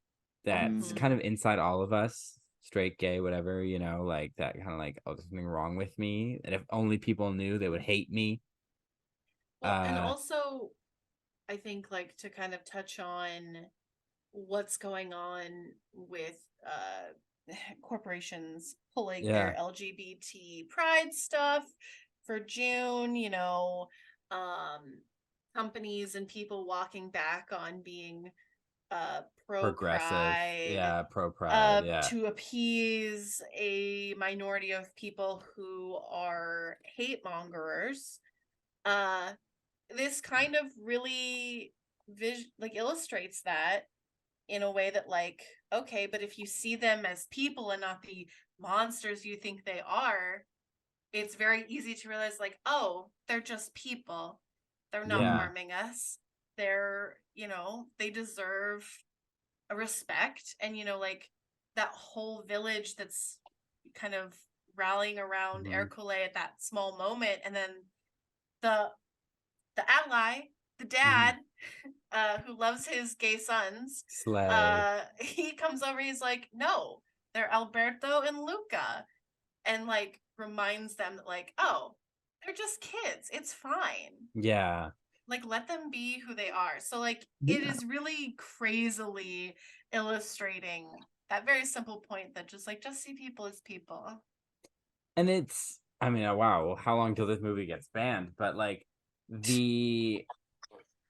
that's Mhm. kind of inside all of us, straight, gay, whatever, like that kind of like, oh, there's something wrong with me. And if only people knew, they would hate me. Well, and also, I think, like, to kind of touch on what's going on with corporations pulling Yeah, their LGBT pride stuff for June, companies and people walking back on being pro progressive. pride Yeah, pro pride. Yeah. to appease a minority of people who are hate mongers. Uh this kind of really like illustrates that in a way that, like, okay, but if you see them as people and not the monsters you think they are, it's very easy to realize, like, oh, they're just people, they're not Yeah. harming us, they're, they deserve a respect. And like that whole village that's kind of rallying around Mhm. Ercole at that small moment, and then the ally, the dad, who loves his gay sons, Slay. he comes over, he's like, no, they're Alberto and Luca. and like reminds them that like, oh, they're just kids. It's fine. Yeah. Like, let them be who they are. So like Yeah. it is really crazily illustrating that very simple point that just see people as people. And it's, I mean, wow, how long till this movie gets banned? But like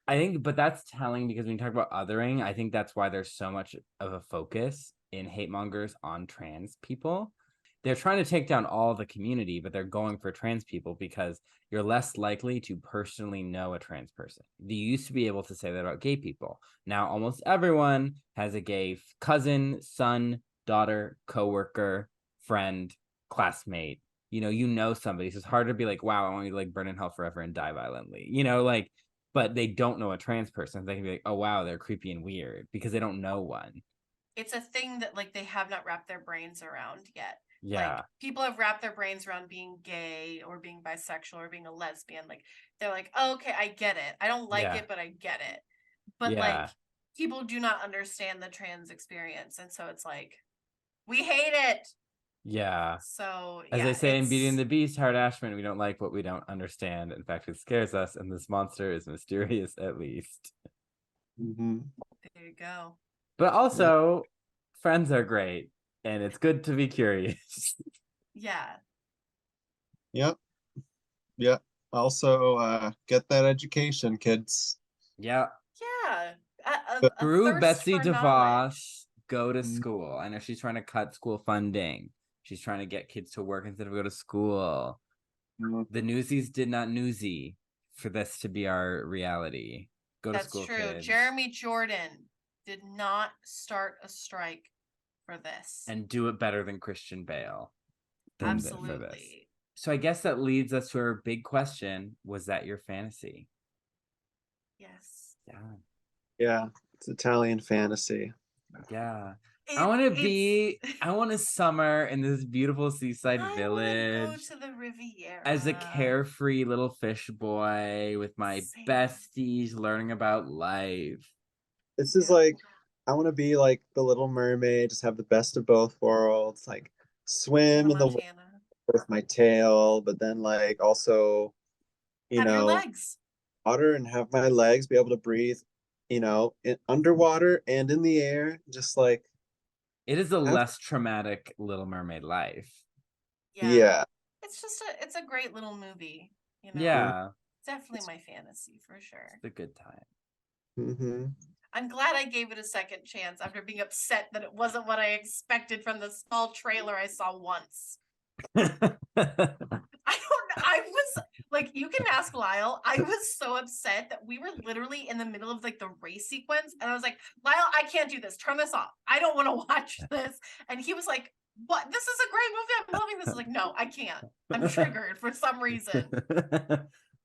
I think, but that's telling because when you talk about othering, I think that's why there's so much of a focus in hate mongers on trans people. They're trying to take down all the community, but they're going for trans people because you're less likely to personally know a trans person. You used to be able to say that about gay people. Now almost everyone has a gay cousin, son, daughter, coworker, friend, classmate. You know somebody. So it's hard to be like, wow, I want you to like burn in hell forever and die violently. Like, but they don't know a trans person. They can be like, oh wow, they're creepy and weird because they don't know one. It's a thing that like they have not wrapped their brains around yet. Yeah. Like people have wrapped their brains around being gay or being bisexual or being a lesbian. Like they're like, oh, okay, I get it. I don't like it, but I get it. But like people do not understand the trans experience. And so it's like, we hate it. Yeah. So as they say in Beauty and the Beast, Howard Ashman, we don't like what we don't understand. In fact, it scares us, and this monster is mysterious at least. Mm-hmm. There you go. But also, friends are great, and it's good to be curious. Yeah. Yep. Yep. Also, get that education, kids. Yeah. Yeah. Through Betsy DeVos, knowledge. go to school. I know she's trying to cut school funding. She's trying to get kids to work instead of go to school. The newsies did not newsy for this to be our reality. Go to school, That's true. kids. Jeremy Jordan did not start a strike for this. And do it better than Christian Bale. Absolutely. So I guess that leads us to our big question. Was that your fantasy? Yes. Yeah. Yeah. It's Italian fantasy. Yeah. I want to summer in this beautiful seaside village. I want to go to the Riviera. As a carefree little fish boy with my besties learning about life. This is like, I want to be like the Little Mermaid, just have the best of both worlds, like swim in the water with my tail, but then like also, have your legs. Water and have my legs be able to breathe, underwater and in the air, just like. It is a less traumatic Little Mermaid life. Yeah. It's a great little movie, Yeah. It's definitely my fantasy for sure. It's a good time. Mm-hmm. I'm glad I gave it a second chance after being upset that it wasn't what I expected from the small trailer I saw once. I was like, you can ask Lyle. I was so upset that we were literally in the middle of like the race sequence. And I was like, Lyle, I can't do this. Turn this off. I don't want to watch this. And he was like, what? This is a great movie. I'm loving this. I was like, no, I can't. I'm triggered for some reason.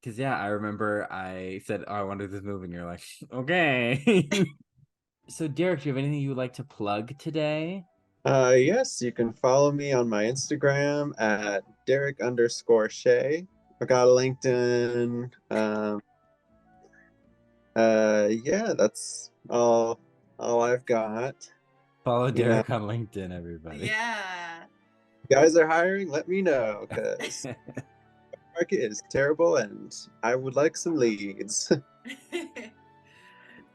Because I remember I said, oh, I want to do this movie. And you're like, okay. So Derek, do you have anything you would like to plug today? Yes, you can follow me on my Instagram at Derek_Shea. I got a LinkedIn. Yeah, that's all I've got. Follow Derek on LinkedIn, everybody. Yeah. You guys are hiring, let me know, because the market is terrible and I would like some leads.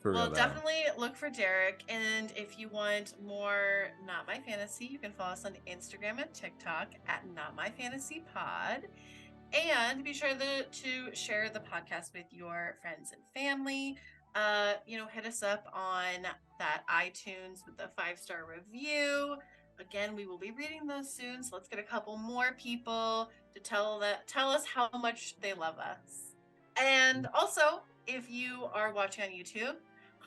Well, definitely look for Derek. And if you want more Not My Fantasy, you can follow us on Instagram and TikTok at Not My Fantasy Pod. And be sure to share the podcast with your friends and family. Hit us up on that iTunes with the 5-star review. Again, we will be reading those soon. So let's get a couple more people to tell us how much they love us. And also, if you are watching on YouTube,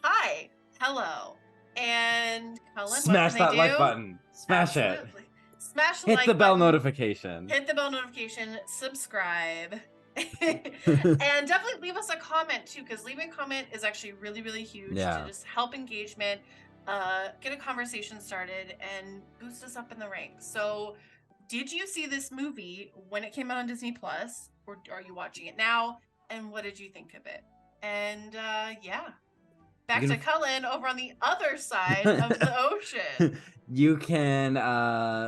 hi, hello, and Cullen, smash what can that they do? like button. Smash Absolutely. it. Smash the Hit like the bell button. notification. Hit the bell notification. Subscribe. And definitely leave us a comment too, because leaving a comment is actually really, really huge to just help engagement, get a conversation started, and boost us up in the ranks. So, did you see this movie when it came out on Disney Plus, or are you watching it now? And what did you think of it? And back to Cullen over on the other side of the ocean. You can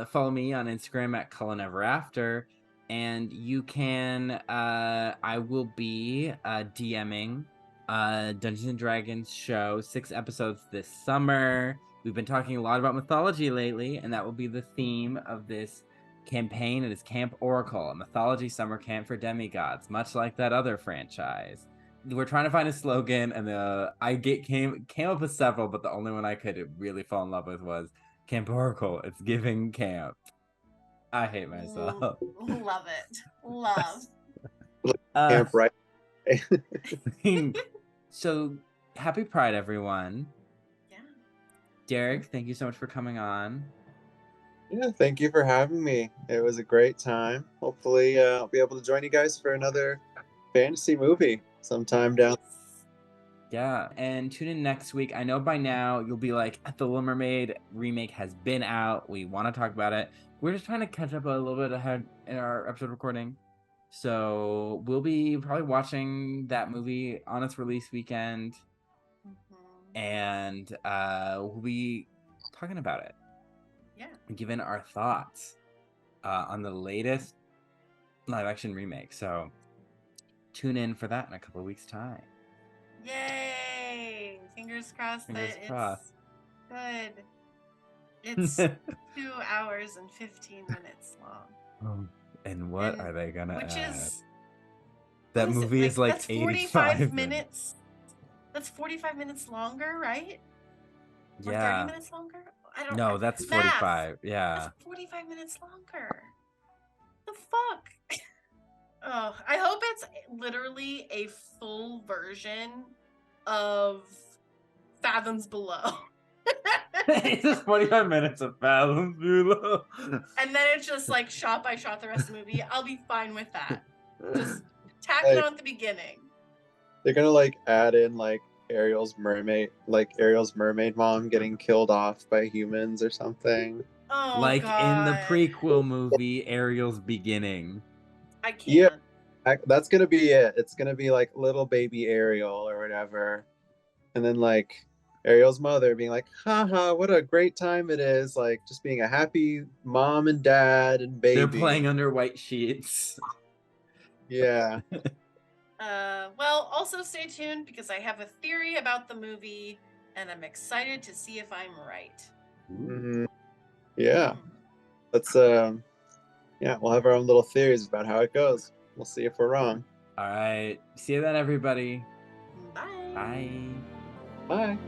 follow me on Instagram at @CullenEverAfter, and you can I will be DMing Dungeons and Dragons show 6 episodes this summer. We've been talking a lot about mythology lately, and that will be the theme of this campaign. It is Camp Oracle, a mythology summer camp for demigods, much like that other franchise. We're trying to find a slogan, and came up with several, but the only one I could really fall in love with was Camp Oracle. It's giving camp. I hate myself. Love it. Love. Camp right. So happy Pride, everyone. Yeah. Derek, thank you so much for coming on. Yeah, thank you for having me. It was a great time. Hopefully, I'll be able to join you guys for another fantasy movie sometime down. Yeah, and tune in next week. I know by now you'll be like, The Little Mermaid remake has been out. We want to talk about it. We're just trying to catch up a little bit ahead in our episode recording. So we'll be probably watching that movie on its release weekend. And we'll be talking about it. Yeah. And giving our thoughts on the latest live action remake. So tune in for that in a couple of weeks' time. Yay! Fingers crossed Fingers that crossed. it's good. It's 2 hours and 15 minutes long. And what are they gonna which add? is That what is it, movie is like that's 45 minutes. That's 45 minutes longer, right? Or Yeah. 30 minutes longer? I don't No, know. that's Math. 45. Yeah. That's 45 minutes longer. The fuck? Oh, I hope it's literally a full version of Fathoms Below. It's just 45 minutes of Fathoms Below. And then it's just like shot by shot the rest of the movie. I'll be fine with that. Just tack it Like, on at the beginning. they're gonna like add in like Ariel's mermaid mom getting killed off by humans or something. Oh, Like in the God. prequel movie, Ariel's beginning. I can't. Yeah. That's gonna be it. It's gonna be like little baby Ariel or whatever, and then like Ariel's mother being like, haha, what a great time it is, like just being a happy mom and dad and baby. They're playing under white sheets. Yeah. Well, also stay tuned because I have a theory about the movie and I'm excited to see if I'm right. Mhm. Yeah. Let's yeah, we'll have our own little theories about how it goes. We'll see if we're wrong. All right. See you then, everybody. Bye. Bye. Bye.